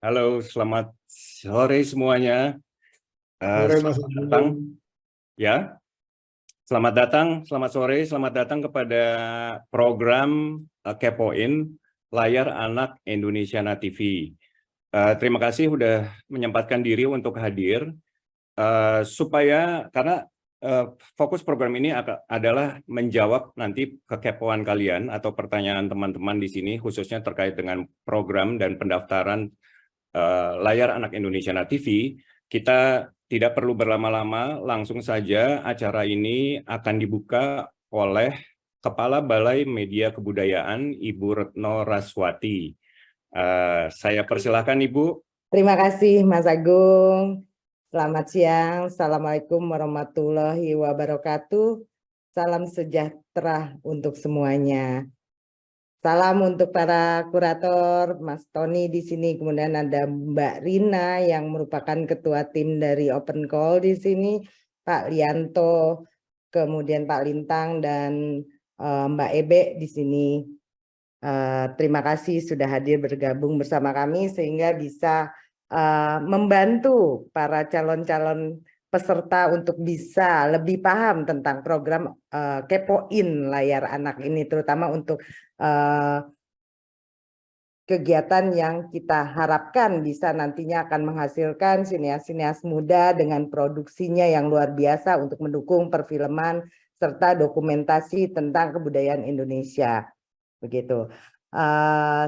Halo, selamat sore semuanya. Sore Mas Selamat datang, Agung. ya. Selamat sore, selamat datang kepada program Kepoin Layar Anak Indonesiana TV. Terima kasih sudah menyempatkan diri untuk hadir, karena fokus program ini adalah menjawab nanti kekepoan kalian atau pertanyaan teman-teman di sini, khususnya terkait dengan program dan pendaftaran Layar Anak Indonesiana TV. Kita tidak perlu berlama-lama, langsung saja acara ini akan dibuka oleh Kepala Balai Media Kebudayaan, Ibu Retno Raswati. Saya persilahkan Ibu. Terima kasih Mas Agung. Selamat siang. Assalamualaikum warahmatullahi wabarakatuh. Salam sejahtera untuk semuanya. Salam untuk para kurator, Mas Tony di sini, kemudian ada Mbak Rina yang merupakan ketua tim dari Open Call di sini, Pak Lianto, kemudian Pak Lintang dan Mbak Ebe di sini. Terima kasih sudah hadir bergabung bersama kami sehingga bisa membantu para calon-calon peserta untuk bisa lebih paham tentang program Kepoin Layar Anak ini, terutama untuk kegiatan yang kita harapkan bisa nantinya akan menghasilkan sinias-sinias muda dengan produksinya yang luar biasa untuk mendukung perfilman serta dokumentasi tentang kebudayaan Indonesia. Begitu.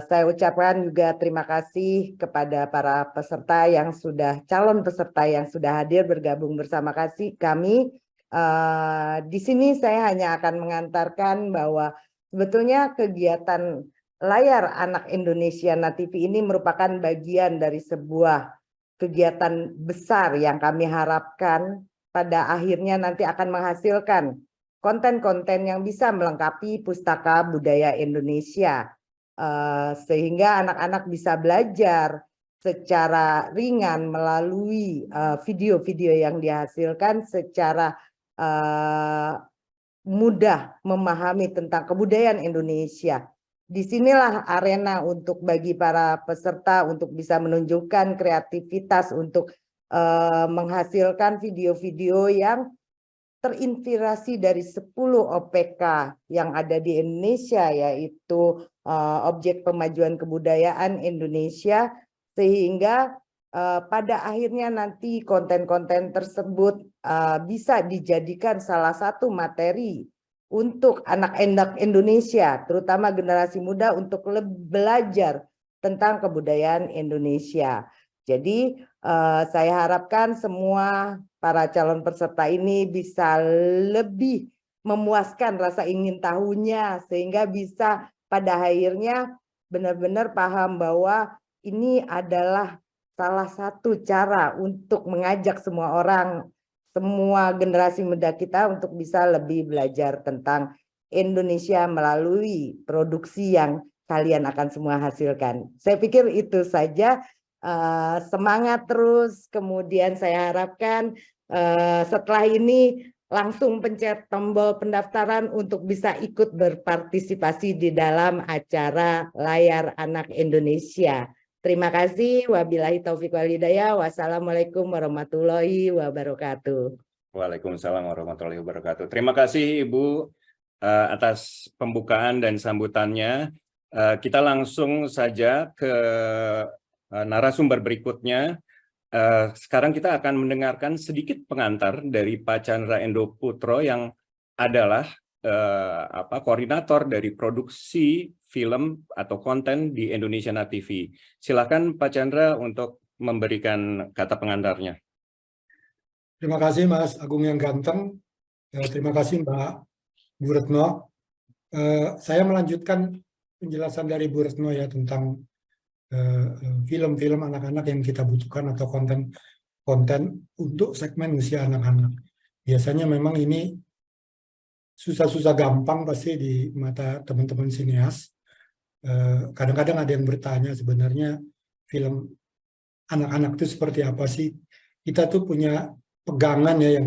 Saya ucapkan juga terima kasih kepada para peserta yang sudah calon peserta yang sudah hadir bergabung bersama kami. Di sini saya hanya akan mengantarkan bahwa sebetulnya kegiatan Layar Anak Indonesiana TV ini merupakan bagian dari sebuah kegiatan besar yang kami harapkan pada akhirnya nanti akan menghasilkan konten-konten yang bisa melengkapi pustaka budaya Indonesia, sehingga anak-anak bisa belajar secara ringan melalui video-video yang dihasilkan secara mudah memahami tentang kebudayaan Indonesia. Disinilah arena untuk bagi para peserta untuk bisa menunjukkan kreativitas untuk menghasilkan video-video yang terinspirasi dari 10 OPK yang ada di Indonesia, yaitu Objek Pemajuan Kebudayaan Indonesia, sehingga pada akhirnya nanti konten-konten tersebut bisa dijadikan salah satu materi untuk anak-anak Indonesia, terutama generasi muda untuk belajar tentang kebudayaan Indonesia. Jadi saya harapkan semua para calon peserta ini bisa lebih memuaskan rasa ingin tahunya sehingga bisa pada akhirnya benar-benar paham bahwa ini adalah salah satu cara untuk mengajak semua orang, semua generasi muda kita untuk bisa lebih belajar tentang Indonesia melalui produksi yang kalian akan semua hasilkan. Saya pikir itu saja. Semangat terus, kemudian saya harapkan setelah ini langsung pencet tombol pendaftaran untuk bisa ikut berpartisipasi di dalam acara Layar Anak Indonesia. Terima kasih. Wabillahi taufiq wal hidayah. Wassalamualaikum warahmatullahi wabarakatuh. Waalaikumsalam warahmatullahi wabarakatuh. Terima kasih Ibu atas pembukaan dan sambutannya. Kita langsung saja ke narasumber berikutnya. Sekarang kita akan mendengarkan sedikit pengantar dari Pak Chandra Endo Putro yang adalah koordinator dari produksi film atau konten di Indonesiana TV. Silakan Pak Chandra untuk memberikan kata pengantarnya. Terima kasih Mas Agung yang ganteng. Terima kasih Mbak Bu Retno. Saya melanjutkan penjelasan dari Bu Retno ya tentang film-film anak-anak yang kita butuhkan atau konten untuk segmen usia anak-anak. Biasanya memang ini susah-susah gampang pasti di mata teman-teman sinias. Kadang-kadang ada yang bertanya sebenarnya film anak-anak itu seperti apa sih? Kita tuh punya pegangan ya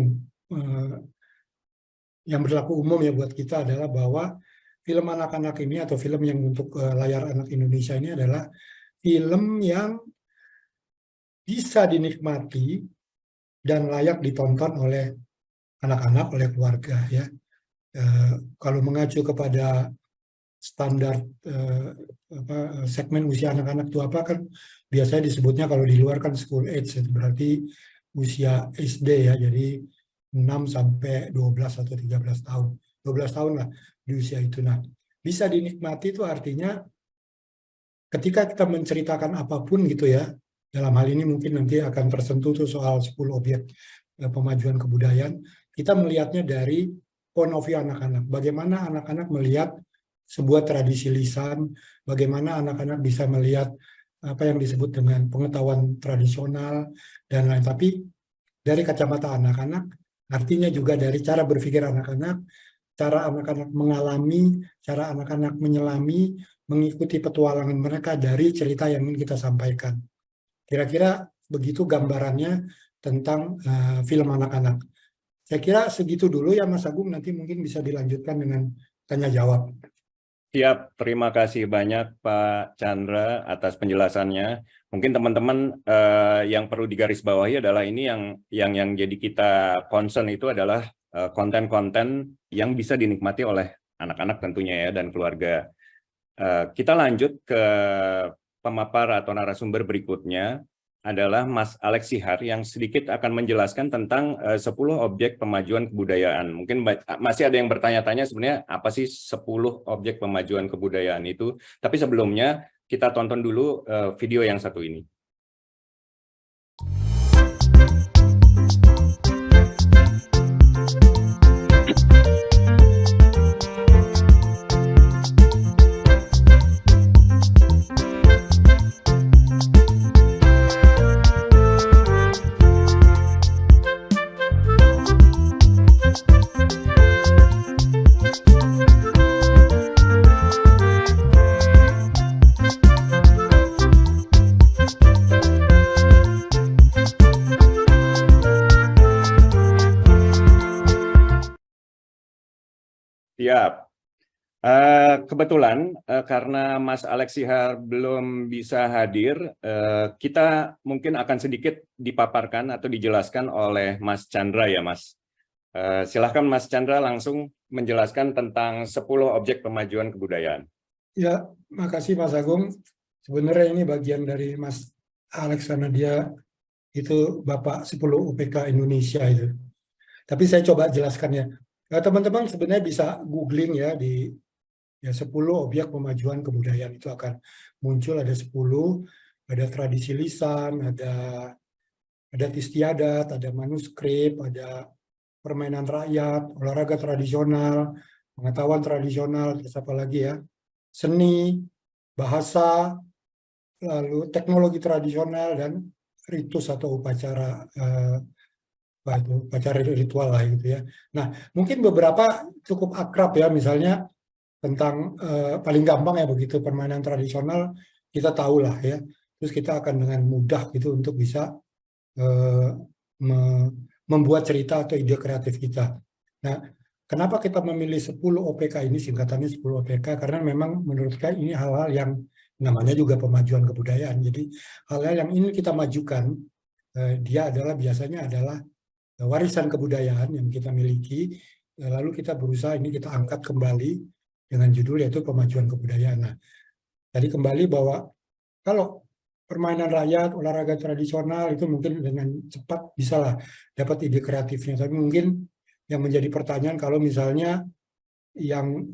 yang berlaku umum ya buat kita adalah bahwa film anak-anak ini atau film yang untuk layar anak Indonesia ini adalah film yang bisa dinikmati dan layak ditonton oleh anak-anak, oleh keluarga ya. Kalau mengacu kepada standar segmen usia anak-anak itu apa kan biasanya disebutnya kalau di luar kan school age, itu berarti usia SD ya, jadi 6 sampai 12 atau 13 tahun. 12 tahun lah di usia itu. Nah, bisa dinikmati itu artinya ketika kita menceritakan apapun gitu ya, dalam hal ini mungkin nanti akan tersentuh tuh soal 10 objek pemajuan kebudayaan, kita melihatnya dari point of view anak-anak. Bagaimana anak-anak melihat sebuah tradisi lisan, bagaimana anak-anak bisa melihat apa yang disebut dengan pengetahuan tradisional dan lain. Tapi dari kacamata anak-anak, artinya juga dari cara berpikir anak-anak, cara anak-anak mengalami, cara anak-anak menyelami, mengikuti petualangan mereka dari cerita yang ingin kita sampaikan. Kira-kira begitu gambarannya tentang film anak-anak. Saya kira segitu dulu ya Mas Agung, nanti mungkin bisa dilanjutkan dengan tanya-jawab. Siap, terima kasih banyak Pak Chandra atas penjelasannya. Mungkin teman-teman yang perlu digarisbawahi adalah ini yang jadi kita concern itu adalah konten-konten yang bisa dinikmati oleh anak-anak tentunya ya dan keluarga. Kita lanjut ke pemapar atau narasumber berikutnya adalah Mas Alex Sihar yang sedikit akan menjelaskan tentang 10 objek pemajuan kebudayaan. Mungkin masih ada yang bertanya-tanya sebenarnya apa sih 10 objek pemajuan kebudayaan itu. Tapi sebelumnya kita tonton dulu video yang satu ini. Siap. Kebetulan karena Mas Alex Sihar belum bisa hadir, kita mungkin akan sedikit dipaparkan atau dijelaskan oleh Mas Chandra ya Mas. Silahkan Mas Chandra langsung menjelaskan tentang 10 objek pemajuan kebudayaan. Ya, makasih Mas Agung. Sebenarnya ini bagian dari Mas Alex karena dia itu Bapak 10 UPK Indonesia itu. Tapi saya coba jelaskan ya. Teman-teman sebenarnya bisa googling ya di 10 objek pemajuan kebudayaan itu akan muncul, ada 10, ada tradisi lisan, ada istiadat, ada manuskrip, ada permainan rakyat, olahraga tradisional, pengetahuan tradisional, terus apa lagi ya, seni, bahasa, lalu teknologi tradisional dan ritus atau upacara ritual lah gitu ya. Nah, mungkin beberapa cukup akrab ya, misalnya tentang paling gampang ya begitu permainan tradisional kita tahu lah ya. Terus kita akan dengan mudah gitu untuk bisa membuat cerita atau ide kreatif kita. Nah, kenapa kita memilih 10 OPK ini, singkatannya 10 OPK, karena memang menurut saya ini hal-hal yang namanya juga pemajuan kebudayaan. Jadi hal-hal yang ingin kita majukan, dia biasanya adalah warisan kebudayaan yang kita miliki, lalu kita berusaha ini kita angkat kembali dengan judul yaitu pemajuan kebudayaan. Nah, tadi kembali bahwa kalau permainan rakyat, olahraga tradisional itu mungkin dengan cepat bisalah dapat ide kreatifnya. Tapi mungkin yang menjadi pertanyaan kalau misalnya yang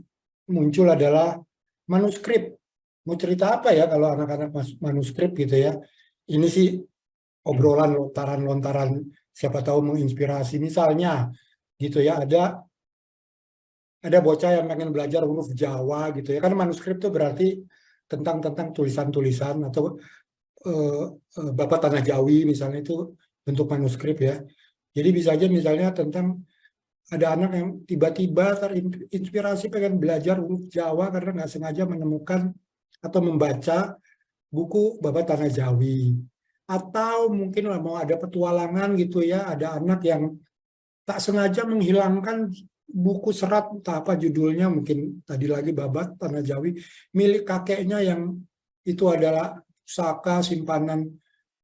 muncul adalah manuskrip. Mau cerita apa ya kalau anak-anak manuskrip gitu ya. Ini sih obrolan lontaran-lontaran siapa tahu menginspirasi. Misalnya gitu ya, ada bocah yang pengen belajar huruf Jawa gitu ya. Kan manuskrip itu berarti tentang tulisan-tulisan atau Bapak Tanah Jawi misalnya, itu bentuk manuskrip ya. Jadi bisa aja misalnya tentang ada anak yang tiba-tiba terinspirasi pengen belajar huruf Jawa karena nggak sengaja menemukan atau membaca buku Bapak Tanah Jawi. Atau mungkin mau ada petualangan gitu ya, ada anak yang tak sengaja menghilangkan buku serat, entah apa judulnya, mungkin tadi lagi Babat Tanah Jawi, milik kakeknya yang itu adalah pusaka simpanan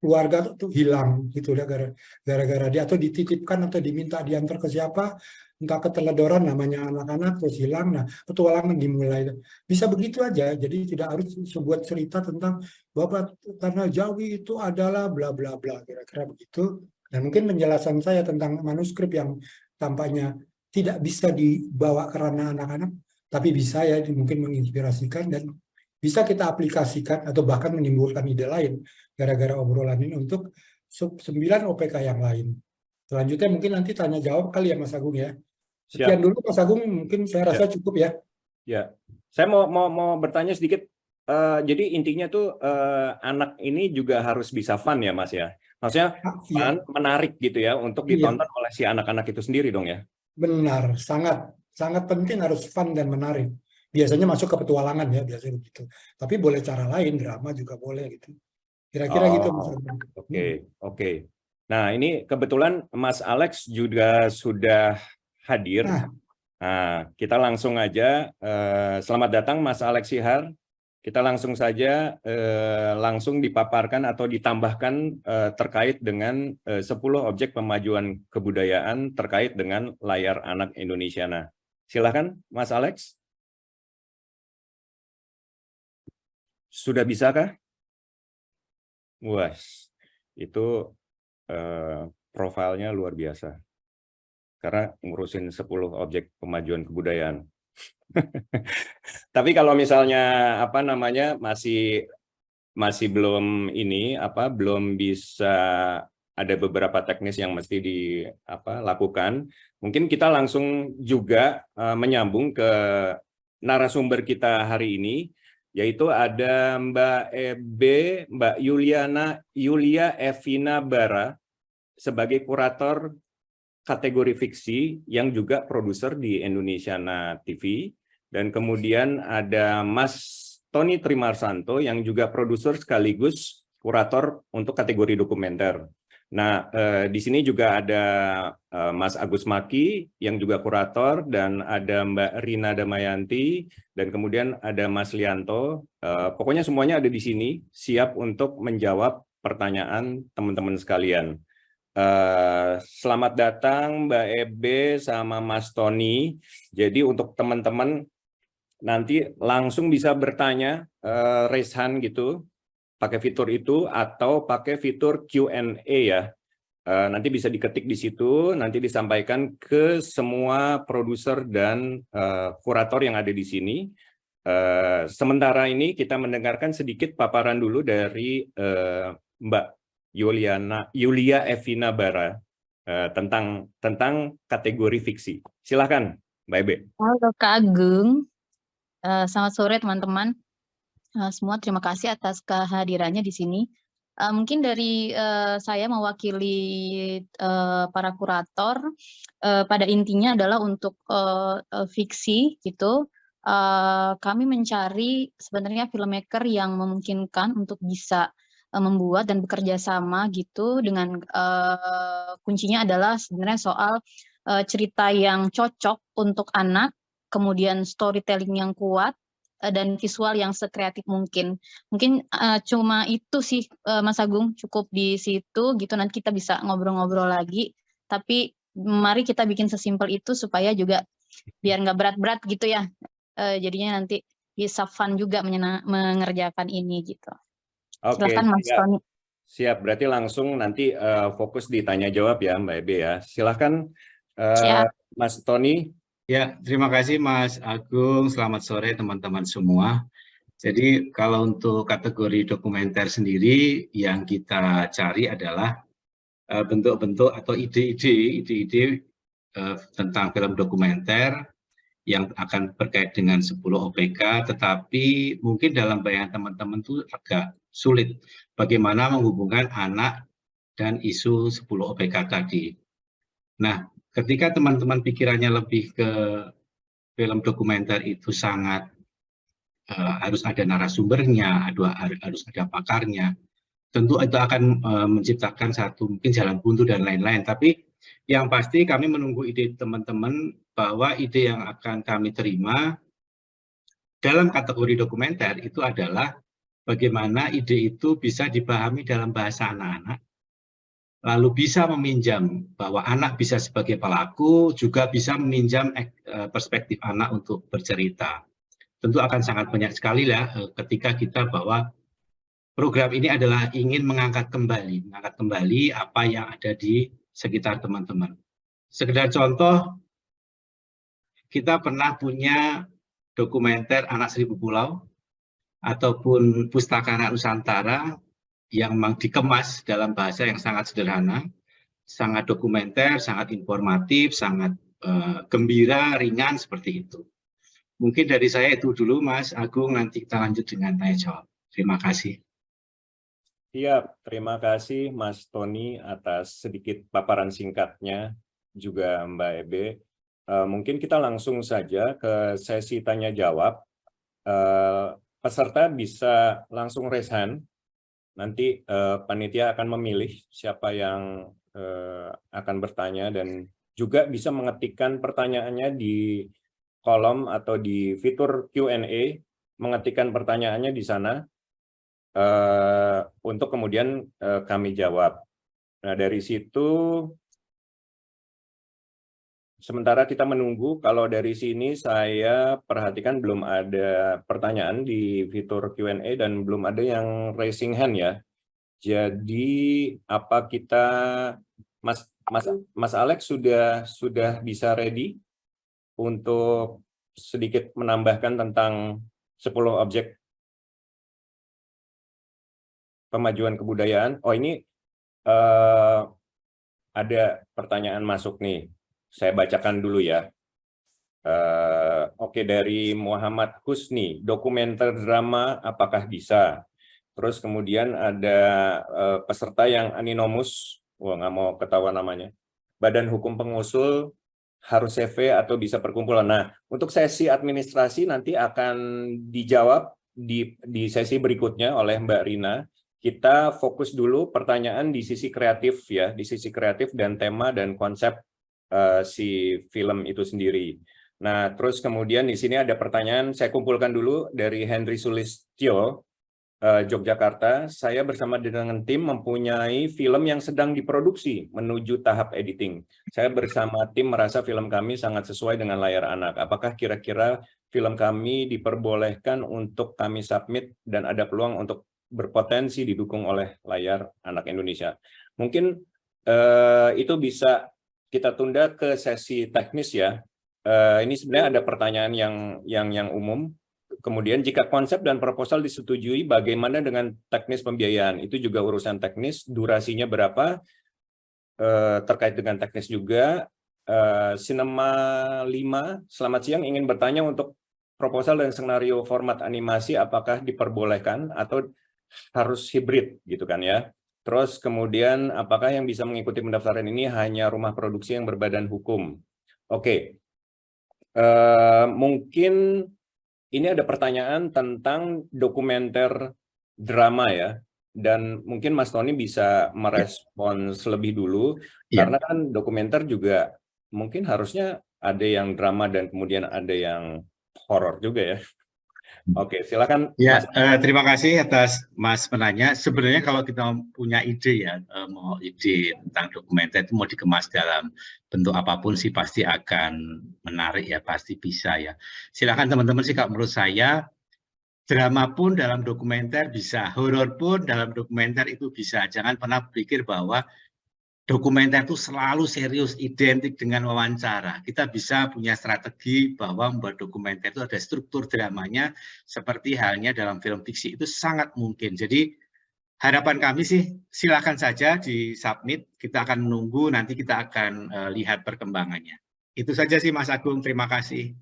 keluarga tuh hilang gitu ya, gara-gara dia atau dititipkan atau diminta diantar ke siapa, entah keteledoran namanya anak-anak terus hilang. Nah, petualangan dimulai. Bisa begitu aja. Jadi tidak harus sebuah cerita tentang bahwa tanah Jawi itu adalah bla bla bla, kira-kira begitu. Dan mungkin penjelasan saya tentang manuskrip yang tampaknya tidak bisa dibawa ke ranah anak-anak, tapi bisa ya mungkin menginspirasikan dan bisa kita aplikasikan atau bahkan menimbulkan ide lain gara-gara obrolan ini untuk 9 OPK yang lain. Selanjutnya mungkin nanti tanya jawab kali ya Mas Agung ya. Sekian dulu Mas Agung, mungkin saya rasa cukup ya. Ya, saya mau bertanya sedikit. Jadi intinya tuh anak ini juga harus bisa fun ya Mas ya. Maksudnya fun, menarik gitu ya untuk ditonton oleh si anak-anak itu sendiri dong ya. Benar, sangat penting harus fun dan menarik. Biasanya masuk ke petualangan ya, biasanya begitu. Tapi boleh cara lain, drama juga boleh gitu. Kira-kira gitu Mas Agung. Oke. Nah, ini kebetulan Mas Alex juga sudah hadir. Nah, kita langsung aja. Selamat datang Mas Alex Sihar. Kita langsung saja langsung dipaparkan atau ditambahkan terkait dengan 10 objek pemajuan kebudayaan terkait dengan layar anak Indonesia. Nah, silakan Mas Alex. Sudah bisakah? Wah, itu profilnya luar biasa. Karena ngurusin 10 objek pemajuan kebudayaan. Tapi kalau misalnya masih belum belum bisa, ada beberapa teknis yang mesti dilakukan. Mungkin kita langsung juga menyambung ke narasumber kita hari ini, yaitu ada Mbak Yulia Evina Bara sebagai kurator kategori fiksi yang juga produser di Indonesiana TV, dan kemudian ada Mas Tony Trimarsanto yang juga produser sekaligus kurator untuk kategori dokumenter. Nah, di sini juga ada Mas Agus Maki yang juga kurator, dan ada Mbak Rina Damayanti, dan kemudian ada Mas Lianto. Pokoknya semuanya ada di sini, siap untuk menjawab pertanyaan teman-teman sekalian. Selamat datang Mbak Ebe sama Mas Tony. Jadi untuk teman-teman nanti langsung bisa bertanya, raise hand gitu, pakai fitur itu atau pakai fitur Q&A ya. Nanti bisa diketik di situ, nanti disampaikan ke semua produser dan kurator yang ada di sini. Sementara ini kita mendengarkan sedikit paparan dulu dari Mbak Yulia Evina Bara tentang kategori fiksi. Silakan Mbak Ebe. Halo Kak Agung, selamat sore teman-teman. Semua terima kasih atas kehadirannya di sini. Mungkin dari saya mewakili para kurator, pada intinya adalah untuk fiksi gitu. Kami mencari sebenarnya filmmaker yang memungkinkan untuk bisa membuat dan bekerja sama gitu dengan kuncinya adalah sebenarnya soal cerita yang cocok untuk anak, kemudian storytelling yang kuat, dan visual yang sekreatif mungkin. Mungkin cuma itu sih Mas Agung, cukup di situ gitu, nanti kita bisa ngobrol-ngobrol lagi. Tapi mari kita bikin sesimpel itu supaya juga biar nggak berat-berat gitu ya. Jadinya nanti bisa fun juga mengerjakan ini gitu. Oke, silakan Mas Tony. Siap, berarti langsung nanti fokus di tanya jawab ya Mbak Ebe ya. Silahkan Mas Tony. Ya, terima kasih Mas Agung. Selamat sore teman-teman semua. Jadi kalau untuk kategori dokumenter sendiri yang kita cari adalah bentuk-bentuk atau ide-ide tentang film dokumenter yang akan berkait dengan 10 OPK, tetapi mungkin dalam bayangan teman-teman itu agak sulit bagaimana menghubungkan anak dan isu 10 OPK tadi. Nah, ketika teman-teman pikirannya lebih ke film dokumenter itu sangat harus ada narasumbernya, harus ada pakarnya, tentu itu akan menciptakan satu mungkin jalan buntu dan lain-lain. Tapi yang pasti kami menunggu ide teman-teman bahwa ide yang akan kami terima dalam kategori dokumenter itu adalah bagaimana ide itu bisa dipahami dalam bahasa anak-anak, lalu bisa meminjam bahwa anak bisa sebagai pelaku, juga bisa meminjam perspektif anak untuk bercerita. Tentu akan sangat banyak sekali lah ketika kita bahwa program ini adalah ingin mengangkat kembali apa yang ada di sekitar teman-teman. Sekedar contoh, kita pernah punya dokumenter Anak Seribu Pulau ataupun Pustaka Anak Nusantara yang memang dikemas dalam bahasa yang sangat sederhana, sangat dokumenter, sangat informatif, sangat gembira, ringan seperti itu. Mungkin dari saya itu dulu, Mas Agung, nanti kita lanjut dengan tanya jawab. Terima kasih. Siap, terima kasih Mas Tony atas sedikit paparan singkatnya, juga Mbak Ebe. Mungkin kita langsung saja ke sesi tanya jawab. Peserta bisa langsung raise hand. Nanti panitia akan memilih siapa yang akan bertanya dan juga bisa mengetikkan pertanyaannya di kolom atau di fitur Q&A, mengetikkan pertanyaannya di sana. Untuk kemudian kami jawab. Nah, dari situ, sementara kita menunggu, kalau dari sini saya perhatikan belum ada pertanyaan di fitur Q&A dan belum ada yang raising hand ya. Jadi apa kita, Mas Alex sudah bisa ready untuk sedikit menambahkan tentang 10 objek pemajuan kebudayaan. Oh, ini ada pertanyaan masuk nih. Saya bacakan dulu ya. Oke, dari Muhammad Husni, dokumenter drama apakah bisa? Terus kemudian ada peserta yang anonimus, wah nggak mau ketahuan namanya. Badan Hukum Pengusul harus CV atau bisa perkumpulan. Nah, untuk sesi administrasi nanti akan dijawab di sesi berikutnya oleh Mbak Rina. Kita fokus dulu pertanyaan di sisi kreatif ya, di sisi kreatif dan tema dan konsep si film itu sendiri. Nah, terus kemudian di sini ada pertanyaan, saya kumpulkan dulu dari Henry Sulistyo, Yogyakarta. Saya bersama dengan tim mempunyai film yang sedang diproduksi menuju tahap editing. Saya bersama tim merasa film kami sangat sesuai dengan layar anak. Apakah kira-kira film kami diperbolehkan untuk kami submit dan ada peluang untuk berpotensi didukung oleh layar anak Indonesia? Mungkin itu bisa kita tunda ke sesi teknis ya. Ini sebenarnya ada pertanyaan yang umum. Kemudian jika konsep dan proposal disetujui, bagaimana dengan teknis pembiayaan? Itu juga urusan teknis, durasinya berapa? Terkait dengan teknis juga. Cinema 5, selamat siang, ingin bertanya untuk proposal dan skenario format animasi apakah diperbolehkan atau harus hibrid gitu kan ya. Terus kemudian apakah yang bisa mengikuti pendaftaran ini hanya rumah produksi yang berbadan hukum? Oke. Mungkin ini ada pertanyaan tentang dokumenter drama ya, dan mungkin Mas Tony bisa merespons lebih dulu, karena kan dokumenter juga mungkin harusnya ada yang drama dan kemudian ada yang horor juga ya. Oke, silakan. Ya, terima kasih atas Mas penanya. Sebenarnya kalau kita punya ide ya, mau ide tentang dokumenter itu mau dikemas dalam bentuk apapun sih pasti akan menarik ya, pasti bisa ya. Silakan teman-teman sih, kalau menurut saya drama pun dalam dokumenter bisa, horor pun dalam dokumenter itu bisa. Jangan pernah berpikir bahwa dokumenter itu selalu serius, identik dengan wawancara. Kita bisa punya strategi bahwa membuat dokumenter itu ada struktur dramanya, seperti halnya dalam film fiksi, itu sangat mungkin. Jadi harapan kami sih silakan saja di-submit, kita akan menunggu, nanti kita akan lihat perkembangannya. Itu saja sih Mas Agung, terima kasih.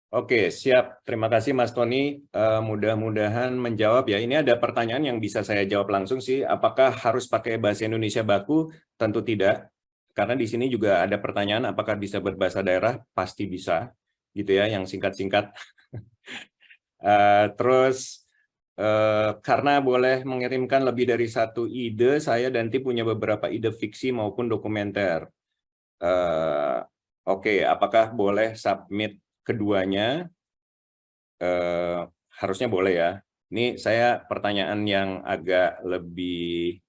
Oke, siap. Terima kasih Mas Tony. Mudah-mudahan menjawab ya. Ini ada pertanyaan yang bisa saya jawab langsung sih. Apakah harus pakai bahasa Indonesia baku? Tentu tidak. Karena di sini juga ada pertanyaan apakah bisa berbahasa daerah? Pasti bisa. Gitu ya, yang singkat-singkat. Terus, karena boleh mengirimkan lebih dari satu ide, saya dan tim punya beberapa ide fiksi maupun dokumenter. Oke, apakah boleh submit keduanya? Harusnya boleh ya. Ini saya pertanyaan yang agak lebih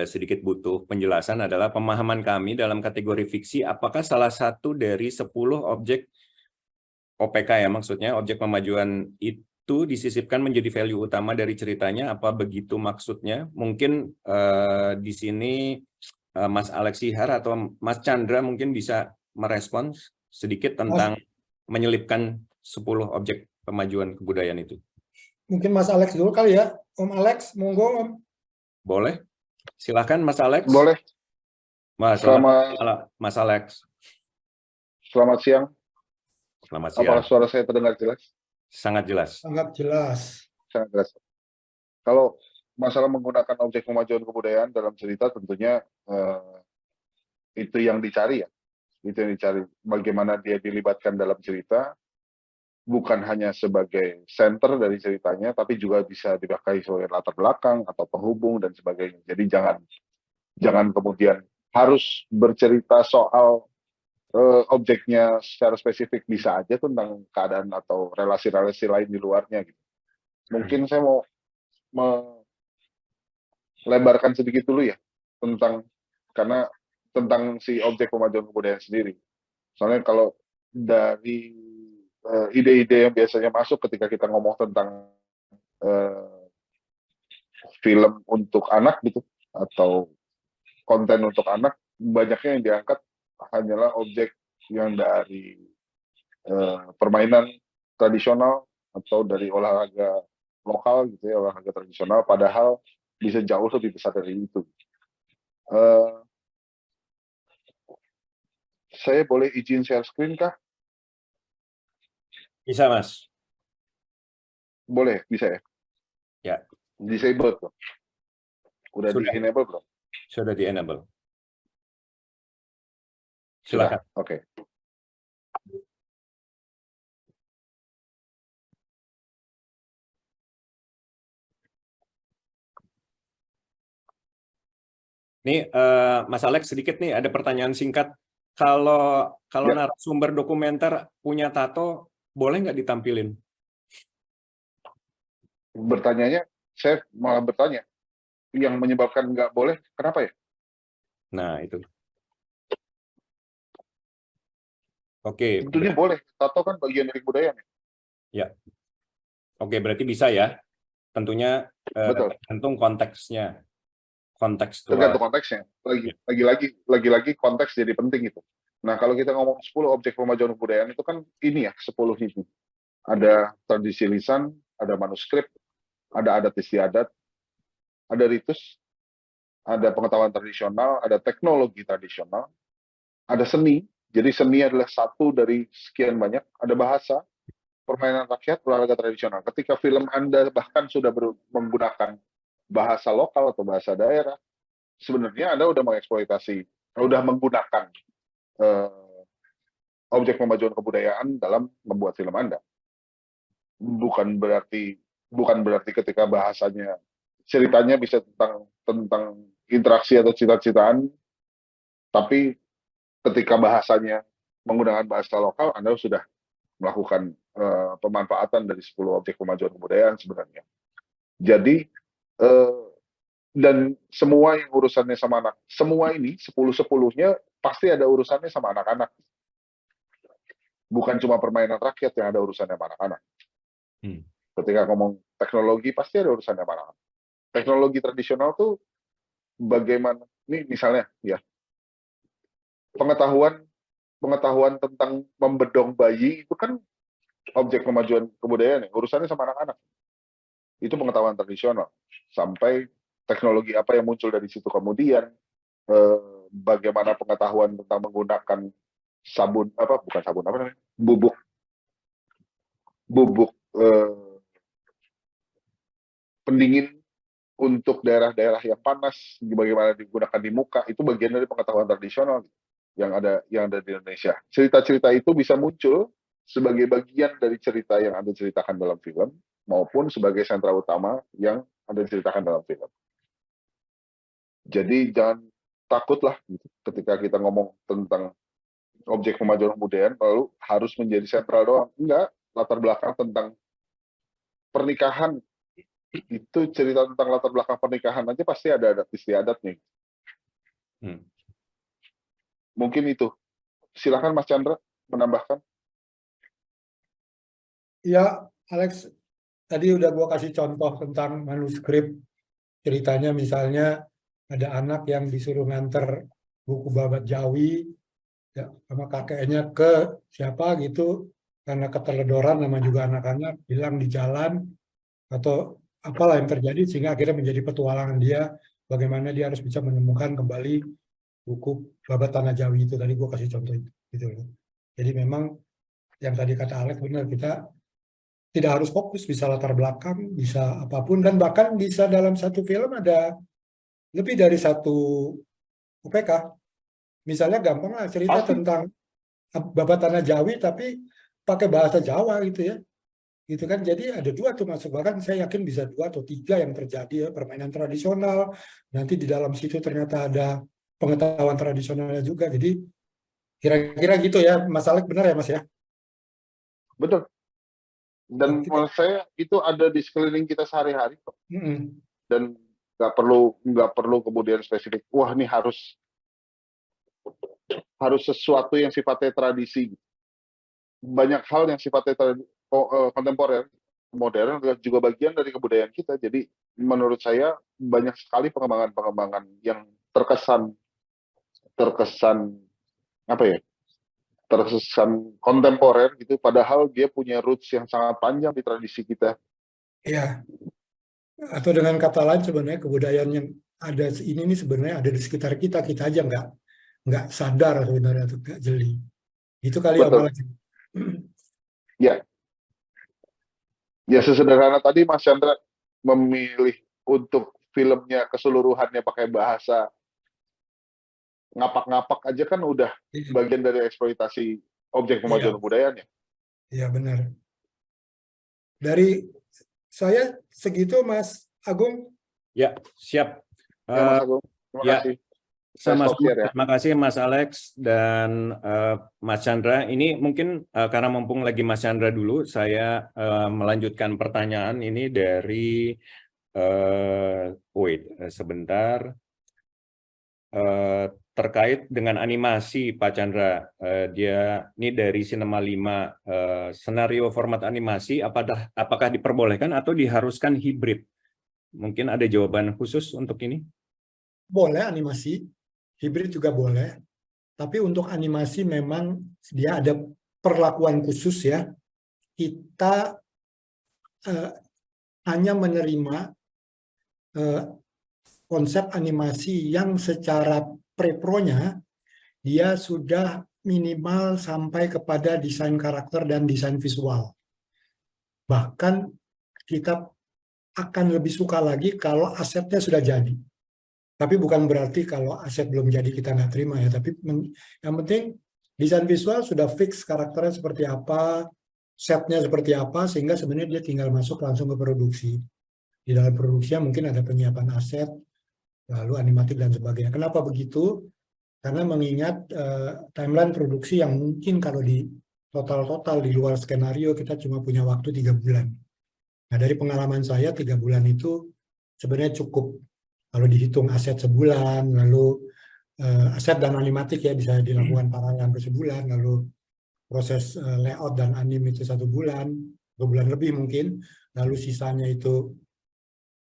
sedikit butuh penjelasan adalah pemahaman kami dalam kategori fiksi, apakah salah satu dari 10 objek OPK ya maksudnya, objek pemajuan itu disisipkan menjadi value utama dari ceritanya, apa begitu maksudnya? Mungkin di sini Mas Alexihar atau Mas Chandra mungkin bisa merespons sedikit tentang menyelipkan 10 objek pemajuan kebudayaan itu. Mungkin Mas Alex dulu kali ya. Om Alex, monggo Om. Boleh? Silakan Mas Alex. Boleh. Mas, Mas Alex. Selamat siang. Selamat siang. Apakah suara saya terdengar jelas? Sangat jelas. Sangat jelas. Sangat jelas. Kalau masalah menggunakan objek pemajuan kebudayaan dalam cerita tentunya itu yang dicari ya. Itu yang dicari. Bagaimana dia dilibatkan dalam cerita, bukan hanya sebagai center dari ceritanya, tapi juga bisa dipakai sebagai latar belakang atau penghubung dan sebagainya. Jadi jangan kemudian harus bercerita soal objeknya secara spesifik, bisa aja tentang keadaan atau relasi-relasi lain di luarnya gitu. Mungkin saya mau melebarkan sedikit dulu ya tentang si objek pemajuan kebudayaan sendiri. Soalnya kalau dari ide-ide yang biasanya masuk ketika kita ngomong tentang film untuk anak gitu atau konten untuk anak, banyaknya yang diangkat hanyalah objek yang dari permainan tradisional atau dari olahraga lokal gitu ya, olahraga tradisional, padahal bisa jauh lebih besar dari itu. Saya boleh izin share screen kah? Bisa, Mas. Boleh, bisa ya? Ya. Disabled belum? Udah di-enable belum? Sudah di-enable. Silakan. Oke. Nih, Mas Alex, sedikit nih ada pertanyaan singkat. Kalau narasumber dokumenter punya tato, boleh nggak ditampilin? Bertanyanya, saya malah bertanya, yang menyebabkan nggak boleh, kenapa ya? Nah, itu. Oke. Tentunya boleh, tato kan bagian dari budaya. Ya. Oke, berarti bisa ya. Tentunya tergantung konteksnya. Kontekstual. Tergantung konteksnya. Lagi-lagi konteks jadi penting itu. Nah, kalau kita ngomong 10 objek pemajuan kebudayaan itu kan ini ya, 10 itu. Ada tradisi lisan, ada manuskrip, ada adat istiadat, ada ritus, ada pengetahuan tradisional, ada teknologi tradisional, ada seni. Jadi seni adalah satu dari sekian banyak. Ada bahasa, permainan rakyat, olahraga tradisional. Ketika film Anda bahkan sudah menggunakan bahasa lokal atau bahasa daerah, sebenarnya Anda sudah mengeksploitasi, sudah menggunakan objek pemajuan kebudayaan dalam membuat film Anda. Bukan berarti ketika bahasanya, ceritanya bisa tentang interaksi atau cita-citaan, tapi ketika bahasanya menggunakan bahasa lokal, Anda sudah melakukan pemanfaatan dari 10 objek pemajuan kebudayaan sebenarnya. Jadi dan semua yang urusannya sama anak, semua ini 10-10-nya pasti ada urusannya sama anak-anak. Bukan cuma permainan rakyat yang ada urusannya sama anak-anak. Ketika ngomong teknologi pasti ada urusannya sama anak-anak. Teknologi tradisional tuh bagaimana? Ini misalnya ya, pengetahuan tentang membedong bayi itu kan objek pemajuan kebudayaan ya, urusannya sama anak-anak. Itu pengetahuan tradisional. Sampai teknologi apa yang muncul dari situ kemudian, bagaimana pengetahuan tentang menggunakan bubuk pendingin untuk daerah-daerah yang panas, bagaimana digunakan di muka, itu bagian dari pengetahuan tradisional yang ada di Indonesia. Cerita-cerita itu bisa muncul sebagai bagian dari cerita yang Anda ceritakan dalam film, maupun sebagai sentra utama yang Anda ceritakan dalam film. Jadi jangan takutlah gitu, ketika kita ngomong tentang objek pemajuan kebudayaan lalu harus menjadi sentral doang. Enggak, latar belakang tentang pernikahan itu cerita tentang latar belakang pernikahan aja pasti ada adat istiadat nih. Hmm. Mungkin itu. Silakan Mas Chandra menambahkan. Ya, Alex, tadi udah gua kasih contoh tentang manuskrip. Ceritanya misalnya ada anak yang disuruh nganter buku babat Jawi ya, sama kakeknya ke siapa gitu, karena keteledoran nama juga anak-anak bilang di jalan atau apalah yang terjadi sehingga akhirnya menjadi petualangan dia bagaimana dia harus bisa menemukan kembali buku babat tanah Jawi itu. Tadi gua kasih contoh itu gitu loh. Jadi memang yang tadi kata Alex benar, kita tidak harus fokus, bisa latar belakang, bisa apapun, dan bahkan bisa dalam satu film ada lebih dari satu UPK. Misalnya gampang lah cerita Pasti. tentang babat tanah Jawi tapi pakai bahasa Jawa gitu ya. Gitu kan, jadi ada dua tuh masuk, bahkan saya yakin bisa 2 atau 3 yang terjadi ya, permainan tradisional, nanti di dalam situ ternyata ada pengetahuan tradisionalnya juga. Jadi kira-kira gitu ya, Mas Alek, benar ya Mas ya? Betul. Dan Oke. menurut saya itu ada di sekeliling kita sehari-hari kok. Mm-mm. Dan nggak perlu kemudian spesifik. Wah, ini harus sesuatu yang sifatnya tradisi. Banyak hal yang sifatnya kontemporer, modern juga bagian dari kebudayaan kita. Jadi menurut saya banyak sekali pengembangan yang terkesan apa ya? Terkesan kontemporer gitu, padahal dia punya roots yang sangat panjang di tradisi kita. Ya, atau dengan kata lain sebenarnya kebudayaan yang ada ini nih sebenarnya ada di sekitar kita, kita aja nggak sadar sebenarnya atau nggak jeli. Itu kali ya Betul. malah. Ya, ya sesederhana tadi Mas Chandra memilih untuk filmnya keseluruhannya pakai bahasa ngapak-ngapak aja kan udah bagian dari eksploitasi objek pemajuan kebudayaan ya. Iya benar. Dari saya segitu Mas Agung. Ya, siap. Ya Mas Agung, terima ya. kasih. Sama-sama, terima kasih Mas Alex dan Mas Chandra. Ini mungkin karena mumpung lagi Mas Chandra dulu, saya melanjutkan pertanyaan ini dari, sebentar, terkait dengan animasi Pak Chandra. Dia ini dari Cinema 5, senario format animasi apakah diperbolehkan atau diharuskan hibrid? Mungkin ada jawaban khusus untuk ini? Boleh animasi, hibrid juga boleh. Tapi untuk animasi memang dia ada perlakuan khusus ya. Kita hanya menerima konsep animasi yang secara pre-pro-nya dia sudah minimal sampai kepada desain karakter dan desain visual. Bahkan kita akan lebih suka lagi kalau asetnya sudah jadi. Tapi bukan berarti kalau aset belum jadi kita nggak terima ya. Tapi yang penting desain visual sudah fix karakternya seperti apa, setnya seperti apa, sehingga sebenarnya dia tinggal masuk langsung ke produksi. Di dalam produksinya mungkin ada penyiapan aset, lalu animatik dan sebagainya. Kenapa begitu? Karena mengingat timeline produksi yang mungkin kalau di total di luar skenario kita cuma punya waktu 3 bulan. Nah dari pengalaman saya 3 bulan itu sebenarnya cukup. Kalau dihitung aset sebulan, lalu aset dan animatik ya bisa dilakukan paralel sampai sebulan, lalu proses layout dan anim itu 1 bulan, 2 bulan lebih mungkin, lalu sisanya itu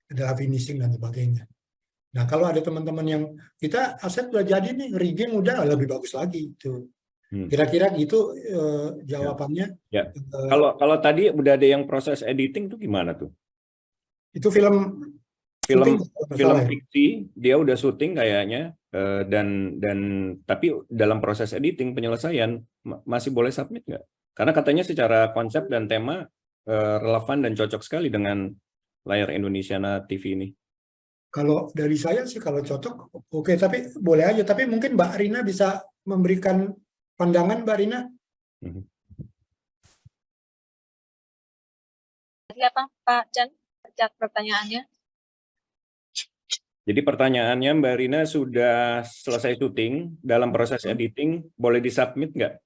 adalah finishing dan sebagainya. Nah kalau ada teman-teman yang kita aset udah jadi nih, rigging udah lebih bagus lagi itu. Kira-kira gitu jawabannya. Ya. Kalau tadi udah ada yang proses editing tuh gimana tuh? Itu film fiksi, dia udah syuting kayaknya, dan tapi dalam proses editing penyelesaian masih boleh submit nggak? Karena katanya secara konsep dan tema relevan dan cocok sekali dengan layar Indonesiana TV ini. Kalau dari saya sih kalau cocok oke, tapi boleh aja. Tapi mungkin Mbak Rina bisa memberikan pandangan, Mbak Rina. Apa Pak Chan? Pertanyaannya. Jadi pertanyaannya Mbak Rina sudah selesai syuting, dalam proses editing boleh disubmit nggak?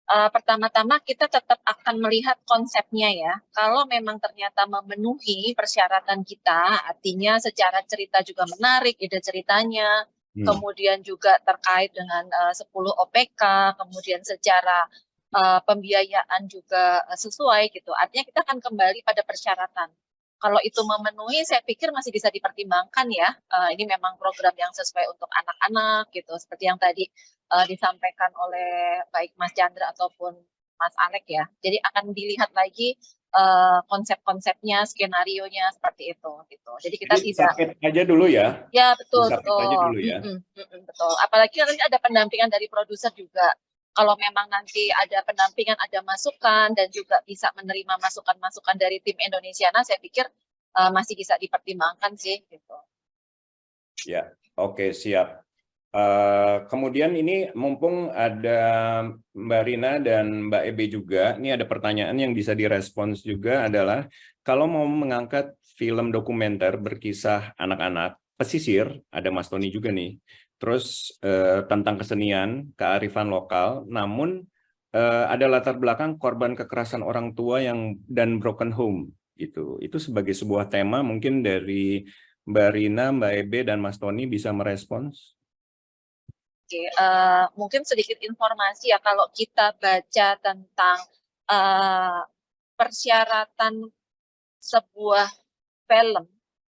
pertama-tama kita tetap akan melihat konsepnya ya. Kalau memang ternyata memenuhi persyaratan kita, artinya secara cerita juga menarik, ide ceritanya, kemudian juga terkait dengan 10 OPK, kemudian secara pembiayaan juga sesuai gitu. Artinya kita akan kembali pada persyaratan. Kalau itu memenuhi, saya pikir masih bisa dipertimbangkan ya. Ini memang program yang sesuai untuk anak-anak gitu, seperti yang tadi disampaikan oleh baik Mas Chandra ataupun Mas Alek ya. Jadi akan dilihat lagi konsep-konsepnya, skenario-nya seperti itu gitu. Jadi kita tidak submit aja dulu ya. Ya betul Submit aja betul. dulu ya. Betul. Apalagi nanti ada pendampingan dari produser juga. Kalau memang nanti ada pendampingan, ada masukan dan juga bisa menerima masukan-masukan dari tim Indonesiana, saya pikir masih bisa dipertimbangkan sih gitu. Ya, oke, siap. Kemudian ini mumpung ada Mbak Rina dan Mbak Ebe juga, ini ada pertanyaan yang bisa direspons juga adalah kalau mau mengangkat film dokumenter berkisah anak-anak pesisir, ada Mas Tony juga nih, terus tentang kesenian, kearifan lokal, namun ada latar belakang korban kekerasan orang tua dan broken home gitu. Itu sebagai sebuah tema mungkin dari Mbak Rina, Mbak Ebe dan Mas Tony bisa merespons. Oke, mungkin sedikit informasi ya kalau kita baca tentang persyaratan sebuah film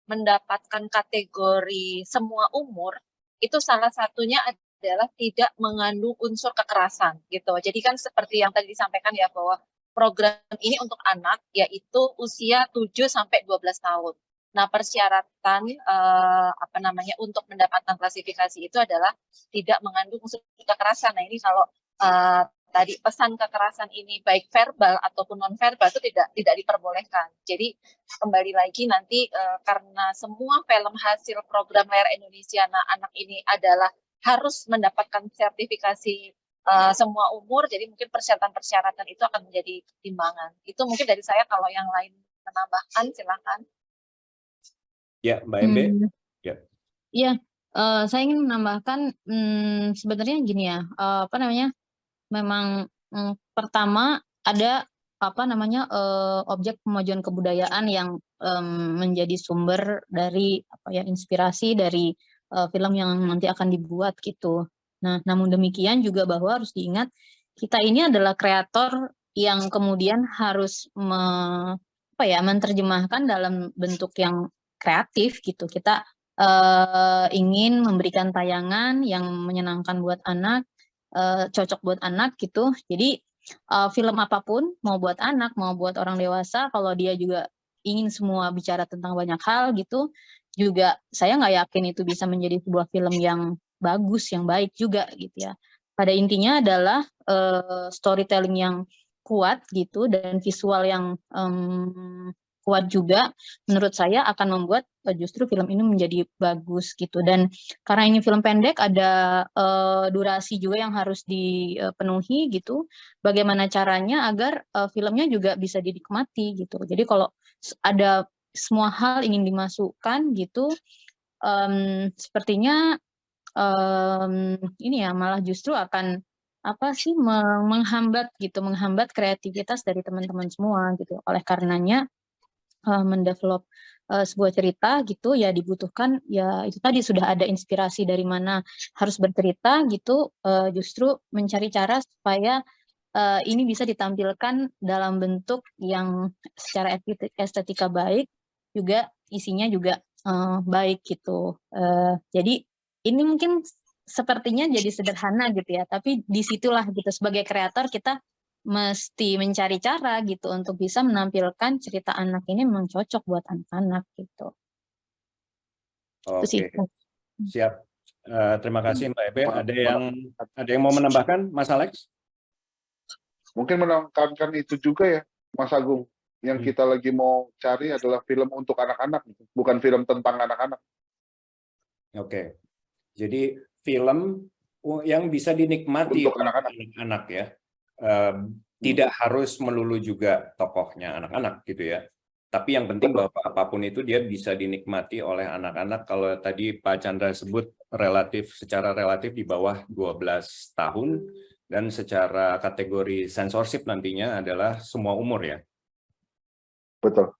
mendapatkan kategori semua umur, itu salah satunya adalah tidak mengandung unsur kekerasan gitu. Jadi kan seperti yang tadi disampaikan ya bahwa program ini untuk anak yaitu usia 7 sampai 12 tahun. Nah, persyaratan untuk mendapatkan klasifikasi itu adalah tidak mengandung unsur kekerasan. Nah, ini kalau tadi pesan kekerasan ini baik verbal ataupun non verbal itu tidak diperbolehkan. Jadi kembali lagi nanti karena semua film hasil program layar Indonesia anak ini adalah harus mendapatkan sertifikasi semua umur, jadi mungkin persyaratan-persyaratan itu akan menjadi pertimbangan. Itu mungkin dari saya, kalau yang lain menambahkan silakan. Ya, Mbak Ebe. Iya, saya ingin menambahkan sebenarnya gini ya, memang pertama ada objek pemajuan kebudayaan yang menjadi sumber dari inspirasi dari film yang nanti akan dibuat gitu. Nah, namun demikian juga bahwa harus diingat kita ini adalah kreator yang kemudian harus menerjemahkan dalam bentuk yang kreatif gitu. Kita ingin memberikan tayangan yang menyenangkan buat anak, cocok buat anak gitu. Jadi film apapun, mau buat anak, mau buat orang dewasa, kalau dia juga ingin semua bicara tentang banyak hal gitu, juga saya nggak yakin itu bisa menjadi sebuah film yang bagus, yang baik juga gitu ya. Pada intinya adalah storytelling yang kuat gitu dan visual yang kuat juga, menurut saya akan membuat justru film ini menjadi bagus gitu. Dan karena ini film pendek, ada durasi juga yang harus dipenuhi gitu. Bagaimana caranya agar filmnya juga bisa dinikmati gitu. Jadi kalau ada semua hal ingin dimasukkan gitu, sepertinya ini ya malah justru akan menghambat kreativitas dari teman-teman semua gitu. Oleh karenanya mendevelop sebuah cerita gitu ya dibutuhkan ya itu tadi sudah ada inspirasi dari mana harus bercerita gitu, justru mencari cara supaya ini bisa ditampilkan dalam bentuk yang secara estetika baik, juga isinya juga baik gitu. Jadi ini mungkin sepertinya jadi sederhana gitu ya, tapi disitulah gitu sebagai kreator kita mesti mencari cara gitu untuk bisa menampilkan cerita anak ini memang cocok buat anak-anak gitu. Oke, siap. Terima kasih Mbak Ebe. Ada yang mau menambahkan, Mas Alex? Mungkin menekankan itu juga ya, Mas Agung. Yang kita lagi mau cari adalah film untuk anak-anak, bukan film tentang anak-anak. Oke, jadi film yang bisa dinikmati untuk oleh anak-anak ya. Tidak harus melulu juga tokohnya anak-anak gitu ya. Tapi yang penting bahwa apapun itu dia bisa dinikmati oleh anak-anak. Kalau tadi Pak Chandra sebut secara relatif di bawah 12 tahun, dan secara kategori censorship nantinya adalah semua umur ya. Betul.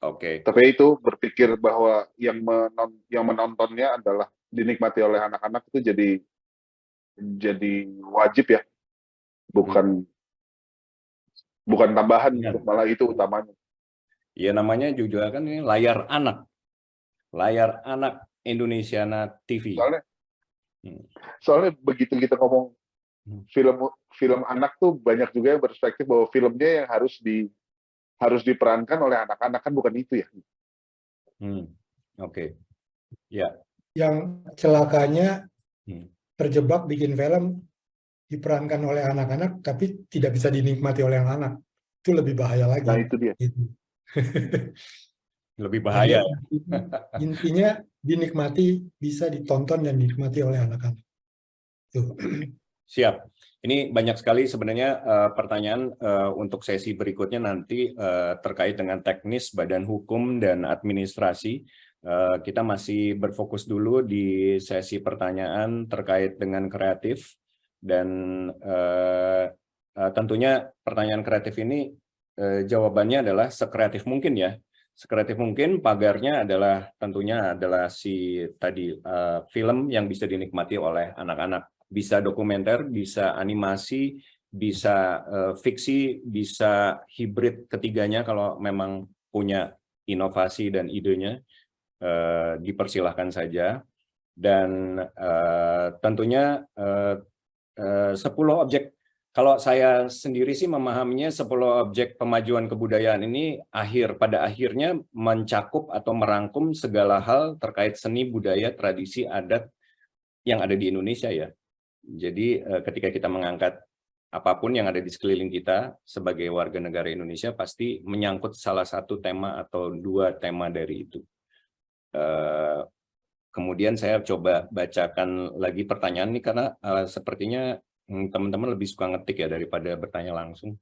Oke. Tapi itu berpikir bahwa yang menontonnya adalah dinikmati oleh anak-anak itu jadi wajib ya, bukan tambahan Ya. gitu, malah itu utamanya. Ya namanya juga kan ini layar anak Indonesiana TV. Soalnya begitu kita ngomong film anak tuh banyak juga yang berperspektif bahwa filmnya yang harus diperankan oleh anak-anak, kan bukan itu ya. Oke. Ya. Yang celakanya terjebak bikin film diperankan oleh anak-anak tapi tidak bisa dinikmati oleh anak. Itu lebih bahaya lagi. Nah itu dia. Gitu. Lebih bahaya. Intinya dinikmati, bisa ditonton dan dinikmati oleh anak-anak. Siap. Ini banyak sekali sebenarnya pertanyaan untuk sesi berikutnya nanti terkait dengan teknis, badan hukum, dan administrasi. Kita masih berfokus dulu di sesi pertanyaan terkait dengan kreatif. Dan tentunya pertanyaan kreatif ini jawabannya adalah sekreatif mungkin ya. Sekreatif mungkin, pagarnya adalah tentunya adalah si tadi film yang bisa dinikmati oleh anak-anak. Bisa dokumenter, bisa animasi, bisa fiksi, bisa hibrid ketiganya kalau memang punya inovasi dan idenya, dipersilahkan saja. Dan tentunya 10 objek, kalau saya sendiri sih memahaminya 10 objek pemajuan kebudayaan ini pada akhirnya mencakup atau merangkum segala hal terkait seni, budaya, tradisi, adat yang ada di Indonesia ya. Jadi ketika kita mengangkat apapun yang ada di sekeliling kita sebagai warga negara Indonesia pasti menyangkut salah satu tema atau 2 tema dari itu. Kemudian saya coba bacakan lagi pertanyaan ini karena sepertinya teman-teman lebih suka ngetik ya daripada bertanya langsung.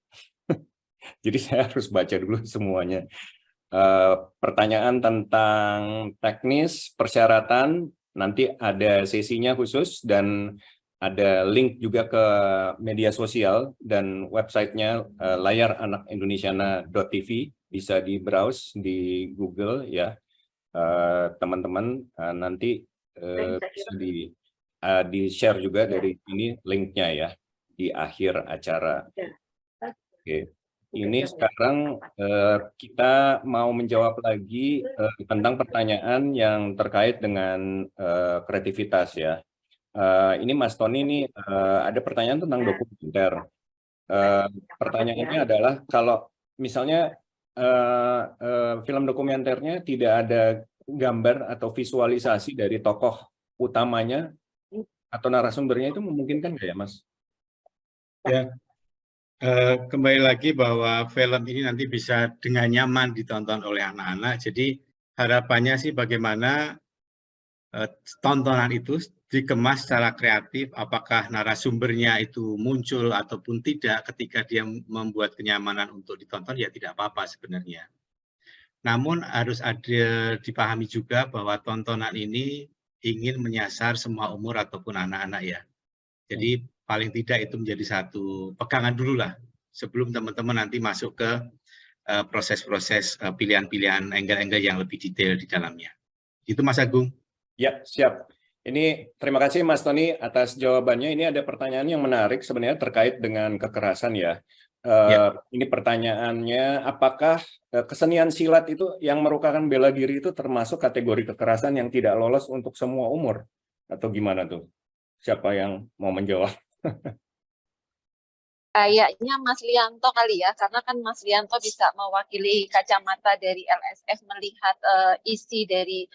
Jadi saya harus baca dulu semuanya. Pertanyaan tentang teknis, persyaratan, nanti ada sesinya khusus dan ada link juga ke media sosial dan websitenya layaranakindonesiana.tv, bisa di-browse di Google ya. Teman-teman nanti bisa di-share juga dari ini linknya ya di akhir acara. Oke. Ini sekarang kita mau menjawab lagi tentang pertanyaan yang terkait dengan kreativitas ya. Ini Mas Tony ini ada pertanyaan tentang dokumenter. Pertanyaannya adalah kalau misalnya film dokumenternya tidak ada gambar atau visualisasi dari tokoh utamanya atau narasumbernya, itu memungkinkan nggak ya Mas? Ya, kembali lagi bahwa film ini nanti bisa dengan nyaman ditonton oleh anak-anak. Jadi harapannya sih bagaimana tontonan itu dikemas secara kreatif, apakah narasumbernya itu muncul ataupun tidak, ketika dia membuat kenyamanan untuk ditonton ya tidak apa-apa sebenarnya. Namun harus ada dipahami juga bahwa tontonan ini ingin menyasar semua umur ataupun anak-anak ya. Jadi paling tidak itu menjadi satu pegangan dulu lah sebelum teman-teman nanti masuk ke proses-proses pilihan-pilihan angle-angle yang lebih detail di dalamnya. Itu Mas Agung. Ya, siap. Ini terima kasih Mas Tony atas jawabannya. Ini ada pertanyaan yang menarik sebenarnya terkait dengan kekerasan ya. Ini pertanyaannya, apakah kesenian silat itu yang merupakan bela diri itu termasuk kategori kekerasan yang tidak lolos untuk semua umur? Atau gimana tuh? Siapa yang mau menjawab? Kayaknya Mas Lianto kali ya, karena kan Mas Lianto bisa mewakili kacamata dari LSF melihat isi dari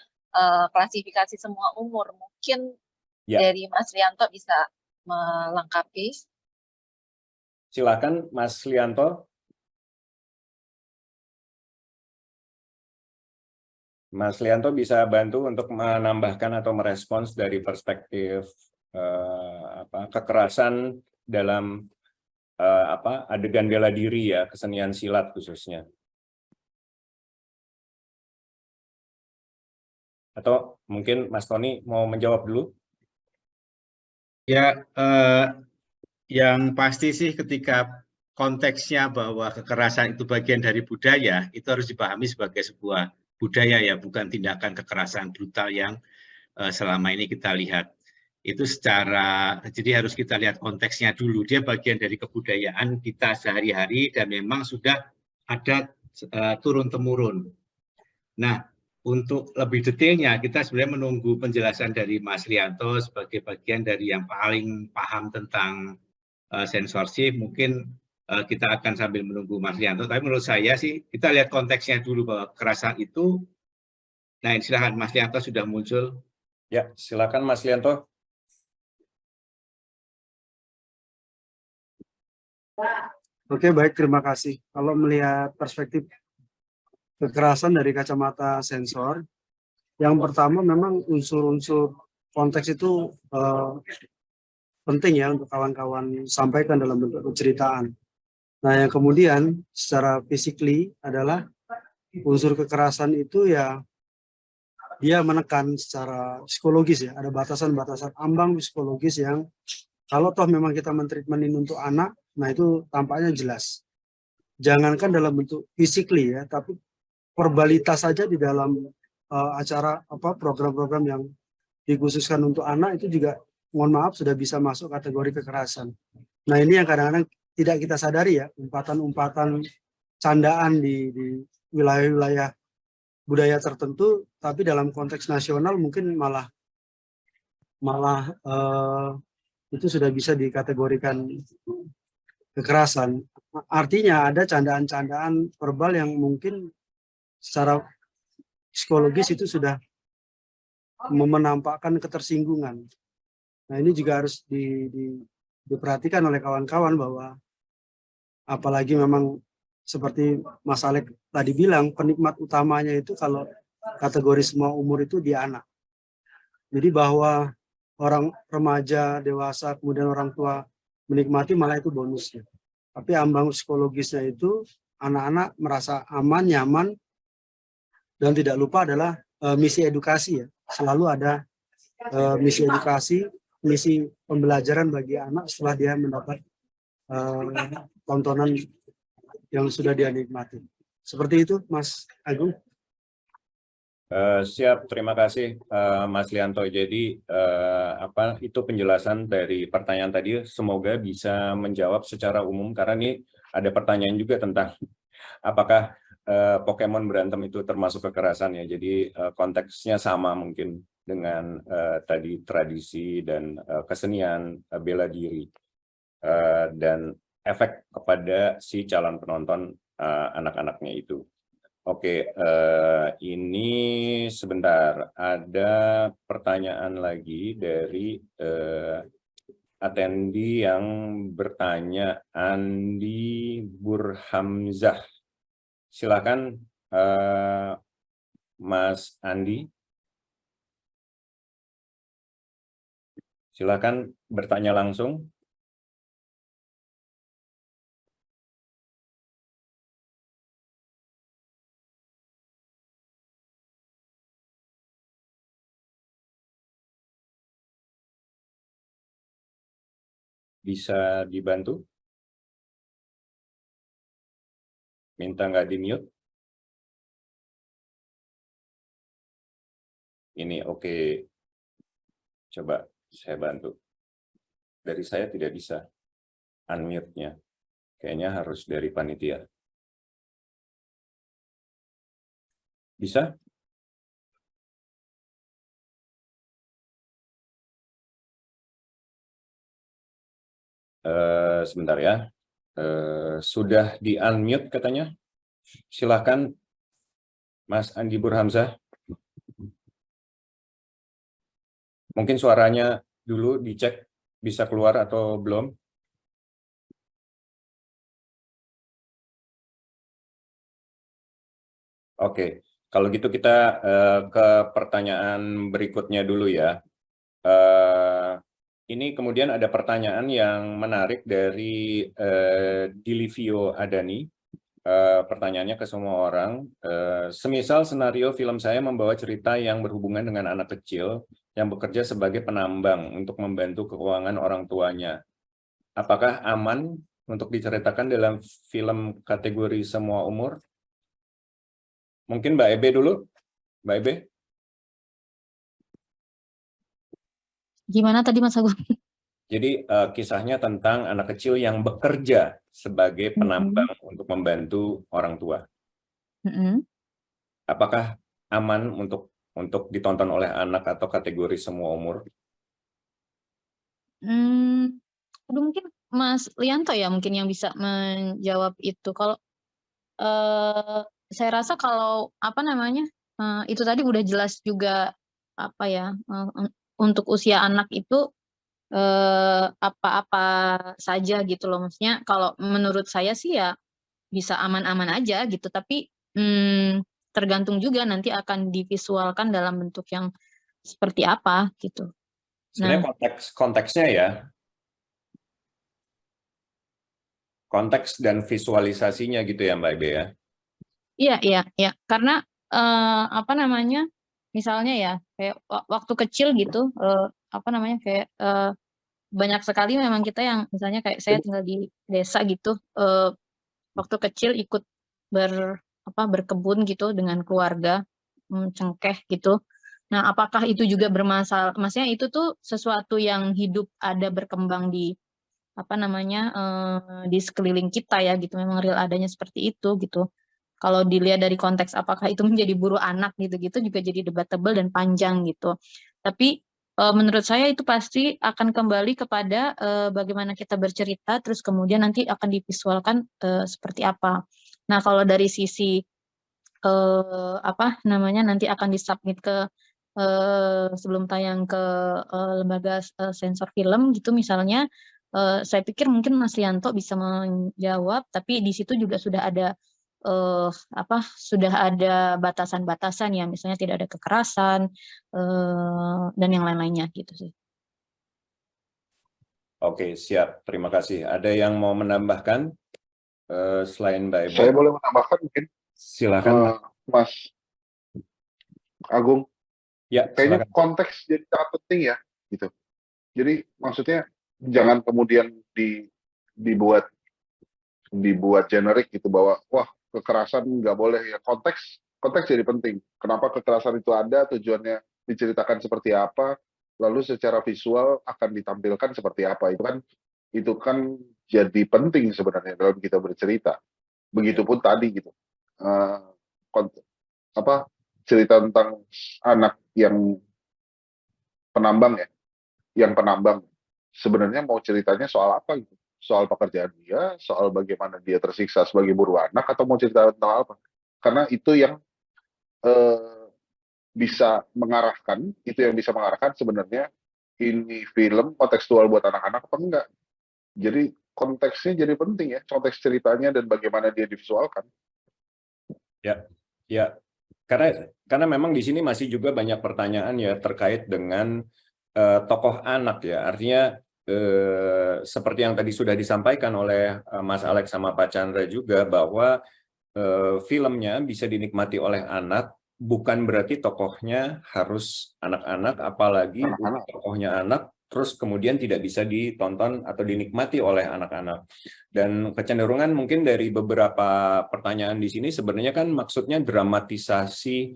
klasifikasi semua umur. Mungkin dari Mas Lianto bisa melengkapi. Silakan Mas Lianto. Mas Lianto bisa bantu untuk menambahkan atau merespons dari perspektif kekerasan dalam adegan bela diri ya, kesenian silat khususnya. Atau mungkin Mas Tony mau menjawab dulu? Ya, yang pasti sih ketika konteksnya bahwa kekerasan itu bagian dari budaya, itu harus dipahami sebagai sebuah budaya ya, bukan tindakan kekerasan brutal yang selama ini kita lihat. Itu jadi harus kita lihat konteksnya dulu. Dia bagian dari kebudayaan kita sehari-hari dan memang sudah ada turun-temurun. Nah, untuk lebih detailnya, kita sebenarnya menunggu penjelasan dari Mas Lianto sebagai bagian dari yang paling paham tentang sensorship. Mungkin kita akan sambil menunggu Mas Lianto. Tapi menurut saya sih, kita lihat konteksnya dulu bahwa kekerasan itu. Nah, silakan Mas Lianto sudah muncul. Ya, silakan Mas Lianto. Oke, baik, terima kasih. Kalau melihat perspektif kekerasan dari kacamata sensor, yang pertama memang unsur-unsur konteks itu penting ya untuk kawan-kawan sampaikan dalam bentuk penceritaan. Nah, yang kemudian secara physically adalah unsur kekerasan itu ya dia menekan secara psikologis ya, ada batasan-batasan ambang psikologis yang kalau toh memang kita mentreatmentin untuk anak, nah itu tampaknya jelas. Jangankan dalam bentuk physically ya, tapi verbalitas saja di dalam acara program-program yang dikhususkan untuk anak itu juga mohon maaf sudah bisa masuk kategori kekerasan. Nah, ini yang kadang-kadang tidak kita sadari ya, umpatan-umpatan candaan di wilayah-wilayah budaya tertentu, tapi dalam konteks nasional mungkin malah itu sudah bisa dikategorikan kekerasan. Artinya ada candaan-candaan verbal yang mungkin secara psikologis itu sudah menampakkan ketersinggungan. Nah, ini juga harus diperhatikan oleh kawan-kawan bahwa apalagi memang seperti Mas Alek tadi bilang, penikmat utamanya itu kalau kategori semua umur itu dia anak. Jadi bahwa orang remaja, dewasa, kemudian orang tua menikmati malah itu bonusnya. Tapi ambang psikologisnya itu anak-anak merasa aman, nyaman, dan tidak lupa adalah misi edukasi ya. Selalu ada misi edukasi, misi pembelajaran bagi anak setelah dia mendapat tontonan yang sudah dia nikmati. Seperti itu, Mas Agung. Siap, terima kasih Mas Lianto. Jadi itu penjelasan dari pertanyaan tadi semoga bisa menjawab secara umum karena ini ada pertanyaan juga tentang apakah Pokemon berantem itu termasuk kekerasan ya. Jadi konteksnya sama mungkin dengan tadi tradisi dan kesenian bela diri dan efek kepada si calon penonton anak-anaknya itu. Oke, ini sebentar ada pertanyaan lagi dari atendi yang bertanya, Andi Burhamzah. Silakan Mas Andi. Silakan bertanya langsung. Bisa dibantu? Minta nggak di-mute? Ini oke. Coba saya bantu. Dari saya tidak bisa unmute-nya. Kayaknya harus dari panitia. Bisa? Sebentar ya. Sudah di-unmute katanya. Silahkan Mas Andi Burhamzah. Mungkin suaranya dulu dicek bisa keluar atau belum. Oke, kalau gitu kita ke pertanyaan berikutnya dulu ya. Ini kemudian ada pertanyaan yang menarik dari Dilivio Adani. Pertanyaannya ke semua orang. Semisal senario film saya membawa cerita yang berhubungan dengan anak kecil, yang bekerja sebagai penambang untuk membantu keuangan orang tuanya. Apakah aman untuk diceritakan dalam film kategori semua umur? Mungkin Mbak Ebe dulu. Mbak Ebe? Gimana tadi Mas Agung? Jadi kisahnya tentang anak kecil yang bekerja sebagai penambang untuk membantu orang tua. Apakah aman untuk ditonton oleh anak atau kategori semua umur? Aduh, mungkin Mas Lianto ya mungkin yang bisa menjawab itu. Kalau saya rasa kalau apa namanya itu tadi udah jelas juga apa ya untuk usia anak itu apa-apa saja gitu loh, maksudnya kalau menurut saya sih ya bisa aman-aman aja gitu, tapi tergantung juga nanti akan divisualkan dalam bentuk yang seperti apa gitu. Sebenarnya konteksnya ya, konteks dan visualisasinya gitu ya Mbak Ibe ya. Iya, karena apa namanya, misalnya ya kayak waktu kecil gitu, apa namanya kayak banyak sekali memang kita yang misalnya kayak saya tinggal di desa gitu, waktu kecil ikut berkebun gitu dengan keluarga, cengkeh gitu. Nah, apakah itu juga bermasalah? Maksudnya itu tuh sesuatu yang hidup ada berkembang di apa namanya di sekeliling kita ya gitu. Memang real adanya seperti itu gitu. Kalau dilihat dari konteks apakah itu menjadi buruh anak gitu-gitu juga jadi debatable dan panjang gitu. Tapi menurut saya itu pasti akan kembali kepada bagaimana kita bercerita, terus kemudian nanti akan divisualkan seperti apa. Nah, kalau dari sisi apa namanya nanti akan disubmit ke sebelum tayang ke lembaga sensor film gitu misalnya, saya pikir mungkin Mas Lianto bisa menjawab, tapi di situ juga sudah ada sudah ada batasan-batasan ya, misalnya tidak ada kekerasan dan yang lain-lainnya gitu sih. Oke, siap. Terima kasih. Ada yang mau menambahkan selain Mbak Ebe? Saya boleh menambahkan mungkin? Silakan, Mas Agung. Ya, kayaknya silakan. konteks jadi sangat penting ya, gitu. Jadi maksudnya jangan kemudian dibuat generik gitu bahwa wah kekerasan nggak boleh ya. Konteks jadi penting. Kenapa kekerasan itu ada, tujuannya diceritakan seperti apa, lalu secara visual akan ditampilkan seperti apa. Itu kan jadi penting sebenarnya dalam kita bercerita. Begitupun tadi gitu. Cerita tentang anak yang penambang ya, sebenarnya mau ceritanya soal apa gitu? Soal pekerjaan dia, soal bagaimana dia tersiksa sebagai buruh anak, atau mau cerita tentang apa? Karena itu yang bisa mengarahkan, sebenarnya ini film kontekstual buat anak-anak apa enggak. Jadi konteksnya jadi penting ya, konteks ceritanya dan bagaimana dia divisualkan. Ya, karena memang di sini masih juga banyak pertanyaan ya terkait dengan tokoh anak ya. Artinya seperti yang tadi sudah disampaikan oleh Mas Alex sama Pak Chandra juga, bahwa filmnya bisa dinikmati oleh anak, bukan berarti tokohnya harus anak-anak, apalagi tokohnya anak, terus kemudian tidak bisa ditonton atau dinikmati oleh anak-anak. Dan kecenderungan mungkin dari beberapa pertanyaan di sini sebenarnya kan maksudnya dramatisasi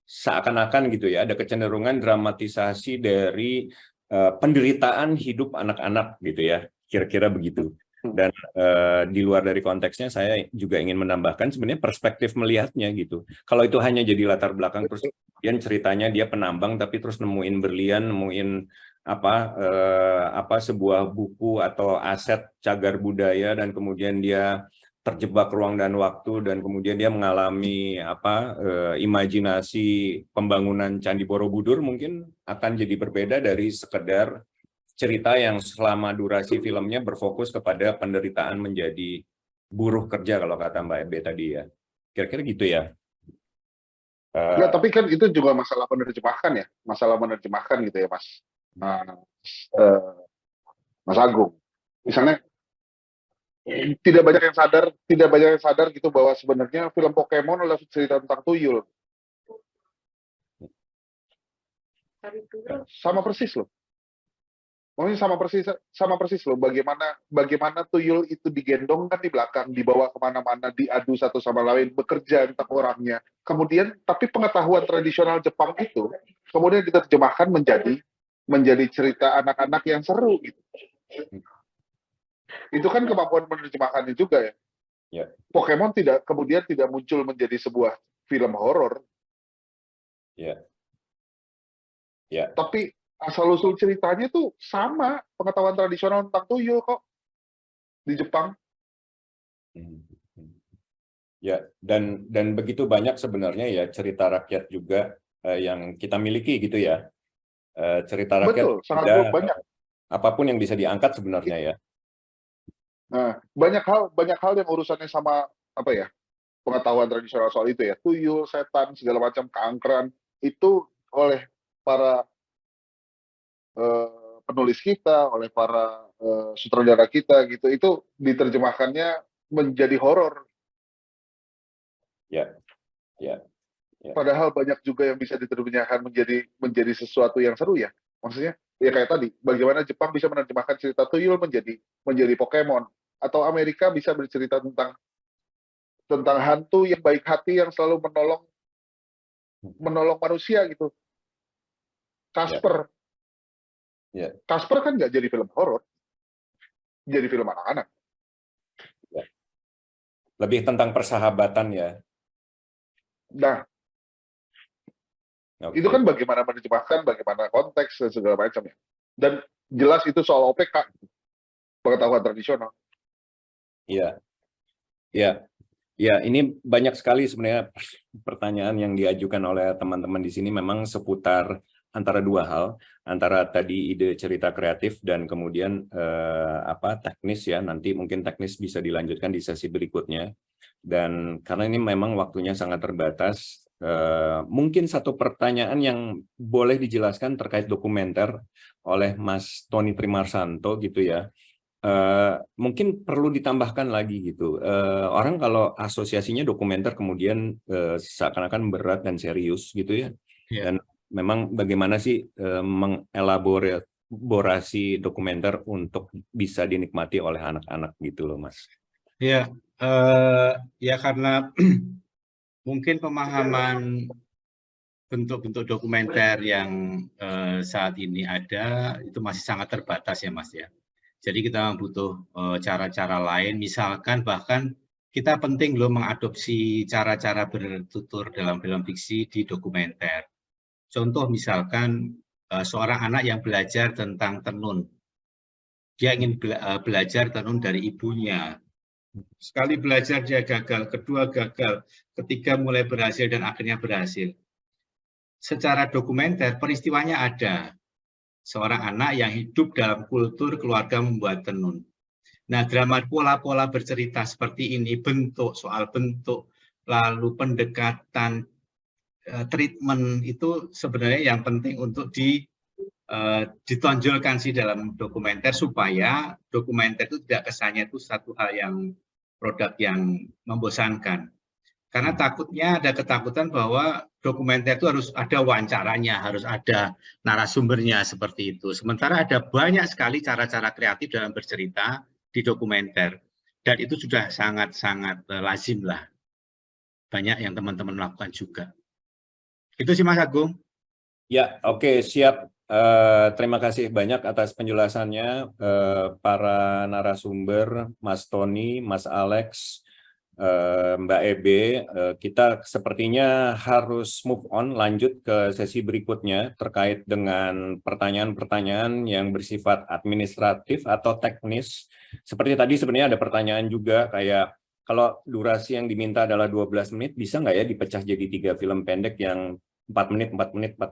seakan-akan gitu ya, ada kecenderungan dramatisasi dari penderitaan hidup anak-anak gitu ya, kira-kira begitu. Dan di luar dari konteksnya saya juga ingin menambahkan sebenarnya perspektif melihatnya gitu. Kalau itu hanya jadi latar belakang terus kemudian ceritanya dia penambang tapi terus nemuin berlian, nemuin sebuah buku atau aset cagar budaya, dan kemudian dia terjebak ruang dan waktu, dan kemudian dia mengalami imajinasi pembangunan Candi Borobudur, mungkin akan jadi berbeda dari sekedar cerita yang selama durasi filmnya berfokus kepada penderitaan menjadi buruh kerja, kalau kata Mbak Ebe tadi ya. Kira-kira gitu ya. Ya, tapi kan itu juga masalah menerjemahkan ya, gitu ya Mas. Mas Agung. Misalnya tidak banyak yang sadar gitu bahwa sebenarnya film Pokemon adalah cerita tentang tuyul. Sama persis loh. Maksudnya sama persis loh. Bagaimana tuyul itu digendong kan di belakang, dibawa kemana-mana, diadu satu sama lain, bekerja tentang orangnya. Kemudian, tapi pengetahuan tradisional Jepang itu kemudian diterjemahkan menjadi cerita anak-anak yang seru gitu. Itu kan kemampuan menerjemahkannya juga ya. Ya. Pokemon kemudian tidak muncul menjadi sebuah film horor. Ya. Tapi asal-usul ceritanya tuh sama, pengetahuan tradisional tentang tuyul kok di Jepang. Ya, dan begitu banyak sebenarnya ya cerita rakyat juga yang kita miliki gitu ya. Cerita rakyat. Betul, sangat banyak. Apapun yang bisa diangkat sebenarnya ya. Nah, banyak hal yang urusannya sama apa ya? Pengetahuan tradisional soal itu ya. Tuyul, setan, segala macam keangkeran itu oleh para penulis kita, oleh para sutradara kita gitu, itu diterjemahkannya menjadi horor. Ya. Padahal banyak juga yang bisa diterjemahkan menjadi sesuatu yang seru ya. Maksudnya ya kayak tadi, bagaimana Jepang bisa menerjemahkan cerita tuyul menjadi Pokemon, atau Amerika bisa bercerita tentang hantu yang baik hati yang selalu menolong manusia gitu. Casper. Ya. Casper kan nggak jadi film horor, jadi film anak-anak. Ya. Lebih tentang persahabatan ya. Nah, itu kan bagaimana menerjemahkan, bagaimana konteks dan segala macam ya. Dan jelas itu soal OPK, pengetahuan tradisional. Iya. Ini banyak sekali sebenarnya pertanyaan yang diajukan oleh teman-teman di sini memang seputar antara dua hal, antara tadi ide cerita kreatif dan kemudian teknis ya. Nanti mungkin teknis bisa dilanjutkan di sesi berikutnya. Dan karena ini memang waktunya sangat terbatas, mungkin satu pertanyaan yang boleh dijelaskan terkait dokumenter oleh Mas Tony Primarsanto gitu ya. Mungkin perlu ditambahkan lagi gitu. Orang kalau asosiasinya dokumenter kemudian seakan-akan berat dan serius gitu ya. Dan memang bagaimana sih mengelaborasi dokumenter untuk bisa dinikmati oleh anak-anak gitu loh, Mas. Ya, karena mungkin pemahaman bentuk-bentuk dokumenter yang saat ini ada itu masih sangat terbatas ya, Mas ya. Jadi kita butuh cara-cara lain, misalkan bahkan kita penting loh mengadopsi cara-cara bertutur dalam film fiksi di dokumenter. Contoh misalkan seorang anak yang belajar tentang tenun. Dia ingin belajar tenun dari ibunya. Sekali belajar dia gagal, kedua gagal, ketiga mulai berhasil dan akhirnya berhasil. Secara dokumenter peristiwanya ada. Seorang anak yang hidup dalam kultur keluarga membuat tenun. Nah, drama pola-pola bercerita seperti ini, soal bentuk, lalu pendekatan, treatment itu sebenarnya yang penting untuk ditonjolkan sih dalam dokumenter supaya dokumenter itu tidak kesannya itu satu hal yang produk yang membosankan. Karena takutnya ada ketakutan bahwa dokumenter itu harus ada wawancaranya, harus ada narasumbernya seperti itu. Sementara ada banyak sekali cara-cara kreatif dalam bercerita di dokumenter. Dan itu sudah sangat-sangat lazim lah. Banyak yang teman-teman lakukan juga. Itu sih Mas Agung. Ya, oke, siap. Terima kasih banyak atas penjelasannya para narasumber, Mas Tony, Mas Alex, Mbak Ebe. Kita sepertinya harus move on, lanjut ke sesi berikutnya terkait dengan pertanyaan-pertanyaan yang bersifat administratif atau teknis. Seperti tadi sebenarnya ada pertanyaan juga kayak kalau durasi yang diminta adalah 12 menit, bisa nggak ya dipecah jadi 3 film pendek yang 4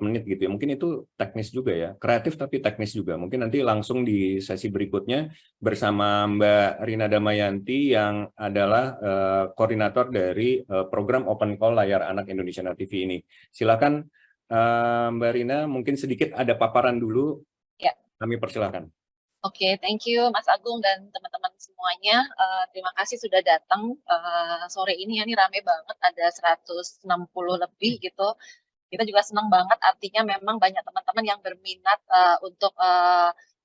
menit gitu ya. Mungkin itu teknis juga ya, kreatif tapi teknis juga. Mungkin nanti langsung di sesi berikutnya bersama Mbak Rina Damayanti yang adalah koordinator dari program Open Call Layar Anak Indonesia TV ini. Silakan Mbak Rina, mungkin sedikit ada paparan dulu. Ya. Kami persilakan. Oke, thank you Mas Agung dan teman-teman semuanya. Terima kasih sudah datang sore ini. Ini rame banget, ada 160 lebih gitu. Kita juga senang banget, artinya memang banyak teman-teman yang berminat untuk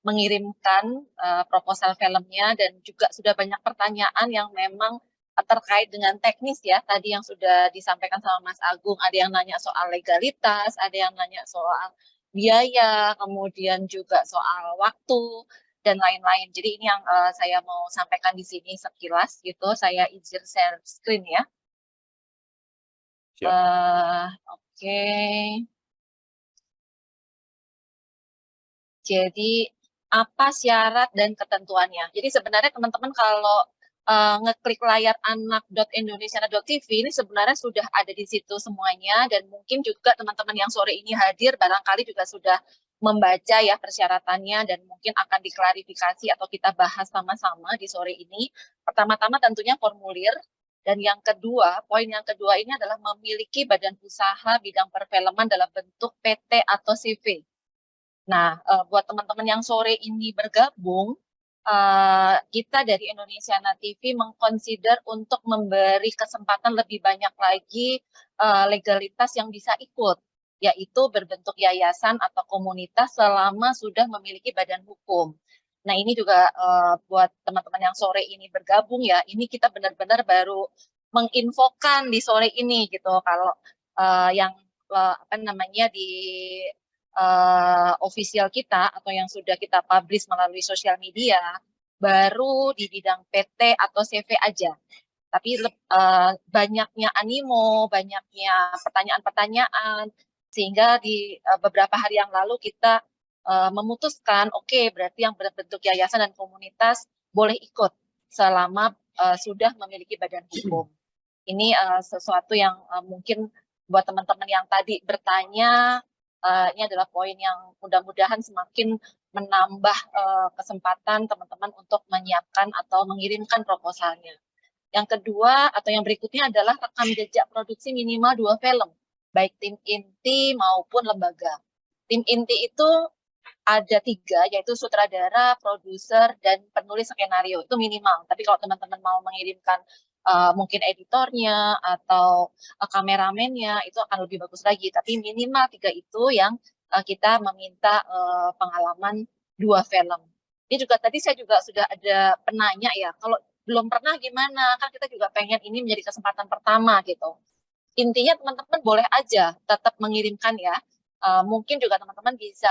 mengirimkan proposal filmnya, dan juga sudah banyak pertanyaan yang memang terkait dengan teknis ya, tadi yang sudah disampaikan sama Mas Agung, ada yang nanya soal legalitas, ada yang nanya soal biaya, kemudian juga soal waktu, dan lain-lain. Jadi ini yang saya mau sampaikan di sini sekilas gitu, saya izin share screen ya. Siap. Oke. Jadi apa syarat dan ketentuannya? Jadi sebenarnya teman-teman kalau ngeklik layar anak.indonesiana.tv ini sebenarnya sudah ada di situ semuanya, dan mungkin juga teman-teman yang sore ini hadir barangkali juga sudah membaca ya persyaratannya, dan mungkin akan diklarifikasi atau kita bahas sama-sama di sore ini. Pertama-tama tentunya formulir, dan yang kedua, poin yang kedua ini adalah memiliki badan usaha bidang perfilman dalam bentuk PT atau CV. Nah, buat teman-teman yang sore ini bergabung, kita dari Indonesiana TV mengconsider untuk memberi kesempatan lebih banyak lagi legalitas yang bisa ikut, yaitu berbentuk yayasan atau komunitas selama sudah memiliki badan hukum. Nah, ini juga buat teman-teman yang sore ini bergabung ya, ini kita benar-benar baru menginfokan di sore ini gitu. Kalau yang apa namanya di official kita atau yang sudah kita publish melalui sosial media baru di bidang PT atau CV aja. Tapi banyaknya animo, banyaknya pertanyaan-pertanyaan, sehingga di beberapa hari yang lalu kita memutuskan, oke, berarti yang berbentuk yayasan dan komunitas boleh ikut selama sudah memiliki badan hukum. Ini sesuatu yang mungkin buat teman-teman yang tadi bertanya, ini adalah poin yang mudah-mudahan semakin menambah kesempatan teman-teman untuk menyiapkan atau mengirimkan proposalnya. Yang kedua atau yang berikutnya adalah rekam jejak produksi minimal 2 film, baik tim inti maupun lembaga. Tim inti itu ada 3, yaitu sutradara, produser, dan penulis skenario, itu minimal. Tapi kalau teman-teman mau mengirimkan mungkin editornya atau kameramennya, itu akan lebih bagus lagi. Tapi minimal 3 itu yang kita meminta pengalaman 2 film. Ini juga tadi saya juga sudah ada penanya ya, kalau belum pernah gimana, kan kita juga pengen ini menjadi kesempatan pertama gitu. Intinya teman-teman boleh aja tetap mengirimkan ya. Mungkin juga teman-teman bisa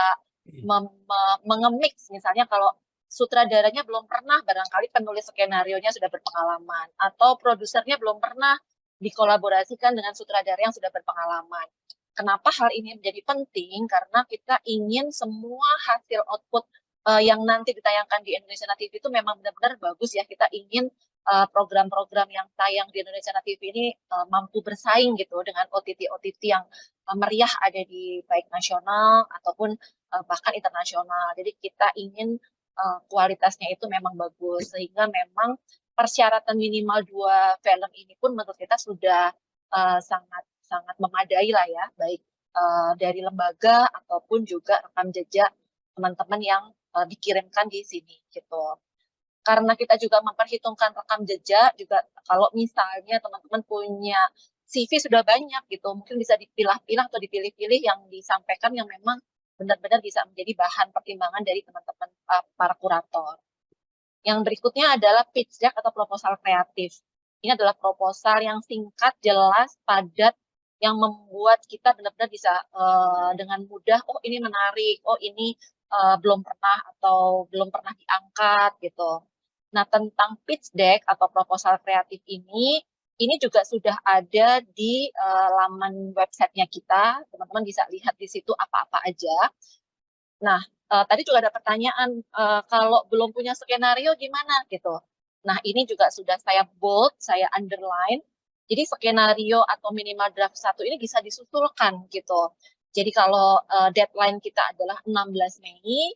mengemix, misalnya kalau sutradaranya belum pernah, barangkali penulis skenarionya sudah berpengalaman, atau produsernya belum pernah dikolaborasikan dengan sutradara yang sudah berpengalaman. Kenapa hal ini menjadi penting? Karena kita ingin semua hasil output yang nanti ditayangkan di Indonesiana TV itu memang benar-benar bagus ya. Kita ingin program-program yang tayang di Indonesiana TV ini mampu bersaing gitu dengan OTT-OTT yang meriah ada di baik nasional ataupun bahkan internasional. Jadi kita ingin kualitasnya itu memang bagus, sehingga memang persyaratan minimal 2 film ini pun menurut kita sudah sangat memadai lah ya, baik dari lembaga ataupun juga rekam jejak teman-teman yang dikirimkan di sini gitu. Karena kita juga memperhitungkan rekam jejak juga, kalau misalnya teman-teman punya CV sudah banyak gitu, mungkin bisa dipilah-pilah atau dipilih-pilih yang disampaikan yang memang benar-benar bisa menjadi bahan pertimbangan dari teman-teman para kurator. Yang berikutnya adalah pitch deck atau proposal kreatif. Ini adalah proposal yang singkat, jelas, padat, yang membuat kita benar-benar bisa dengan mudah, oh ini menarik, oh ini belum pernah atau belum pernah diangkat gitu. Nah, tentang pitch deck atau proposal kreatif ini juga sudah ada di laman websitenya kita. Teman-teman bisa lihat di situ apa-apa aja. Nah, tadi juga ada pertanyaan, kalau belum punya skenario gimana gitu. Nah, ini juga sudah saya bold, saya underline. Jadi skenario atau minimal draft 1 ini bisa disusulkan gitu. Jadi kalau deadline kita adalah 16 Mei,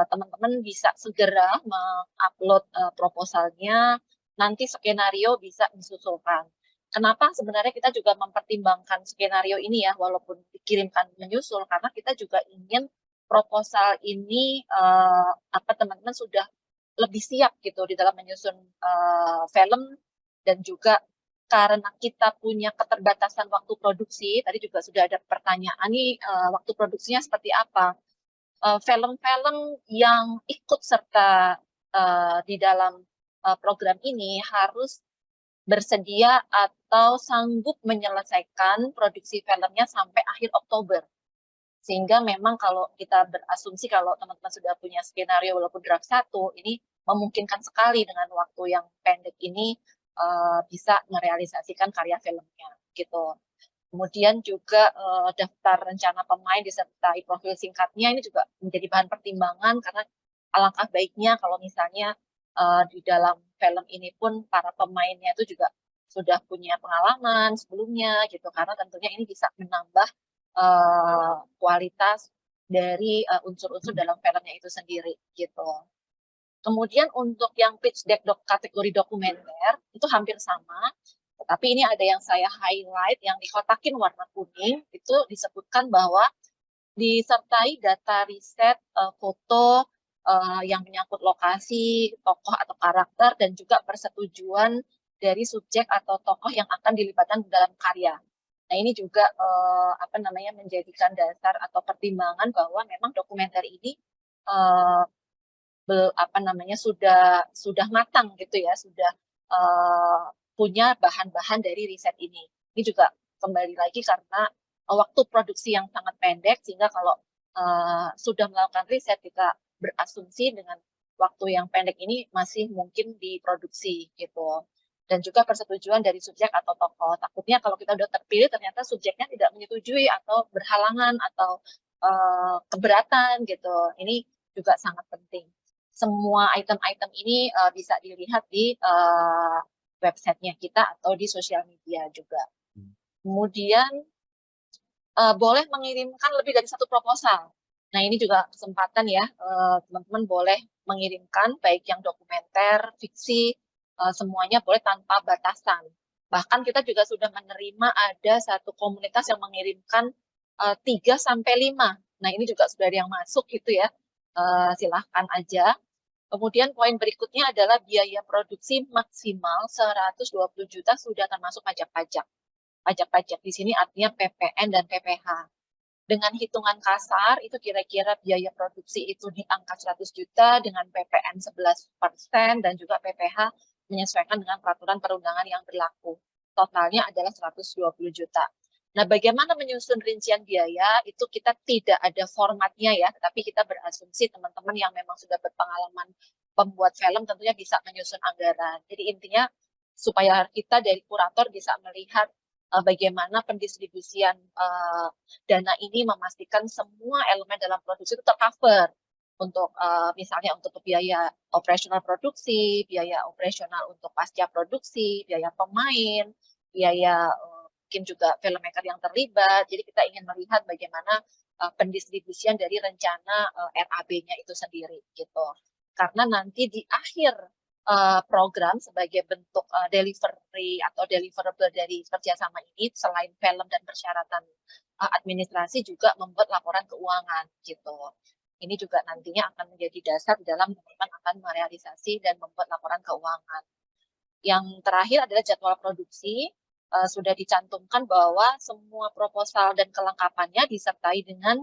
teman-teman bisa segera mengupload proposalnya, nanti skenario bisa disusulkan. Kenapa sebenarnya kita juga mempertimbangkan skenario ini ya, walaupun dikirimkan menyusul, karena kita juga ingin proposal ini teman-teman sudah lebih siap gitu di dalam menyusun film, dan juga karena kita punya keterbatasan waktu produksi, tadi juga sudah ada pertanyaan nih, waktu produksinya seperti apa? Film-film yang ikut serta di dalam program ini harus bersedia atau sanggup menyelesaikan produksi filmnya sampai akhir Oktober. Sehingga memang kalau kita berasumsi kalau teman-teman sudah punya skenario walaupun draft 1, ini memungkinkan sekali dengan waktu yang pendek ini bisa merealisasikan karya filmnya gitu. Kemudian juga daftar rencana pemain disertai profil singkatnya ini juga menjadi bahan pertimbangan karena alangkah baiknya kalau misalnya di dalam film ini pun para pemainnya itu juga sudah punya pengalaman sebelumnya gitu, karena tentunya ini bisa menambah kualitas dari unsur-unsur dalam filmnya itu sendiri gitu. Kemudian untuk yang pitch deck kategori dokumenter itu hampir sama, tetapi ini ada yang saya highlight yang dikotakin warna kuning, itu disebutkan bahwa disertai data riset foto yang menyangkut lokasi, tokoh atau karakter, dan juga persetujuan dari subjek atau tokoh yang akan dilibatkan dalam karya. Nah ini juga menjadikan dasar atau pertimbangan bahwa memang dokumenter ini sudah matang gitu ya, sudah punya bahan-bahan dari riset ini. Ini juga kembali lagi karena waktu produksi yang sangat pendek, sehingga kalau sudah melakukan riset kita berasumsi dengan waktu yang pendek ini masih mungkin diproduksi gitu. Dan juga persetujuan dari subjek atau tokoh. Takutnya kalau kita udah terpilih ternyata subjeknya tidak menyetujui atau berhalangan atau keberatan gitu. Ini juga sangat penting. Semua item-item ini bisa dilihat di websitenya kita atau di sosial media juga. Kemudian boleh mengirimkan lebih dari satu proposal. Nah ini juga kesempatan ya, teman-teman boleh mengirimkan baik yang dokumenter, fiksi, semuanya boleh tanpa batasan. Bahkan kita juga sudah menerima ada satu komunitas yang mengirimkan 3-5. Nah ini juga sudah ada yang masuk gitu ya, silahkan aja. Kemudian poin berikutnya adalah biaya produksi maksimal 120 juta sudah termasuk pajak-pajak. Pajak-pajak di sini artinya PPN dan PPh. Dengan hitungan kasar itu kira-kira biaya produksi itu di angka 100 juta dengan PPN 11% dan juga PPh menyesuaikan dengan peraturan perundangan yang berlaku. Totalnya adalah 120 juta. Nah, bagaimana menyusun rincian biaya itu kita tidak ada formatnya ya, tetapi kita berasumsi teman-teman yang memang sudah berpengalaman pembuat film tentunya bisa menyusun anggaran. Jadi intinya supaya kita dari kurator bisa melihat bagaimana pendistribusian dana ini memastikan semua elemen dalam produksi itu tercover untuk misalnya untuk biaya operasional produksi, biaya operasional untuk pasca produksi, biaya pemain, biaya mungkin juga filmmaker yang terlibat. Jadi kita ingin melihat bagaimana pendistribusian dari rencana RAB-nya itu sendiri gitu. Karena nanti di akhir program sebagai bentuk delivery atau deliverable dari kerjasama ini selain film dan persyaratan administrasi juga membuat laporan keuangan gitu. Ini juga nantinya akan menjadi dasar dalam teman-teman akan merealisasi dan membuat laporan keuangan. Yang terakhir adalah jadwal produksi. Sudah dicantumkan bahwa semua proposal dan kelengkapannya disertai dengan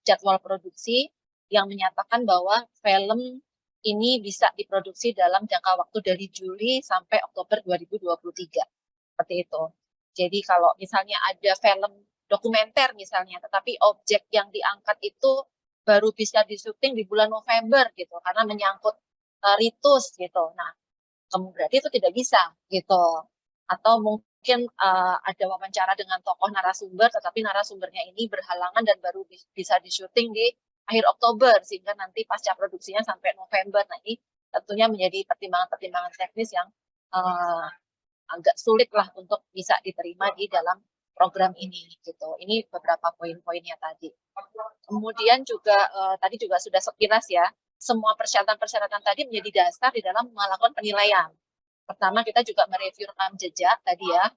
jadwal produksi yang menyatakan bahwa film ini bisa diproduksi dalam jangka waktu dari Juli sampai Oktober 2023. Seperti itu. Jadi kalau misalnya ada film dokumenter misalnya, tetapi objek yang diangkat itu baru bisa disyuting di bulan November gitu, karena menyangkut ritus gitu. Nah, berarti itu tidak bisa gitu. Atau mungkin ada wawancara dengan tokoh narasumber, tetapi narasumbernya ini berhalangan dan baru bisa disyuting di akhir Oktober, sehingga nanti pasca produksinya sampai November. Nah ini tentunya menjadi pertimbangan-pertimbangan teknis yang agak sulit lah untuk bisa diterima di dalam program ini gitu. Ini beberapa poin-poinnya tadi. Kemudian juga tadi juga sudah sekilas ya, semua persyaratan-persyaratan tadi menjadi dasar di dalam melakukan penilaian. Pertama kita juga mereview rekam jejak tadi ya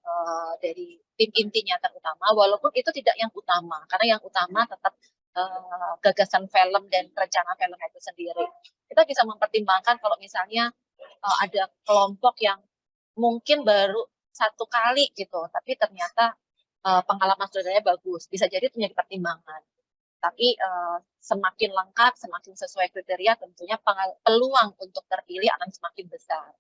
dari tim intinya terutama, walaupun itu tidak yang utama, karena yang utama tetap gagasan film dan rencana film itu sendiri. Kita bisa mempertimbangkan kalau misalnya ada kelompok yang mungkin baru satu kali gitu, tapi ternyata pengalaman saudaranya bagus, bisa jadi itu menjadi pertimbangan. Tapi semakin lengkap, semakin sesuai kriteria, tentunya peluang untuk terpilih akan semakin besar.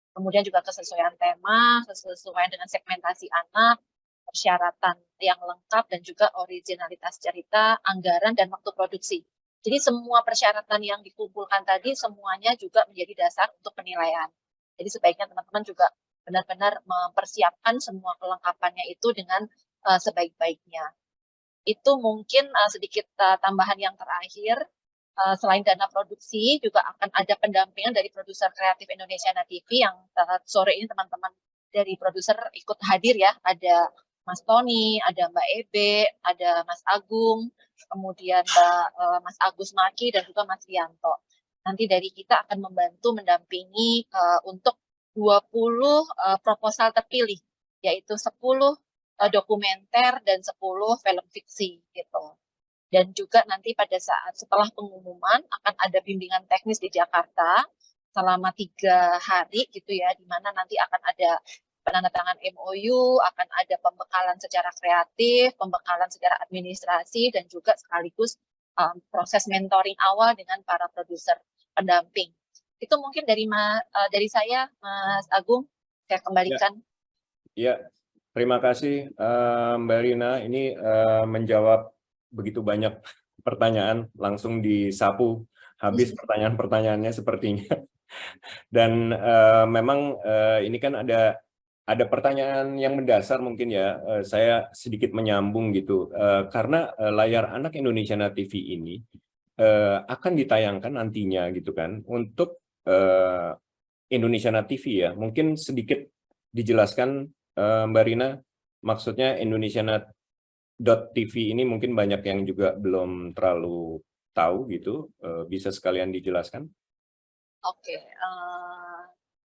Kemudian juga kesesuaian tema, kesesuaian dengan segmentasi anak, persyaratan yang lengkap, dan juga originalitas cerita, anggaran, dan waktu produksi. Jadi semua persyaratan yang dikumpulkan tadi semuanya juga menjadi dasar untuk penilaian. Jadi sebaiknya teman-teman juga benar-benar mempersiapkan semua kelengkapannya itu dengan sebaik-baiknya. Itu mungkin sedikit tambahan yang terakhir. Selain dana produksi, juga akan ada pendampingan dari produser kreatif Indonesia TV yang sore ini teman-teman dari produser ikut hadir ya. Ada Mas Tony, ada Mbak Ebe, ada Mas Agung, kemudian Mas Agus Maki, dan juga Mas Rianto. Nanti dari kita akan membantu mendampingi untuk 20 proposal terpilih, yaitu 10 dokumenter dan 10 film fiksi gitu. Dan juga nanti pada saat setelah pengumuman akan ada bimbingan teknis di Jakarta selama 3 hari gitu ya, di mana nanti akan ada penandatangan MOU, akan ada pembekalan secara kreatif, pembekalan secara administrasi, dan juga sekaligus proses mentoring awal dengan para produser pendamping. Itu mungkin dari saya, Mas Agung, saya kembalikan. Ya, terima kasih Mbak Rina. Ini menjawab begitu banyak pertanyaan, langsung disapu habis pertanyaan-pertanyaannya sepertinya. Dan memang ini kan ada pertanyaan yang mendasar mungkin ya, saya sedikit menyambung gitu, karena layar anak Indonesia TV ini akan ditayangkan nantinya gitu kan untuk Indonesia TV ya. Mungkin sedikit dijelaskan Mbak Rina, maksudnya Indonesia.tv ini mungkin banyak yang juga belum terlalu tahu gitu, bisa sekalian dijelaskan? Oke.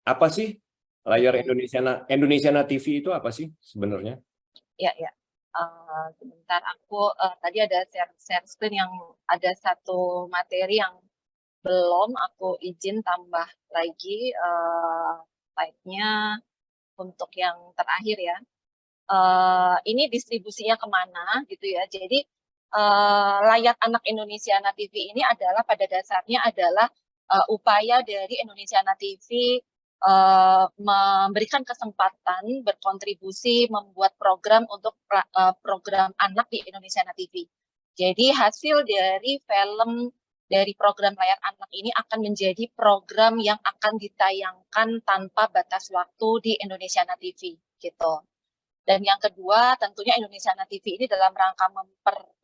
Apa sih layar Indonesia TV itu apa sih sebenarnya? Ya. Sebentar, aku tadi ada share screen yang ada satu materi yang belum aku izin tambah lagi slide-nya untuk yang terakhir ya. Ini distribusinya kemana gitu ya. Jadi layar anak Indonesia TV ini adalah pada dasarnya adalah upaya dari Indonesia TV memberikan kesempatan berkontribusi membuat program untuk program anak di Indonesia TV. Jadi hasil dari film dari program layar anak ini akan menjadi program yang akan ditayangkan tanpa batas waktu di Indonesia TV gitu. Dan yang kedua, tentunya Indonesia TV ini dalam rangka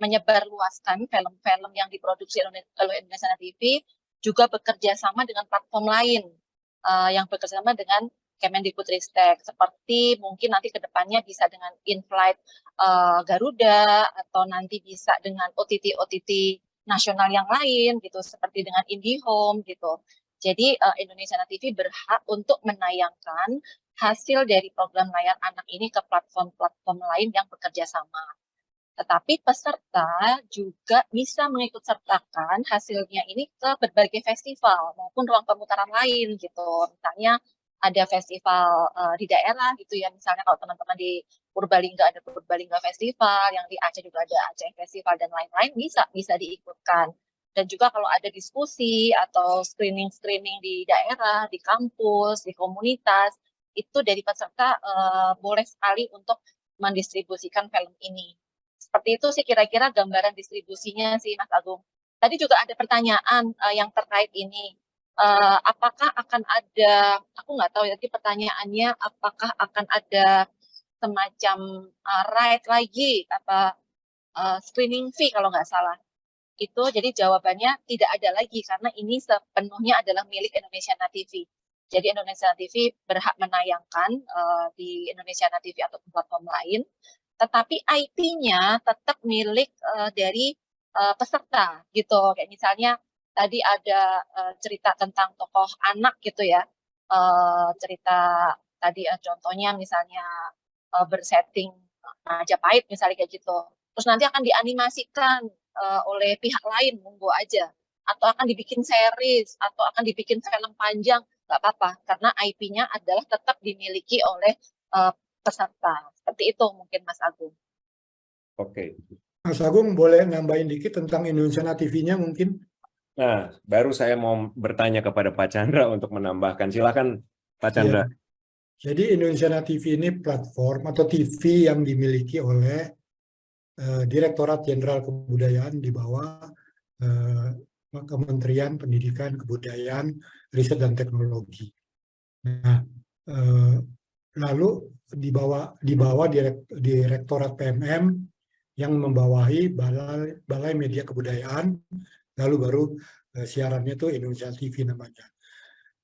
menyebarluaskan film-film yang diproduksi oleh Indonesia TV juga bekerja sama dengan platform lain yang bekerja sama dengan Kemendikbudristek, seperti mungkin nanti ke depannya bisa dengan in-flight Garuda, atau nanti bisa dengan OTT nasional yang lain gitu, seperti dengan IndiHome gitu. Jadi Indonesia TV berhak untuk menayangkan hasil dari program layar anak ini ke platform-platform lain yang bekerja sama. Tetapi peserta juga bisa mengikut sertakan hasilnya ini ke berbagai festival maupun ruang pemutaran lain gitu. Misalnya ada festival di daerah gitu ya, misalnya kalau teman-teman di Purbalingga ada Purbalingga Festival, yang di Aceh juga ada Aceh Festival dan lain-lain, bisa diikutkan. Dan juga kalau ada diskusi atau screening di daerah, di kampus, di komunitas, itu dari peserta boleh sekali untuk mendistribusikan film ini. Seperti itu sih kira-kira gambaran distribusinya sih Mas Agung. Tadi juga ada pertanyaan yang terkait ini. Apakah akan ada, aku nggak tahu jadi pertanyaannya, apakah akan ada semacam right lagi, apa screening fee kalau nggak salah. Itu jadi jawabannya tidak ada lagi karena ini sepenuhnya adalah milik Indonesia TV. Jadi Indonesia TV berhak menayangkan di Indonesia TV atau platform lain, tetapi IP-nya tetap milik dari peserta gitu. Kayak misalnya tadi ada cerita tentang tokoh anak gitu ya, cerita tadi contohnya misalnya bersetting Majapahit misalnya kayak gitu. Terus nanti akan dianimasikan oleh pihak lain, monggo aja. Atau akan dibikin series, atau akan dibikin film panjang, nggak apa-apa. Karena IP-nya adalah tetap dimiliki oleh peserta. Seperti itu mungkin Mas Agung. Oke. Mas Agung boleh nambahin dikit tentang Indonesia TV-nya mungkin? Nah, baru saya mau bertanya kepada Pak Chandra untuk menambahkan. Silakan Pak Chandra. Ya. Jadi Indonesia TV ini platform atau TV yang dimiliki oleh Direktorat Jenderal Kebudayaan di bawah Kementerian Pendidikan, Kebudayaan, Riset dan Teknologi. Nah, lalu di bawah Direktorat PMM yang membawahi Balai Media Kebudayaan, lalu baru siarannya itu Indonesia TV namanya.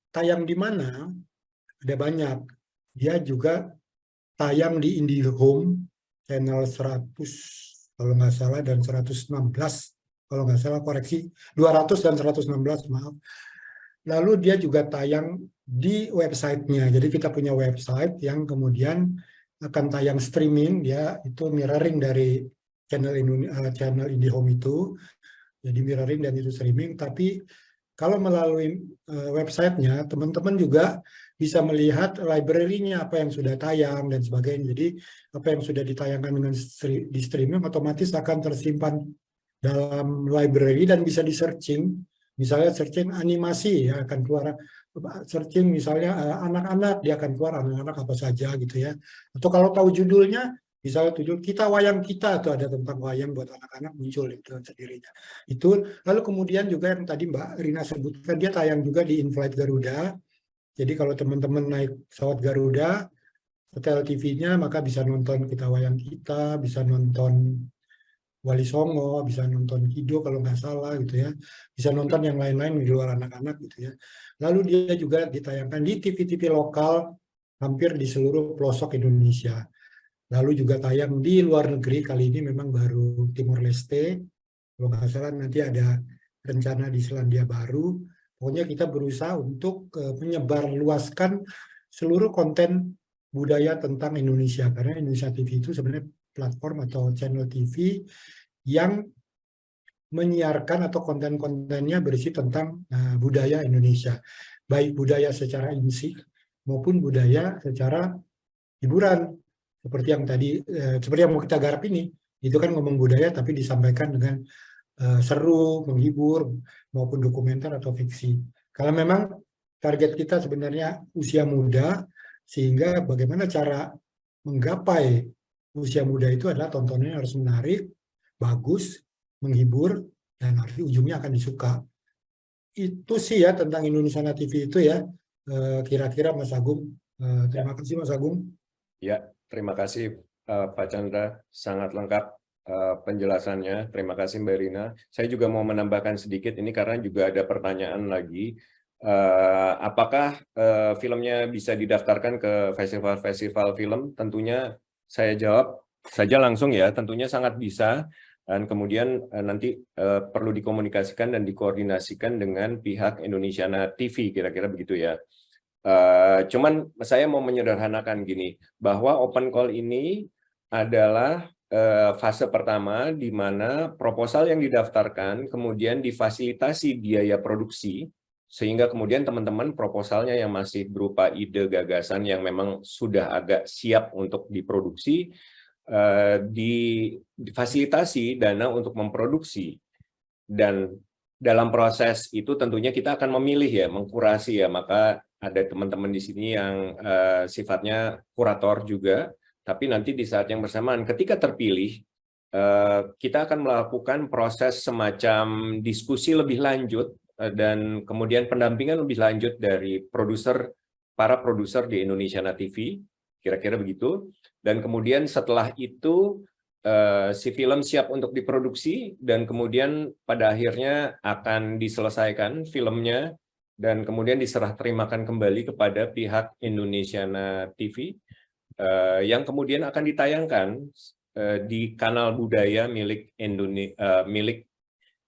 Tayang di mana? Ada banyak. Dia juga tayang di IndiHome channel 100 kalau nggak salah dan 116 kalau nggak salah, koreksi 200 dan 116 maaf. Lalu dia juga tayang di websitenya. Jadi kita punya website yang kemudian akan tayang streaming, dia itu mirroring dari channel IndiHome itu. Jadi mirroring dan itu streaming, tapi kalau melalui websitenya, teman-teman juga bisa melihat library-nya, apa yang sudah tayang dan sebagainya. Jadi apa yang sudah ditayangkan dengan di streaming otomatis akan tersimpan dalam library dan bisa di-searching. Misalnya searching animasi, ya akan keluar. Searching misalnya anak-anak, dia akan keluar anak-anak apa saja gitu ya. Atau kalau tahu judulnya, misalnya judul Kita Wayang Kita, atau ada tentang wayang buat anak-anak muncul itu sendirinya. Itu lalu kemudian juga yang tadi Mbak Rina sebutkan, dia tayang juga di InFlight Garuda. Jadi kalau teman-teman naik pesawat Garuda, setel TV-nya, maka bisa nonton Kita Wayang Kita, bisa nonton Wali Songo, bisa nonton Kido kalau nggak salah gitu ya. Bisa nonton yang lain-lain di luar anak-anak gitu ya. Lalu dia juga ditayangkan di TV-TV lokal hampir di seluruh pelosok Indonesia. Lalu juga tayang di luar negeri, kali ini memang baru Timor Leste. Kalau nggak salah nanti ada rencana di Selandia Baru. Pokoknya kita berusaha untuk menyebarluaskan seluruh konten budaya tentang Indonesia. Karena Indonesia TV itu sebenarnya platform atau channel TV yang menyiarkan atau konten-kontennya berisi tentang budaya Indonesia. Baik budaya secara insik maupun budaya secara hiburan. Seperti yang tadi, seperti yang mau kita garap ini, itu kan ngomong budaya tapi disampaikan dengan seru, menghibur, maupun dokumenter atau fiksi. Kalau memang target kita sebenarnya usia muda, sehingga bagaimana cara menggapai usia muda itu adalah tontonannya harus menarik, bagus, menghibur, dan nanti ujungnya akan disuka. Itu sih ya tentang Indonesia TV itu ya, kira-kira Mas Agung. Terima kasih Mas Agung. Ya, terima kasih Pak Chandra, sangat lengkap penjelasannya. Terima kasih Mbak Rina. Saya juga mau menambahkan sedikit ini karena juga ada pertanyaan lagi. Apakah filmnya bisa didaftarkan ke festival-festival film? Tentunya saya jawab saja langsung ya, tentunya sangat bisa. Dan kemudian nanti perlu dikomunikasikan dan dikoordinasikan dengan pihak Indonesia TV, kira-kira begitu ya. Cuman saya mau menyederhanakan gini, bahwa open call ini adalah fase pertama di mana proposal yang didaftarkan kemudian difasilitasi biaya produksi, sehingga kemudian teman-teman proposalnya yang masih berupa ide gagasan yang memang sudah agak siap untuk diproduksi, difasilitasi dana untuk memproduksi. Dan dalam proses itu tentunya kita akan memilih ya, mengkurasi ya, maka ada teman-teman di sini yang sifatnya kurator juga, tapi nanti di saat yang bersamaan ketika terpilih, kita akan melakukan proses semacam diskusi lebih lanjut dan kemudian pendampingan lebih lanjut dari para produser di Indonesia TV, kira-kira begitu. Dan kemudian setelah itu si film siap untuk diproduksi dan kemudian pada akhirnya akan diselesaikan filmnya dan kemudian diserah terimakan kembali kepada pihak Indonesia TV yang kemudian akan ditayangkan di kanal budaya milik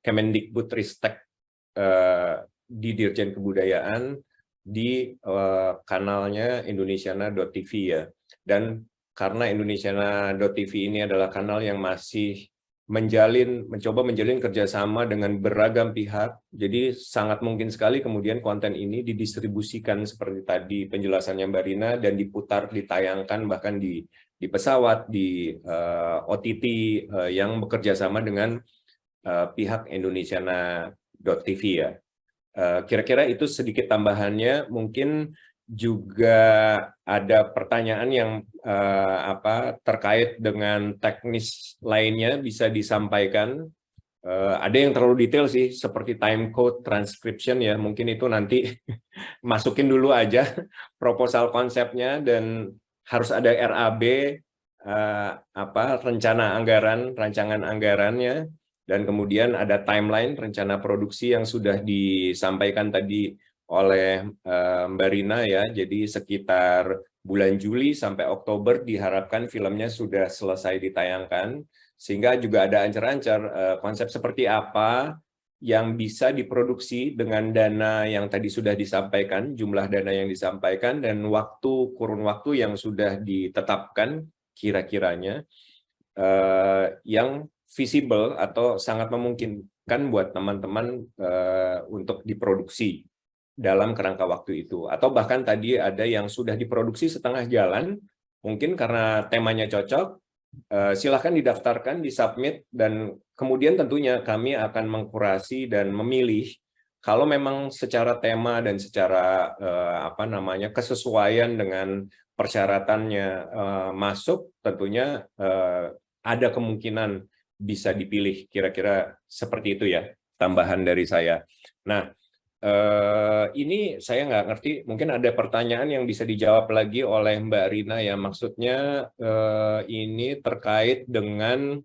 Kemendikbudristek di Dirjen Kebudayaan di kanalnya indonesiana.tv ya. Dan karena indonesiana.tv ini adalah kanal yang masih mencoba menjalin kerjasama dengan beragam pihak. Jadi sangat mungkin sekali kemudian konten ini didistribusikan seperti tadi penjelasannya Mbak Rina dan diputar, ditayangkan bahkan di pesawat, di OTT yang bekerja sama dengan pihak Indonesiana.tv ya. Kira-kira itu sedikit tambahannya. Mungkin juga ada pertanyaan yang terkait dengan teknis lainnya bisa disampaikan. Ada yang terlalu detail sih, seperti time code transcription ya. Mungkin itu nanti masukin dulu aja proposal konsepnya, dan harus ada RAB, rencana anggaran, rancangan anggarannya, dan kemudian ada timeline rencana produksi yang sudah disampaikan tadi oleh Mbak Rina ya. Jadi sekitar bulan Juli sampai Oktober diharapkan filmnya sudah selesai ditayangkan, sehingga juga ada ancar-ancar konsep seperti apa yang bisa diproduksi dengan dana yang tadi sudah disampaikan, jumlah dana yang disampaikan, dan kurun waktu yang sudah ditetapkan kira-kiranya, yang visible atau sangat memungkinkan buat teman-teman untuk diproduksi dalam kerangka waktu itu. Atau bahkan tadi ada yang sudah diproduksi setengah jalan, mungkin karena temanya cocok, silahkan didaftarkan, disubmit, dan kemudian tentunya kami akan mengkurasi dan memilih. Kalau memang secara tema dan secara kesesuaian dengan persyaratannya masuk, tentunya ada kemungkinan bisa dipilih. Kira-kira seperti itu ya, tambahan dari saya. Nah, ini saya nggak ngerti, mungkin ada pertanyaan yang bisa dijawab lagi oleh Mbak Rina ya. Maksudnya ini terkait dengan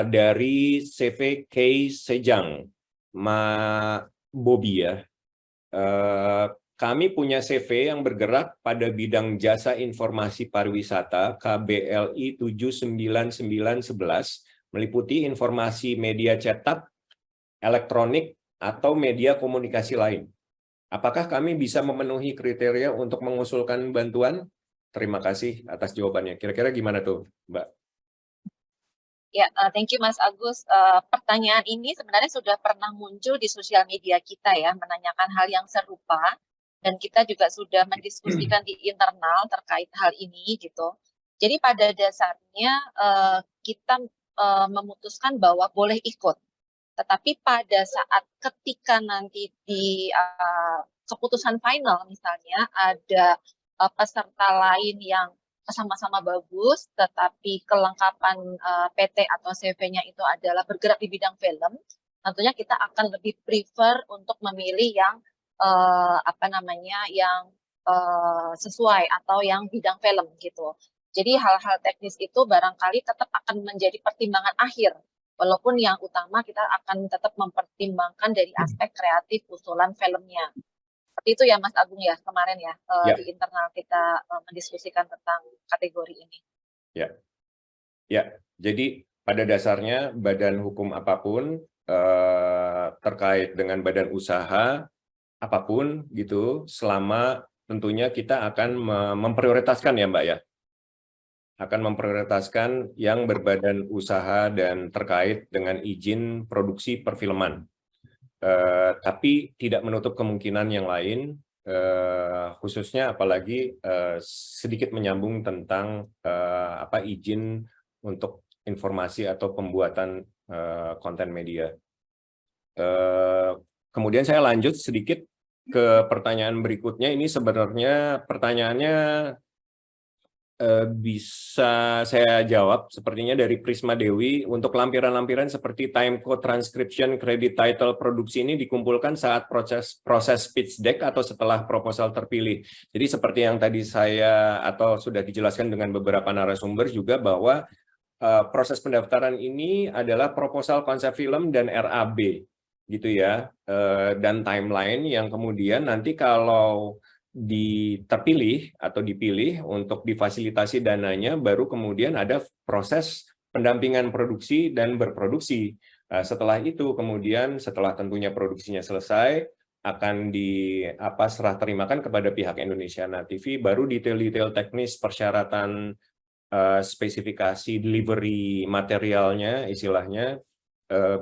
dari CV K Sejang, Ma Bobi ya. Kami punya CV yang bergerak pada bidang jasa informasi pariwisata KBLI 79911, meliputi informasi media cetak, elektronik, atau media komunikasi lain. Apakah kami bisa memenuhi kriteria untuk mengusulkan bantuan? Terima kasih atas jawabannya. Kira-kira gimana tuh, Mbak? Ya, thank you Mas Agus. Pertanyaan ini sebenarnya sudah pernah muncul di sosial media kita ya, menanyakan hal yang serupa, dan kita juga sudah mendiskusikan di internal terkait hal ini gitu. Jadi pada dasarnya kita memutuskan bahwa boleh ikut. Tetapi pada saat ketika nanti di keputusan final misalnya ada peserta lain yang sama-sama bagus, tetapi kelengkapan PT atau CV-nya itu adalah bergerak di bidang film, tentunya kita akan lebih prefer untuk memilih yang sesuai atau yang bidang film gitu. Jadi hal-hal teknis itu barangkali tetap akan menjadi pertimbangan akhir. Walaupun yang utama kita akan tetap mempertimbangkan dari aspek kreatif usulan filmnya. Seperti itu ya Mas Agung ya, kemarin ya, di internal kita mendiskusikan tentang kategori ini. Ya, jadi pada dasarnya badan hukum apapun terkait dengan badan usaha apapun gitu, selama tentunya kita akan memprioritaskan ya Mbak ya, akan memprioritaskan yang berbadan usaha dan terkait dengan izin produksi perfilman. Tapi tidak menutup kemungkinan yang lain, khususnya apalagi sedikit menyambung tentang izin untuk informasi atau pembuatan konten media. Kemudian saya lanjut sedikit ke pertanyaan berikutnya. Ini sebenarnya pertanyaannya bisa saya jawab sepertinya dari Prisma Dewi. Untuk lampiran-lampiran seperti time code, transcription, credit, title, produksi ini dikumpulkan saat proses pitch deck atau setelah proposal terpilih. Jadi seperti yang tadi saya atau sudah dijelaskan dengan beberapa narasumber juga, bahwa proses pendaftaran ini adalah proposal konsep film dan RAB gitu ya, dan timeline yang kemudian nanti kalau terpilih atau dipilih untuk difasilitasi dananya, baru kemudian ada proses pendampingan produksi dan berproduksi. Setelah itu kemudian setelah tentunya produksinya selesai, akan serah terimakan kepada pihak Indonesiana TV, baru detail-detail teknis persyaratan spesifikasi delivery materialnya, istilahnya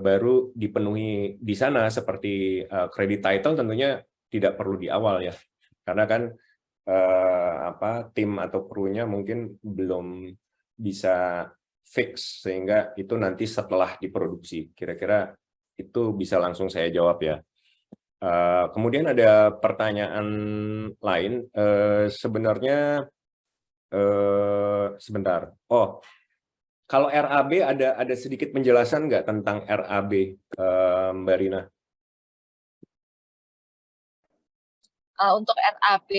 baru dipenuhi di sana, seperti credit title tentunya tidak perlu di awal ya, karena kan tim atau krunya mungkin belum bisa fix, sehingga itu nanti setelah diproduksi. Kira-kira itu bisa langsung saya jawab ya. Kemudian ada pertanyaan lain, sebenarnya sebentar. Oh, kalau RAB ada sedikit penjelasan nggak tentang RAB, Mbak Rina? Untuk RAB,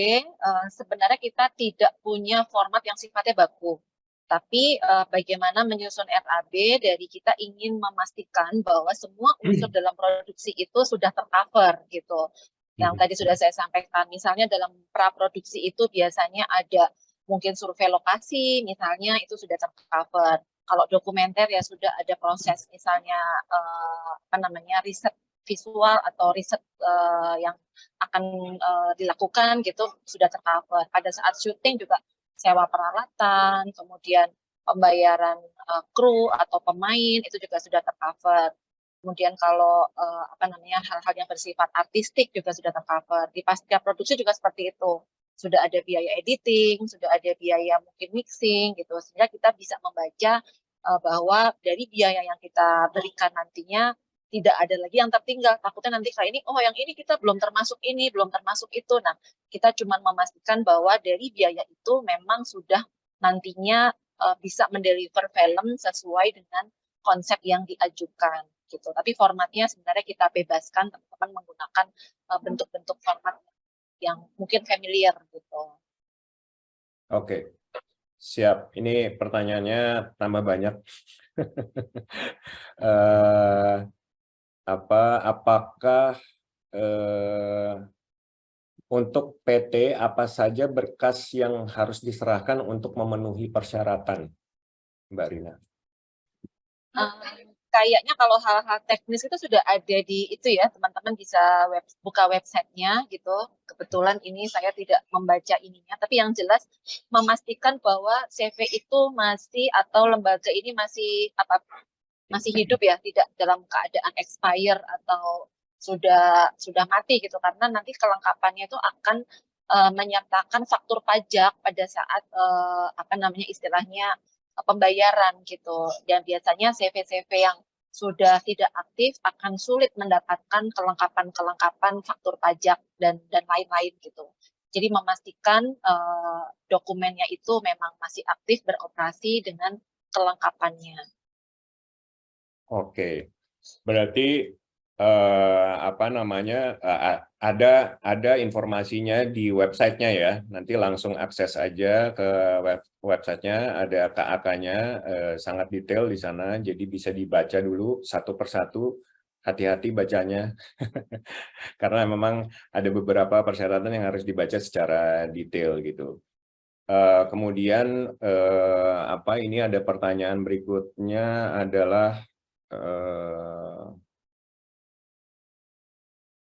sebenarnya kita tidak punya format yang sifatnya baku. Tapi bagaimana menyusun RAB, dari kita ingin memastikan bahwa semua unsur dalam produksi itu sudah tercover gitu. Yang tadi sudah saya sampaikan, misalnya dalam praproduksi itu biasanya ada mungkin survei lokasi, misalnya itu sudah tercover. Kalau dokumenter ya sudah ada proses, misalnya riset visual atau riset yang akan dilakukan gitu sudah tercover. Pada saat syuting juga sewa peralatan, kemudian pembayaran kru atau pemain itu juga sudah tercover. Kemudian kalau hal-hal yang bersifat artistik juga sudah tercover. Di pasca produksi juga seperti itu. Sudah ada biaya editing, sudah ada biaya mungkin mixing gitu, sehingga kita bisa membaca bahwa dari biaya yang kita berikan nantinya tidak ada lagi yang tertinggal. Takutnya nanti kayak ini, oh yang ini kita belum termasuk ini, belum termasuk itu. Nah, kita cuma memastikan bahwa dari biaya itu memang sudah nantinya bisa mendeliver film sesuai dengan konsep yang diajukan gitu. Tapi formatnya sebenarnya kita bebaskan teman-teman menggunakan bentuk-bentuk format yang mungkin familiar gitu. Oke, siap. Ini pertanyaannya tambah banyak. Apakah untuk PT apa saja berkas yang harus diserahkan untuk memenuhi persyaratan, Mbak Rina? Kayaknya kalau hal-hal teknis itu sudah ada di itu ya, teman-teman bisa buka websitenya gitu. Kebetulan ini saya tidak membaca ininya, tapi yang jelas memastikan bahwa CV itu masih atau lembaga ini masih hidup ya, tidak dalam keadaan expire atau sudah mati gitu, karena nanti kelengkapannya itu akan menyertakan faktur pajak pada saat istilahnya pembayaran gitu. Dan biasanya CV-CV yang sudah tidak aktif akan sulit mendapatkan kelengkapan faktur pajak dan lain-lain gitu. Jadi memastikan dokumennya itu memang masih aktif beroperasi dengan kelengkapannya. Oke, berarti ada informasinya di websitenya ya. Nanti langsung akses aja ke websitenya, ada KAK-nya, sangat detail di sana, jadi bisa dibaca dulu satu persatu. Hati-hati bacanya, karena memang ada beberapa persyaratan yang harus dibaca secara detail gitu. Kemudian ini ada pertanyaan berikutnya adalah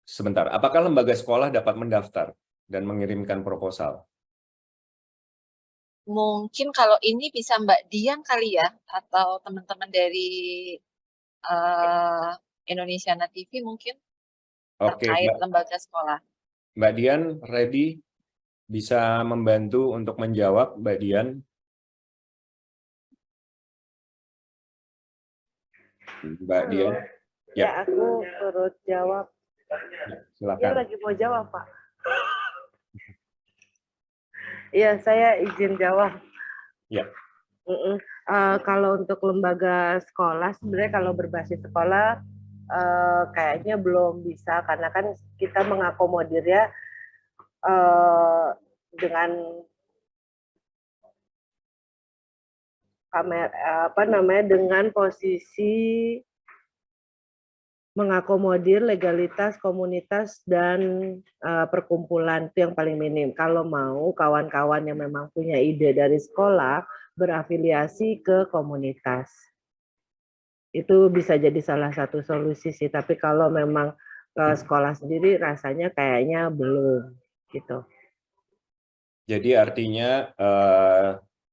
sebentar, apakah lembaga sekolah dapat mendaftar dan mengirimkan proposal? Mungkin kalau ini bisa Mbak Dian kali ya, atau teman-teman dari Indonesiana TV mungkin, terkait lembaga sekolah. Mbak Dian, ready? Bisa membantu untuk menjawab, Mbak Dian? Mbak Dian? Ya, aku turut jawab. Silakan. Dia lagi mau jawab, Pak. Iya, saya izin jawab. Ya. Kalau untuk lembaga sekolah, sebenarnya kalau berbasis sekolah kayaknya belum bisa, karena kan kita mengakomodirnya dengan posisi mengakomodir legalitas komunitas dan perkumpulan, itu yang paling minim. Kalau mau kawan-kawan yang memang punya ide dari sekolah berafiliasi ke komunitas, itu bisa jadi salah satu solusi sih. Tapi kalau memang sekolah sendiri rasanya kayaknya belum gitu. Jadi artinya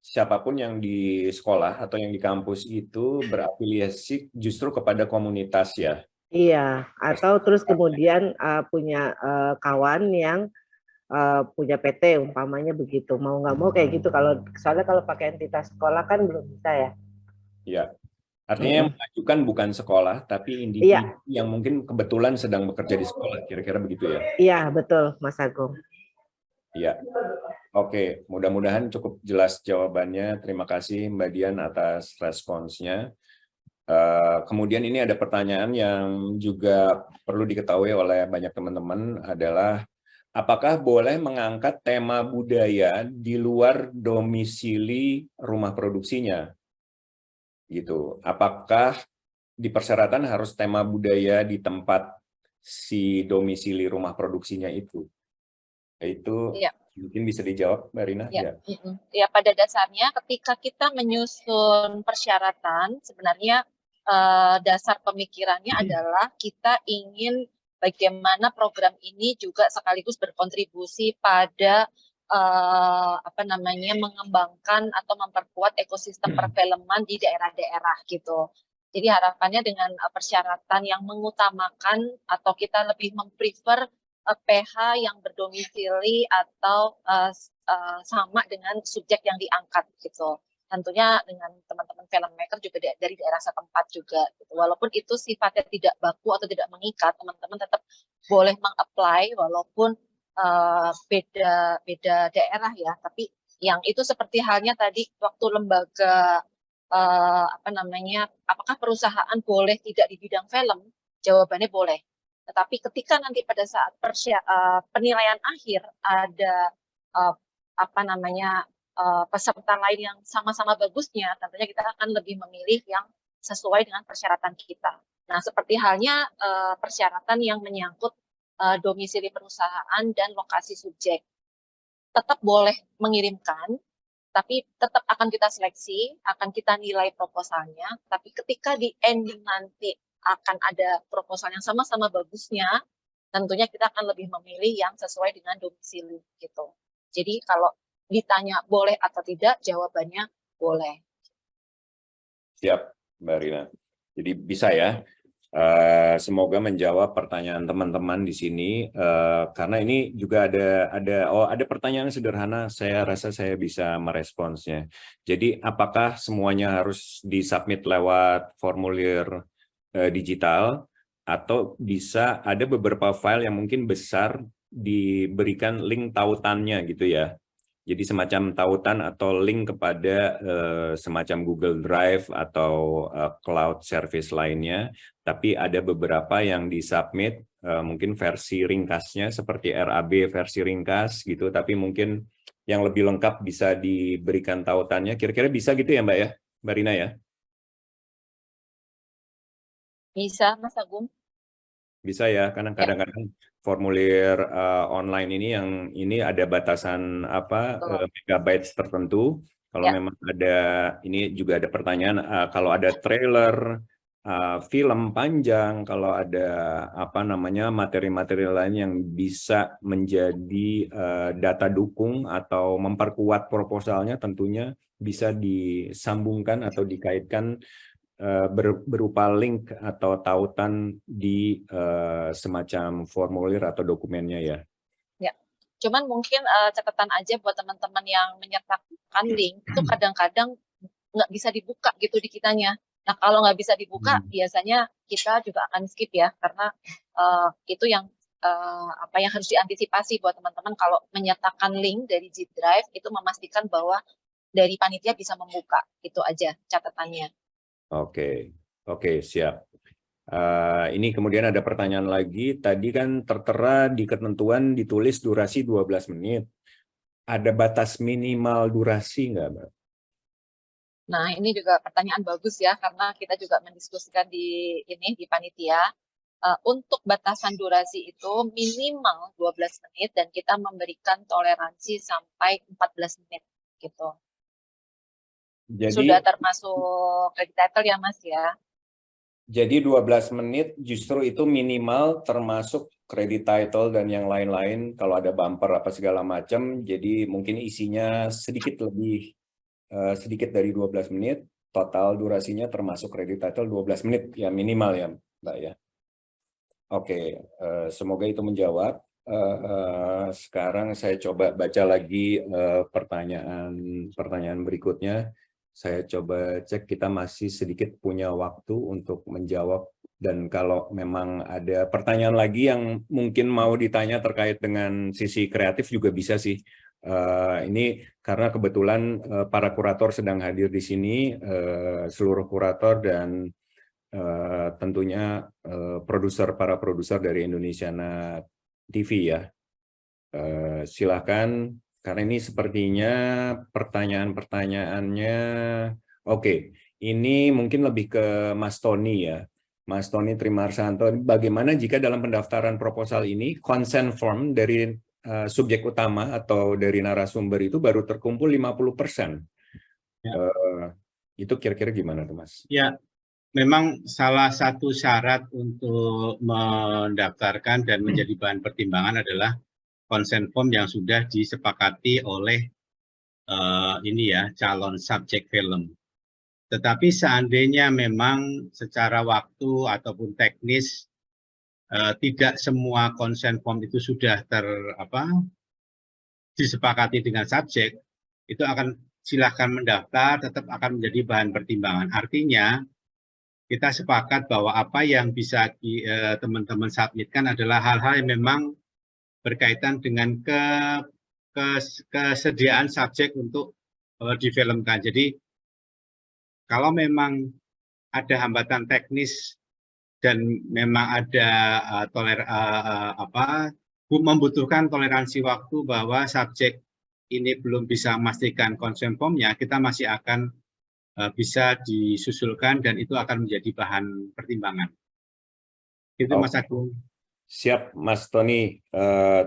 siapapun yang di sekolah atau yang di kampus itu berafiliasi justru kepada komunitas ya. Iya, atau terus kemudian punya kawan yang punya PT umpamanya begitu. Mau nggak mau kayak gitu. Soalnya kalau pakai entitas sekolah kan belum bisa ya. Ya, artinya yang mengajukan bukan sekolah, tapi individu Iya. yang mungkin kebetulan sedang bekerja di sekolah, kira-kira begitu ya? Iya, betul, Mas Agung. Iya. Oke, mudah-mudahan cukup jelas jawabannya. Terima kasih Mbak Dian atas responsnya. Kemudian ini ada pertanyaan yang juga perlu diketahui oleh banyak teman-teman adalah apakah boleh mengangkat tema budaya di luar domisili rumah produksinya? Gitu. Apakah di persyaratan harus tema budaya di tempat si domisili rumah produksinya itu? Itu Iya. mungkin bisa dijawab, Mbak Rina? Ya, ya, pada dasarnya ketika kita menyusun persyaratan, sebenarnya dasar pemikirannya adalah kita ingin bagaimana program ini juga sekaligus berkontribusi pada mengembangkan atau memperkuat ekosistem perfilman di daerah-daerah gitu. Jadi harapannya dengan persyaratan yang mengutamakan atau kita lebih memprefer PH yang berdomisili atau sama dengan subjek yang diangkat gitu. Tentunya dengan teman-teman filmmaker juga dari daerah setempat juga gitu. Walaupun itu sifatnya tidak baku atau tidak mengikat, teman-teman tetap boleh meng-apply walaupun beda daerah ya. Tapi yang itu seperti halnya tadi waktu lembaga apakah perusahaan boleh tidak di bidang film? Jawabannya boleh. Tetapi ketika nanti pada saat penilaian akhir ada peserta lain yang sama-sama bagusnya, tentunya kita akan lebih memilih yang sesuai dengan persyaratan kita. Nah, seperti halnya persyaratan yang menyangkut domisili perusahaan dan lokasi subjek. Tetap boleh mengirimkan, tapi tetap akan kita seleksi, akan kita nilai proposalnya, tapi ketika di ending nanti akan ada proposal yang sama-sama bagusnya, tentunya kita akan lebih memilih yang sesuai dengan domisili gitu. Jadi kalau ditanya boleh atau tidak, jawabannya boleh. Siap, Mbak Rina. Jadi bisa ya. Semoga menjawab pertanyaan teman-teman di sini. Karena ini juga ada pertanyaan sederhana. Saya rasa saya bisa meresponsnya. Jadi apakah semuanya harus disubmit lewat formulir digital atau bisa ada beberapa file yang mungkin besar diberikan link tautannya gitu ya. Jadi semacam tautan atau link kepada semacam Google Drive atau cloud service lainnya, tapi ada beberapa yang disubmit mungkin versi ringkasnya seperti RAB versi ringkas gitu, tapi mungkin yang lebih lengkap bisa diberikan tautannya. Kira-kira bisa gitu ya Mbak ya, Mbak Rina ya? Bisa, Mas Agung. Bisa ya, karena kadang-kadang formulir online ini ada batasan megabytes tertentu. Kalau memang ada, ini juga ada pertanyaan, kalau ada trailer, film panjang, kalau ada materi-materi lain yang bisa menjadi data dukung atau memperkuat proposalnya, tentunya bisa disambungkan atau dikaitkan berupa link atau tautan di semacam formulir atau dokumennya ya. Ya, cuman mungkin catatan aja buat teman-teman yang menyertakan link itu kadang-kadang nggak bisa dibuka gitu di kitanya. Nah kalau nggak bisa dibuka biasanya kita juga akan skip ya, karena itu yang yang harus diantisipasi buat teman-teman kalau menyertakan link dari G Drive itu memastikan bahwa dari panitia bisa membuka, itu aja catatannya. Oke, siap. Ini kemudian ada pertanyaan lagi. Tadi kan tertera di ketentuan ditulis durasi 12 menit. Ada batas minimal durasi nggak, Mbak? Nah, ini juga pertanyaan bagus ya, karena kita juga mendiskusikan di panitia. Untuk batasan durasi itu minimal 12 menit dan kita memberikan toleransi sampai 14 menit gitu. Jadi, sudah termasuk credit title ya Mas ya. Jadi 12 menit justru itu minimal termasuk credit title dan yang lain-lain, kalau ada bumper apa segala macam, jadi mungkin isinya sedikit lebih sedikit dari 12 menit, total durasinya termasuk credit title 12 menit ya minimal ya Mbak ya. Oke, semoga itu menjawab. Sekarang saya coba baca lagi pertanyaan berikutnya. Saya coba cek, kita masih sedikit punya waktu untuk menjawab, dan kalau memang ada pertanyaan lagi yang mungkin mau ditanya terkait dengan sisi kreatif juga bisa sih. Ini karena kebetulan para kurator sedang hadir di sini, seluruh kurator dan tentunya para produser dari Indonesiana TV ya. Silakan, karena ini sepertinya pertanyaan-pertanyaannya. Oke, ini mungkin lebih ke Mas Tony ya. Mas Tony Trimarsanto, bagaimana jika dalam pendaftaran proposal ini consent form dari subjek utama atau dari narasumber itu baru terkumpul 50%? Ya. Itu kira-kira gimana tuh Mas? Ya, memang salah satu syarat untuk mendaftarkan dan menjadi bahan pertimbangan adalah consent form yang sudah disepakati oleh calon subjek film. Tetapi seandainya memang secara waktu ataupun teknis tidak semua consent form itu sudah disepakati dengan subjek, itu akan silahkan mendaftar, tetap akan menjadi bahan pertimbangan. Artinya kita sepakat bahwa apa yang bisa teman-teman submitkan adalah hal-hal yang memang berkaitan dengan kesediaan subjek untuk difilmkan. Jadi kalau memang ada hambatan teknis dan memang ada membutuhkan toleransi waktu bahwa subjek ini belum bisa memastikan consent form-nya, kita masih akan bisa disusulkan dan itu akan menjadi bahan pertimbangan. Itu Mas Agung. Siap, Mas Tony.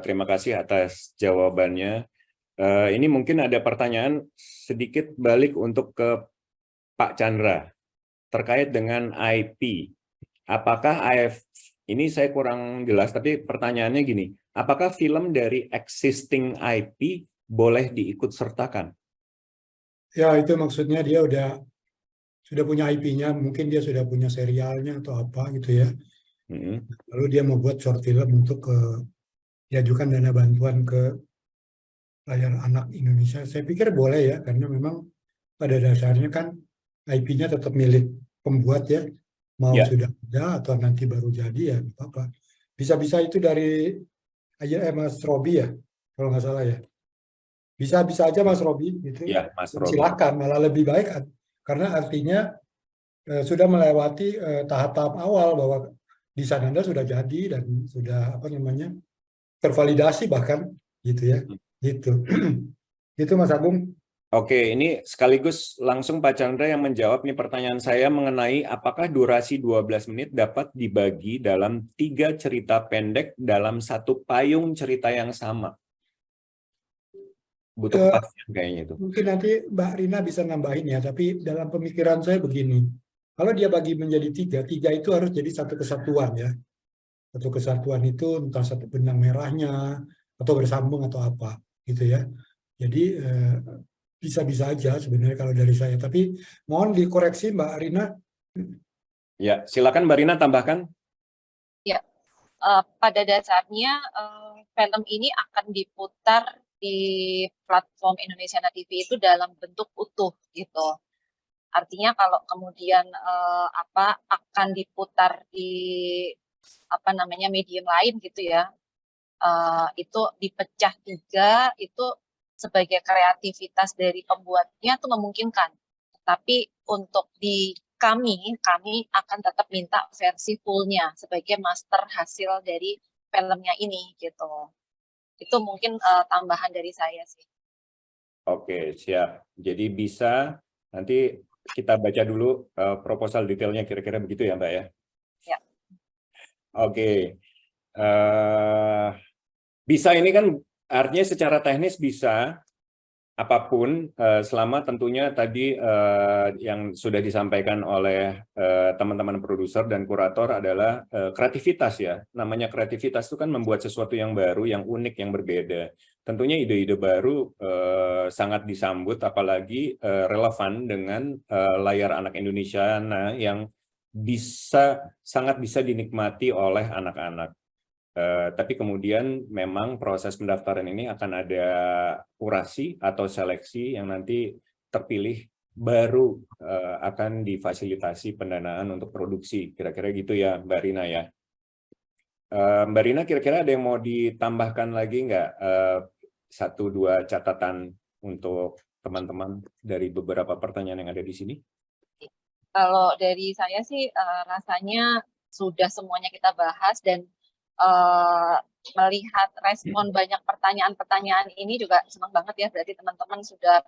Terima kasih atas jawabannya. Ini mungkin ada pertanyaan sedikit balik untuk ke Pak Chandra terkait dengan IP. Apakah ini saya kurang jelas, tapi pertanyaannya gini, apakah film dari existing IP boleh diikut sertakan? Ya, itu maksudnya dia sudah punya IP-nya, mungkin dia sudah punya serialnya atau apa gitu ya. Lalu dia mau buat short film untuk diajukan dana bantuan ke layar anak Indonesia. Saya pikir boleh ya, karena memang pada dasarnya kan IP-nya tetap milik pembuat ya. Mau sudah ada atau nanti baru jadi ya apa-apa. Bisa-bisa itu dari Mas Robi ya, kalau nggak salah ya. Bisa aja Mas Robi gitu. Ya, Mas Robi. Silakan, malah lebih baik karena artinya sudah melewati tahap-tahap awal bahwa desain Anda sudah jadi dan sudah tervalidasi bahkan gitu ya. Gitu. Gitu Mas Agung. Oke, ini sekaligus langsung Pak Chandra yang menjawab nih pertanyaan saya mengenai apakah durasi 12 menit dapat dibagi dalam 3 cerita pendek dalam satu payung cerita yang sama. Butuh kepastian kayaknya itu. Mungkin nanti Mbak Rina bisa nambahin ya, tapi dalam pemikiran saya begini. Kalau dia bagi menjadi 3 itu harus jadi satu kesatuan ya. Satu kesatuan itu entah satu benang merahnya, atau bersambung atau apa gitu ya. Jadi bisa-bisa aja sebenarnya kalau dari saya. Tapi mohon dikoreksi Mbak Rina. Ya, silakan Mbak Rina tambahkan. Ya, pada dasarnya film ini akan diputar di platform Indonesiana TV itu dalam bentuk utuh gitu. Artinya kalau kemudian akan diputar di medium lain gitu ya, itu dipecah 3 itu sebagai kreativitas dari pembuatnya itu memungkinkan. Tapi untuk di kami akan tetap minta versi fullnya sebagai master hasil dari filmnya ini gitu. Itu mungkin tambahan dari saya sih. Oke, siap. Jadi bisa nanti kita baca dulu proposal detailnya kira-kira begitu ya Mbak ya? Ya. Oke. Bisa ini kan artinya secara teknis bisa apapun selama tentunya tadi yang sudah disampaikan oleh teman-teman produser dan kurator adalah kreativitas ya. Namanya kreativitas itu kan membuat sesuatu yang baru, yang unik, yang berbeda. tentunya ide-ide baru sangat disambut, apalagi relevan dengan layar anak Indonesia yang sangat bisa dinikmati oleh anak-anak. Tapi kemudian memang proses pendaftaran ini akan ada kurasi atau seleksi yang nanti terpilih baru akan difasilitasi pendanaan untuk produksi. Kira-kira gitu ya Mbak Rina ya. Mbak Rina, kira-kira ada yang mau ditambahkan lagi nggak? 1-2 catatan untuk teman-teman dari beberapa pertanyaan yang ada di sini? Kalau dari saya sih rasanya sudah semuanya kita bahas, dan melihat respon banyak pertanyaan-pertanyaan ini juga senang banget ya, berarti teman-teman sudah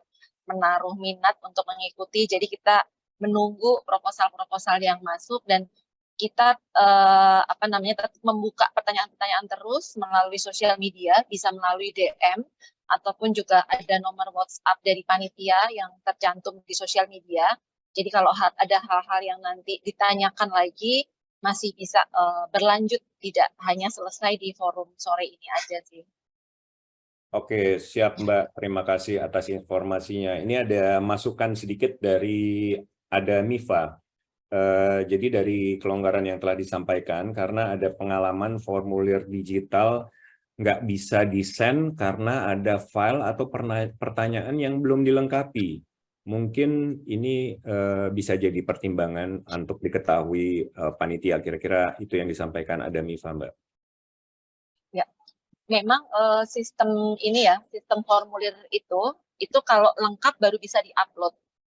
menaruh minat untuk mengikuti. Jadi kita menunggu proposal-proposal yang masuk, dan kita tetap membuka pertanyaan-pertanyaan terus melalui sosial media, bisa melalui DM ataupun juga ada nomor WhatsApp dari panitia yang tercantum di sosial media. Jadi kalau ada hal-hal yang nanti ditanyakan lagi, masih bisa berlanjut, tidak hanya selesai di forum sore ini aja sih. Oke, siap Mbak. Terima kasih atas informasinya. Ini ada masukan sedikit dari Mifa. Jadi dari kelonggaran yang telah disampaikan, karena ada pengalaman formulir digital nggak bisa di-send karena ada file atau pertanyaan yang belum dilengkapi. Mungkin ini bisa jadi pertimbangan untuk diketahui panitia. Kira-kira itu yang disampaikan ada Mifa, Mbak. Ya, memang sistem ini ya, sistem formulir itu kalau lengkap baru bisa diupload.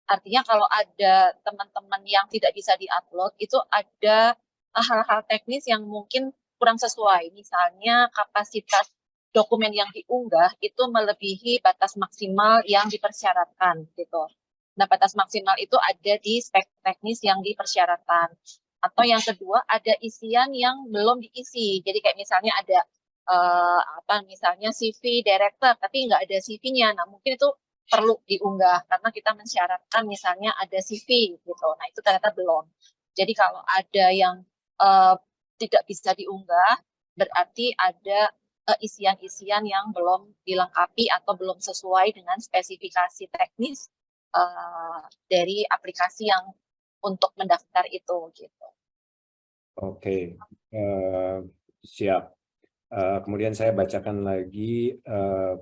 Artinya kalau ada teman-teman yang tidak bisa diupload, itu ada hal-hal teknis yang mungkin kurang sesuai. Misalnya kapasitas dokumen yang diunggah itu melebihi batas maksimal yang dipersyaratkan gitu. Nah, batas maksimal itu ada di spek teknis yang dipersyaratkan. Atau yang kedua, ada isian yang belum diisi. Jadi kayak misalnya ada misalnya CV director tapi nggak ada CV-nya. Nah, mungkin itu perlu diunggah karena kita mensyaratkan misalnya ada CV gitu. Nah, itu ternyata belum. Jadi kalau ada yang tidak bisa diunggah, berarti ada isian-isian yang belum dilengkapi atau belum sesuai dengan spesifikasi teknis dari aplikasi yang untuk mendaftar itu gitu. Oke, siap. Kemudian saya bacakan lagi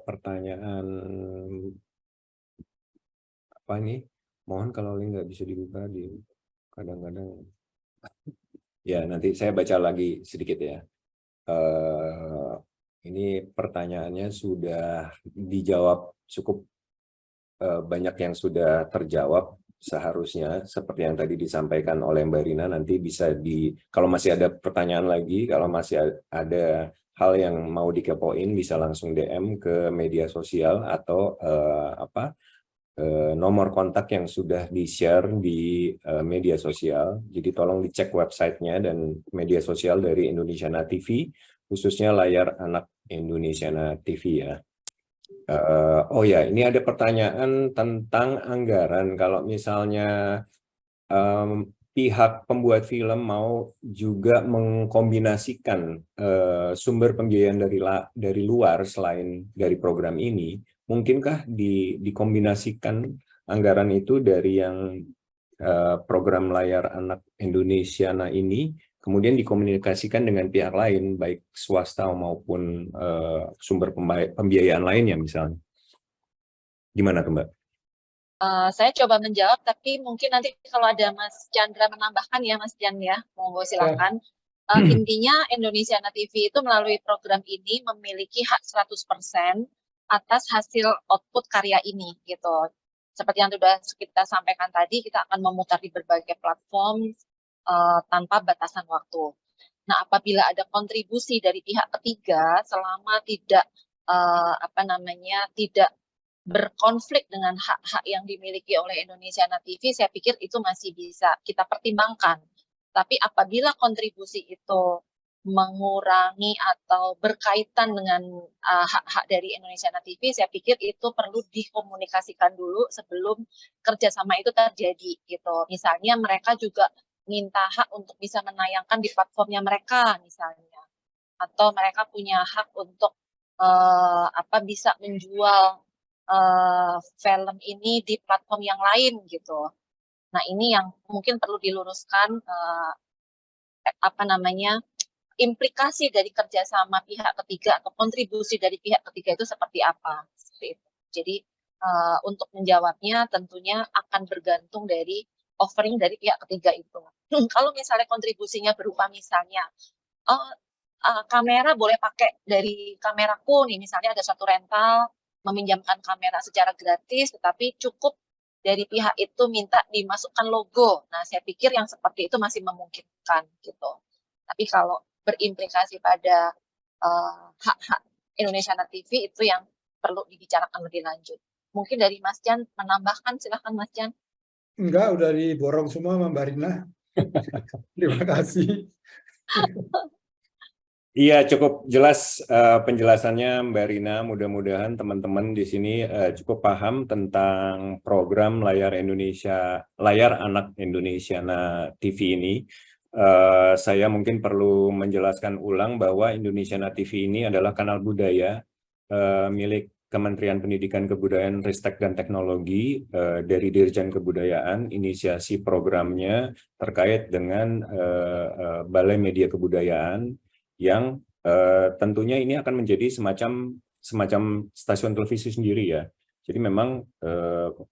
pertanyaan apa nih? Mohon kalau link nggak bisa dibuka di kadang-kadang. Ya, nanti saya baca lagi sedikit ya. Ini pertanyaannya sudah dijawab cukup banyak yang sudah terjawab seharusnya, seperti yang tadi disampaikan oleh Mbak Rina. Nanti bisa kalau masih ada pertanyaan lagi, kalau masih ada hal yang mau dikepoin, bisa langsung DM ke media sosial atau nomor kontak yang sudah di-share di media sosial. Jadi tolong dicek websitenya dan media sosial dari Indonesiana TV, khususnya layar anak Indonesiana TV ya. Oh ya, ini ada pertanyaan tentang anggaran. Kalau misalnya pihak pembuat film mau juga mengkombinasikan sumber pembiayaan dari luar selain dari program ini, mungkinkah dikombinasikan anggaran itu dari yang program layar anak Indonesiana ini, kemudian dikomunikasikan dengan pihak lain, baik swasta maupun sumber pembiayaan lainnya misalnya. Gimana tuh Mbak? Saya coba menjawab, tapi mungkin nanti kalau ada Mas Chandra menambahkan ya Mas Jan ya, monggo silakan. Intinya Indonesiana TV itu melalui program ini memiliki hak 100% atas hasil output karya ini gitu. Seperti yang sudah kita sampaikan tadi, kita akan memutar di berbagai platform tanpa batasan waktu. Nah, apabila ada kontribusi dari pihak ketiga selama tidak tidak berkonflik dengan hak-hak yang dimiliki oleh Indonesiana TV, saya pikir itu masih bisa kita pertimbangkan. Tapi apabila kontribusi itu mengurangi atau berkaitan dengan hak-hak dari Indonesiana TV, saya pikir itu perlu dikomunikasikan dulu sebelum kerjasama itu terjadi gitu. Misalnya mereka juga minta hak untuk bisa menayangkan di platformnya mereka misalnya, atau mereka punya hak untuk bisa menjual film ini di platform yang lain gitu. Nah, ini yang mungkin perlu diluruskan implikasi dari kerjasama pihak ketiga atau kontribusi dari pihak ketiga itu seperti apa. Seperti itu. Jadi untuk menjawabnya tentunya akan bergantung dari offering dari pihak ketiga itu. Kalau misalnya kontribusinya berupa misalnya kamera boleh pakai dari kameraku nih, misalnya ada satu rental meminjamkan kamera secara gratis, tetapi cukup dari pihak itu minta dimasukkan logo. Nah, saya pikir yang seperti itu masih memungkinkan gitu. Tapi kalau berimplikasi pada hak-hak Indonesiana TV itu yang perlu dibicarakan lebih lanjut. Mungkin dari Mas Jan menambahkan, silahkan Mas Jan. Enggak, udah diborong semua sama Mbak Rina. Terima kasih. Iya, cukup jelas penjelasannya Mbak Rina. Mudah-mudahan teman-teman di sini cukup paham tentang program Layar Anak Indonesiana TV ini. Saya mungkin perlu menjelaskan ulang bahwa Indonesiana TV ini adalah kanal budaya milik Kementerian Pendidikan Kebudayaan, Ristek dan Teknologi dari Dirjen Kebudayaan. Inisiasi programnya terkait dengan Balai Media Kebudayaan yang tentunya ini akan menjadi semacam stasiun televisi sendiri ya. Jadi memang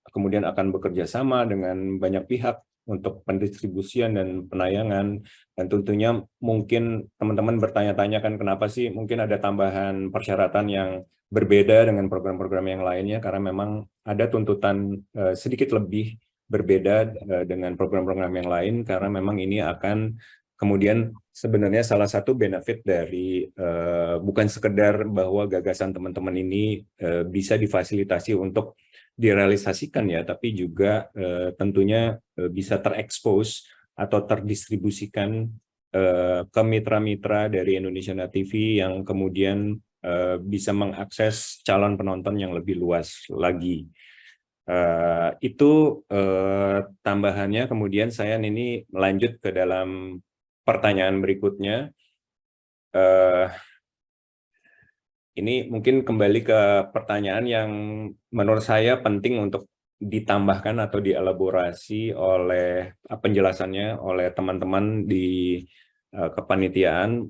kemudian akan bekerja sama dengan banyak pihak untuk pendistribusian dan penayangan, dan tentunya mungkin teman-teman bertanya-tanya kan kenapa sih mungkin ada tambahan persyaratan yang berbeda dengan program-program yang lainnya, karena memang ada tuntutan sedikit lebih berbeda dengan program-program yang lain, karena memang ini akan kemudian sebenarnya salah satu benefit dari bukan sekedar bahwa gagasan teman-teman ini bisa difasilitasi untuk direalisasikan ya, tapi juga tentunya bisa terekspos atau terdistribusikan ke mitra-mitra dari Indonesiana TV yang kemudian bisa mengakses calon penonton yang lebih luas lagi. Itu tambahannya. Kemudian saya ini melanjut ke dalam pertanyaan berikutnya. Ini mungkin kembali ke pertanyaan yang menurut saya penting untuk ditambahkan atau dielaborasi oleh penjelasannya oleh teman-teman di kepanitiaan.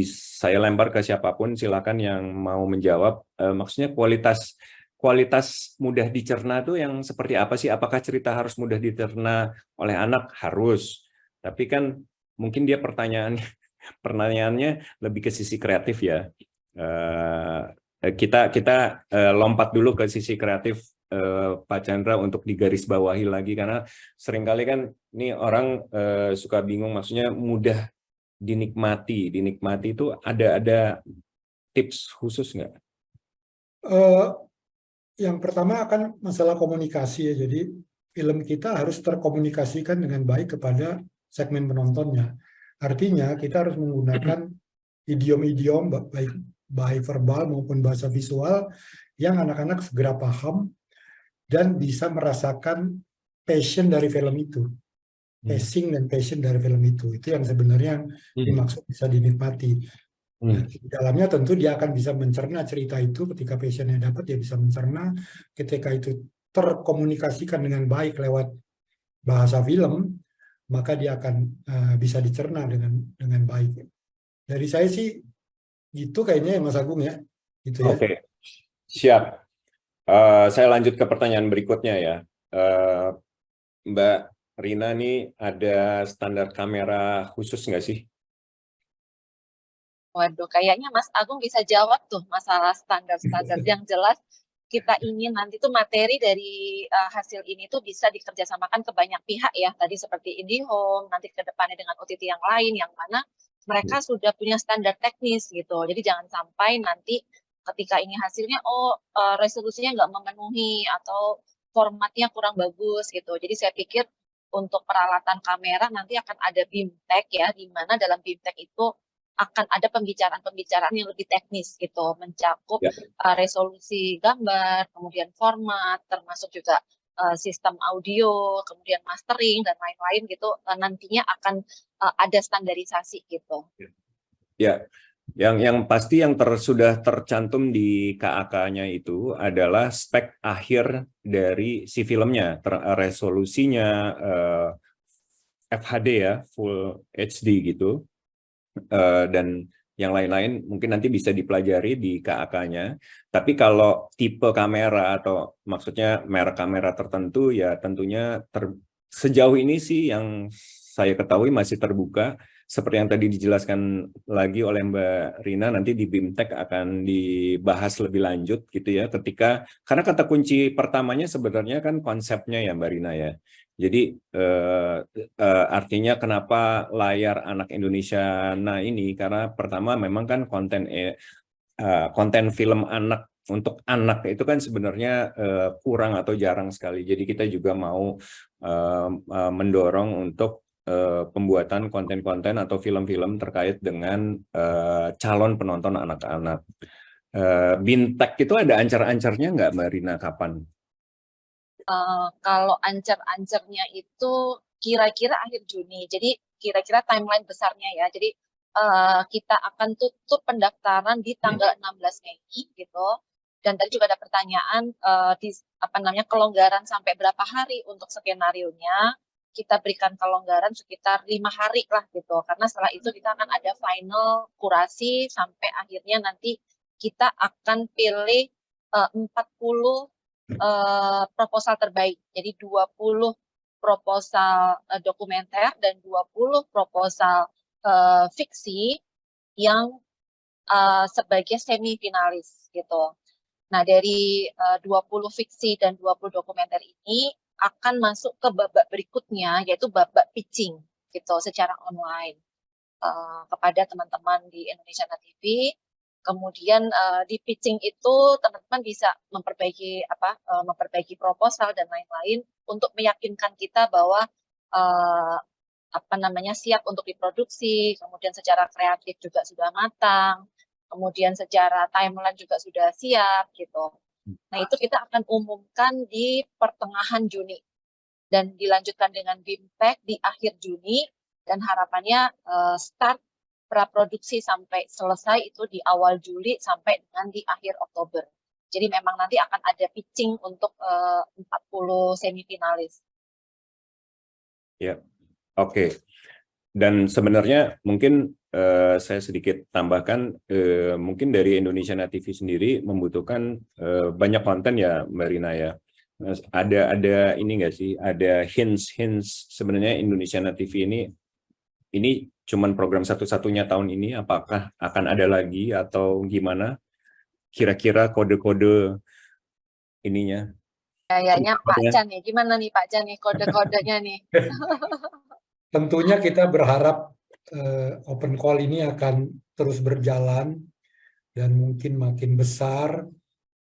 Saya lempar ke siapapun, silakan yang mau menjawab. Maksudnya kualitas mudah dicerna itu yang seperti apa sih? Apakah cerita harus mudah dicerna oleh anak? Harus. Tapi kan mungkin dia pertanyaannya lebih ke sisi kreatif ya. Kita lompat dulu ke sisi kreatif Pak Chandra untuk digarisbawahi lagi, karena seringkali kan ini orang suka bingung, maksudnya mudah dinikmati itu ada tips khusus nggak? Yang pertama akan masalah komunikasi ya, jadi film kita harus terkomunikasikan dengan baik kepada segmen penontonnya. Artinya kita harus menggunakan idiom-idiom baik verbal maupun bahasa visual yang anak-anak segera paham dan bisa merasakan passion dari film itu. Passing dan passion dari film itu yang sebenarnya dimaksud bisa dinikmati. Nah, di dalamnya tentu dia akan bisa mencerna cerita itu. Ketika passionnya dapat, dia bisa mencerna. Ketika itu terkomunikasikan dengan baik lewat bahasa film, maka dia akan bisa dicerna dengan baik. Dari saya sih gitu kayaknya ya Mas Agung ya. Gitu ya. Oke, siap. Saya lanjut ke pertanyaan berikutnya ya. Mbak Rina, nih ada standar kamera khusus nggak sih? Waduh, kayaknya Mas Agung bisa jawab tuh masalah standar-standar. Yang jelas kita ingin nanti tuh materi dari hasil ini tuh bisa dikerjasamakan ke banyak pihak ya. Tadi seperti IndiHome, nanti ke depannya dengan OTT yang lain, yang mana mereka sudah punya standar teknis gitu. Jadi jangan sampai nanti ketika ini hasilnya, resolusinya nggak memenuhi atau formatnya kurang bagus gitu. Jadi saya pikir untuk peralatan kamera nanti akan ada BIMTEK ya, di mana dalam BIMTEK itu akan ada pembicaraan-pembicaraan yang lebih teknis gitu, mencakup resolusi gambar, kemudian format, termasuk juga sistem audio, kemudian mastering dan lain-lain gitu, nantinya akan ada standarisasi gitu. Ya, Yang pasti yang sudah tercantum di KAK-nya itu adalah spek akhir dari si filmnya, resolusinya FHD ya, Full HD gitu, dan yang lain-lain mungkin nanti bisa dipelajari di KAK-nya. Tapi kalau tipe kamera atau maksudnya merek kamera tertentu ya tentunya sejauh ini sih yang saya ketahui masih terbuka. Seperti yang tadi dijelaskan lagi oleh Mbak Rina, nanti di BIMTEK akan dibahas lebih lanjut gitu ya, karena kata kunci pertamanya sebenarnya kan konsepnya ya Mbak Rina ya. Jadi artinya kenapa layar anak Indonesia ini, karena pertama memang kan konten film anak untuk anak itu kan sebenarnya kurang atau jarang sekali. Jadi kita juga mau mendorong untuk pembuatan konten-konten atau film-film terkait dengan calon penonton anak-anak. BIMTEK itu ada ancar-ancarnya nggak Mbak Rina, kapan? Kalau ancer-ancernya itu kira-kira akhir Juni. Jadi kira-kira timeline besarnya ya. Jadi kita akan tutup pendaftaran di tanggal 16 Mei gitu. Dan tadi juga ada pertanyaan kelonggaran sampai berapa hari untuk skenario-nya. Kita berikan kelonggaran sekitar 5 hari lah gitu. Karena setelah itu kita akan ada final kurasi sampai akhirnya nanti kita akan pilih 40 proposal terbaik. Jadi 20 proposal dokumenter dan 20 proposal fiksi yang sebagai semifinalis gitu. Nah, dari 20 fiksi dan 20 dokumenter ini akan masuk ke babak berikutnya, yaitu babak pitching gitu secara online kepada teman-teman di Indonesia TV. Kemudian di pitching itu teman-teman bisa memperbaiki proposal dan lain-lain untuk meyakinkan kita bahwa siap untuk diproduksi, kemudian secara kreatif juga sudah matang, kemudian secara timeline juga sudah siap gitu. Nah, itu kita akan umumkan di pertengahan Juni dan dilanjutkan dengan BIMTEK di akhir Juni, dan harapannya start praproduksi sampai selesai itu di awal Juli sampai dengan di akhir Oktober. Jadi memang nanti akan ada pitching untuk 40 semifinalis. Ya, oke. Dan sebenarnya mungkin saya sedikit tambahkan, mungkin dari Indonesia TV sendiri membutuhkan banyak konten ya Mbak Rina ya. Ada ini nggak sih? Ada hints sebenarnya Indonesia TV ini cuman program satu-satunya tahun ini, apakah akan ada lagi atau gimana? Kira-kira kode-kode ininya? Kayaknya Pak Chan nih, gimana nih Pak Chan nih kode-kodenya nih? Tentunya kita berharap open call ini akan terus berjalan dan mungkin makin besar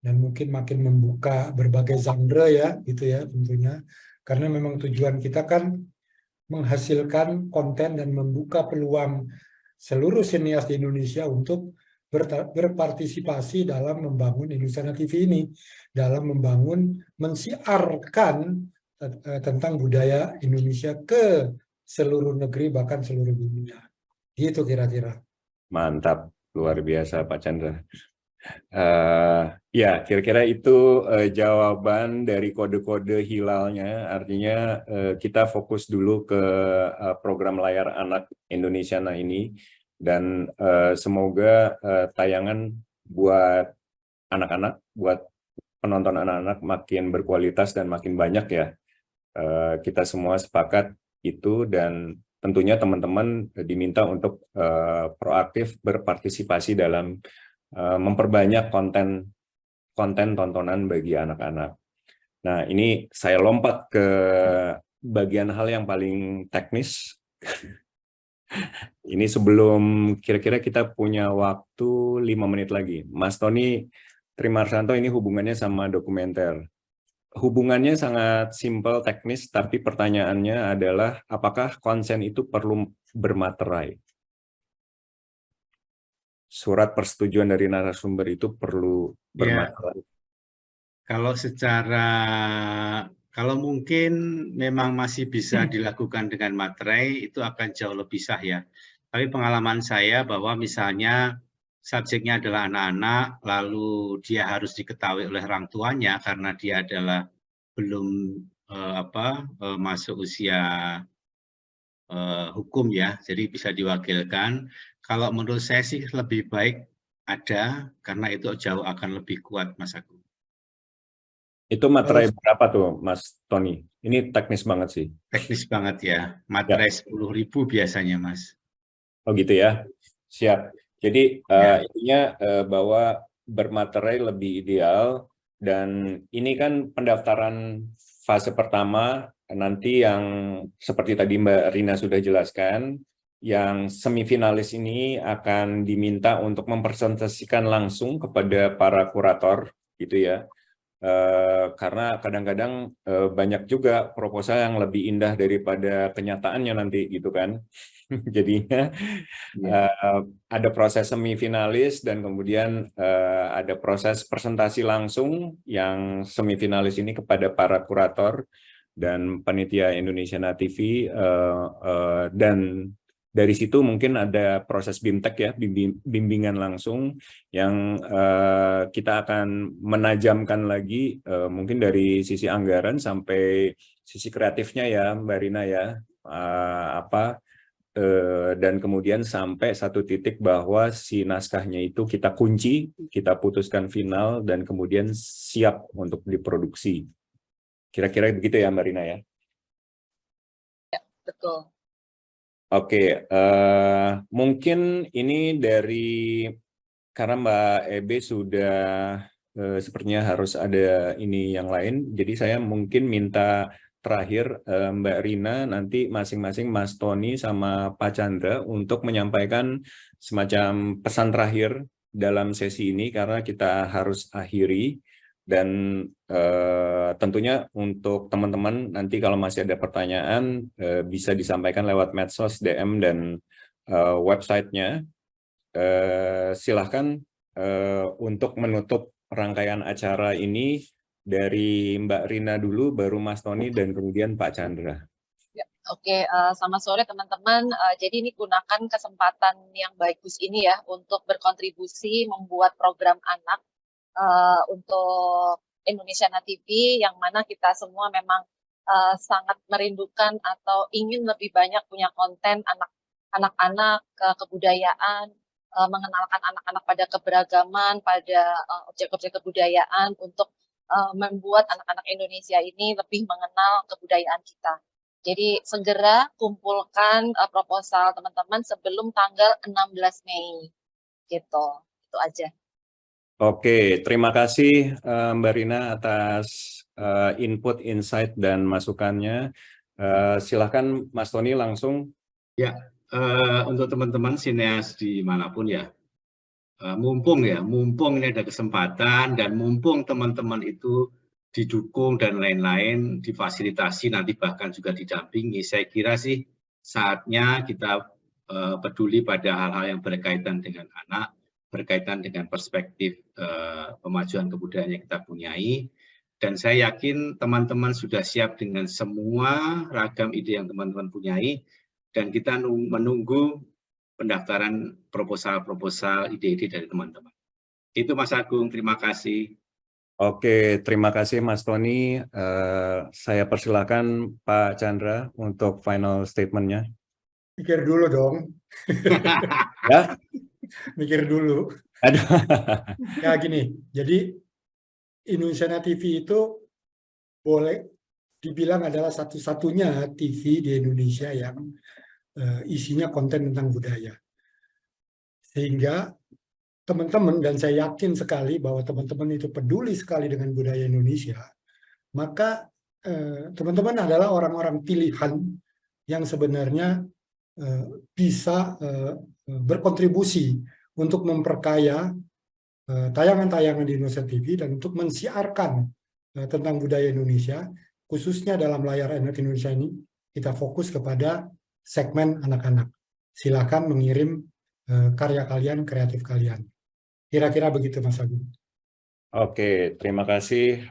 dan mungkin makin membuka berbagai genre ya, gitu ya tentunya. Karena memang tujuan kita kan menghasilkan konten dan membuka peluang seluruh sinias di Indonesia untuk berpartisipasi dalam membangun Indonesia TV ini, dalam mensiarkan tentang budaya Indonesia ke seluruh negeri, bahkan seluruh dunia. Gitu kira-kira. Mantap, luar biasa Pak Chandra. Ya, kira-kira itu jawaban dari kode-kode hilalnya. Artinya kita fokus dulu ke program layar anak Indonesia ini, dan semoga tayangan buat anak-anak, buat penonton anak-anak makin berkualitas dan makin banyak ya. Kita semua sepakat itu, dan tentunya teman-teman diminta untuk proaktif berpartisipasi dalam memperbanyak konten tontonan bagi anak-anak. Nah, ini saya lompat ke bagian hal yang paling teknis. Ini sebelum kira-kira kita punya waktu 5 menit lagi. Mas Tony Trimarsanto ini hubungannya sama dokumenter. Hubungannya sangat simpel teknis, tapi pertanyaannya adalah apakah konsen itu perlu bermaterai? Surat persetujuan dari narasumber itu perlu bermaterai? Ya, kalau mungkin memang masih bisa dilakukan dengan materai, itu akan jauh lebih sah ya. Tapi pengalaman saya bahwa misalnya subjeknya adalah anak-anak, lalu dia harus diketahui oleh orang tuanya karena dia adalah belum masuk usia hukum ya, jadi bisa diwakilkan. Kalau menurut saya sih lebih baik ada, karena itu jauh akan lebih kuat, Mas Agung. Itu materai berapa tuh, Mas Tony? Ini teknis banget sih. Teknis banget ya, materai 10.000 biasanya, Mas. Oh gitu ya, siap. Jadi Ya. intinya bahwa bermaterai lebih ideal, dan ini kan pendaftaran fase pertama, nanti yang seperti tadi Mbak Rina sudah jelaskan, yang semifinalis ini akan diminta untuk mempresentasikan langsung kepada para kurator, gitu ya. Karena kadang-kadang banyak juga proposal yang lebih indah daripada kenyataannya nanti, gitu kan. Jadinya ada proses semifinalis dan kemudian ada proses presentasi langsung yang semifinalis ini kepada para kurator dan panitia Indonesiana TV, dan dari situ mungkin ada proses BIMTEK ya, bimbingan langsung yang kita akan menajamkan lagi mungkin dari sisi anggaran sampai sisi kreatifnya ya Mbak Rina ya, dan kemudian sampai satu titik bahwa si naskahnya itu kita kunci, kita putuskan final, dan kemudian siap untuk diproduksi. Kira-kira begitu ya Mbak Rina ya? Ya, betul. Oke, mungkin ini dari, karena Mbak Ebe sudah sepertinya harus ada ini yang lain, jadi saya mungkin minta terakhir Mbak Rina, nanti masing-masing Mas Tony sama Pak Chandra untuk menyampaikan semacam pesan terakhir dalam sesi ini, karena kita harus akhiri. Dan tentunya untuk teman-teman nanti kalau masih ada pertanyaan bisa disampaikan lewat medsos, DM, dan websitenya. Silahkan untuk menutup rangkaian acara ini dari Mbak Rina dulu, baru Mas Tony, dan kemudian Pak Chandra. Ya, oke, selamat sore teman-teman. Jadi ini gunakan kesempatan yang bagus ini ya untuk berkontribusi membuat program anak untuk Indonesiana TV, yang mana kita semua memang sangat merindukan atau ingin lebih banyak punya konten anak-anak kebudayaan, mengenalkan anak-anak pada keberagaman, pada objek-objek kebudayaan, untuk membuat anak-anak Indonesia ini lebih mengenal kebudayaan kita. Jadi segera kumpulkan proposal teman-teman sebelum tanggal 16 Mei. Gitu. Itu aja. Oke, terima kasih Mbak Rina atas input, insight, dan masukannya. Silahkan Mas Tony langsung. Ya, untuk teman-teman sineas dimanapun ya, mumpung ini ada kesempatan, dan mumpung teman-teman itu didukung dan lain-lain, difasilitasi, nanti bahkan juga didampingi, saya kira sih saatnya kita peduli pada hal-hal yang berkaitan dengan anak, berkaitan dengan perspektif pemajuan kebudayaan yang kita punyai. Dan saya yakin teman-teman sudah siap dengan semua ragam ide yang teman-teman punyai, dan kita menunggu pendaftaran proposal-proposal ide-ide dari teman-teman. Itu Mas Agung, terima kasih. Oke, terima kasih Mas Tony. Saya persilakan Pak Chandra untuk final statement-nya. Pikir dulu dong. Ya? Mikir dulu. Aduh. Ya gini, jadi Indonesiana TV itu boleh dibilang adalah satu-satunya TV di Indonesia yang isinya konten tentang budaya. Sehingga teman-teman, dan saya yakin sekali bahwa teman-teman itu peduli sekali dengan budaya Indonesia, maka teman-teman adalah orang-orang pilihan yang sebenarnya bisa berkontribusi untuk memperkaya tayangan-tayangan di Indonesiana TV dan untuk mensiarkan tentang budaya Indonesia, khususnya dalam layar anak Indonesia ini. Kita fokus kepada segmen anak-anak. Silakan mengirim karya kalian, kreatif kalian. Kira-kira begitu Mas Agung. Oke, terima kasih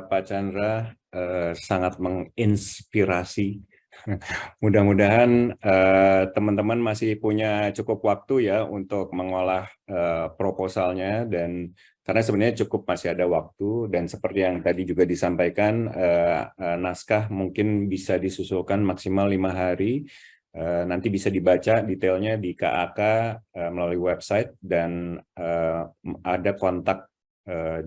Pak Chandra, sangat menginspirasi Mudah-mudahan teman-teman masih punya cukup waktu ya untuk mengolah proposalnya, dan karena sebenarnya cukup masih ada waktu, dan seperti yang tadi juga disampaikan, naskah mungkin bisa disusulkan maksimal 5 hari. Nanti bisa dibaca detailnya di KAK melalui website, dan ada kontak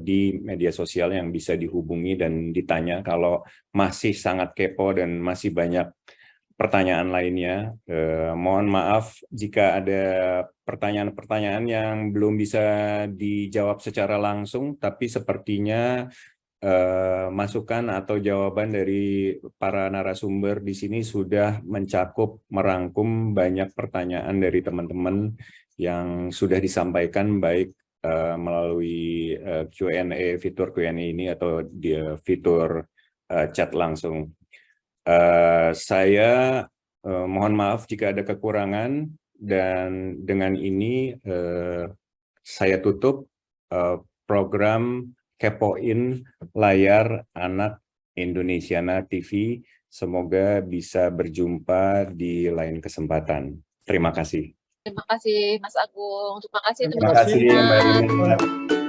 di media sosial yang bisa dihubungi dan ditanya kalau masih sangat kepo dan masih banyak pertanyaan lainnya. Mohon maaf jika ada pertanyaan-pertanyaan yang belum bisa dijawab secara langsung, tapi sepertinya masukan atau jawaban dari para narasumber di sini sudah mencakup, merangkum banyak pertanyaan dari teman-teman yang sudah disampaikan, baik melalui Q&A, fitur Q&A ini, atau di fitur chat langsung. Saya mohon maaf jika ada kekurangan, dan dengan ini saya tutup program Kepoin Layar Anak Indonesiana TV. Semoga bisa berjumpa di lain kesempatan. Terima kasih. Terima kasih Mas Agung. Terima kasih Terima kasih, Mbak teman-teman. Irina.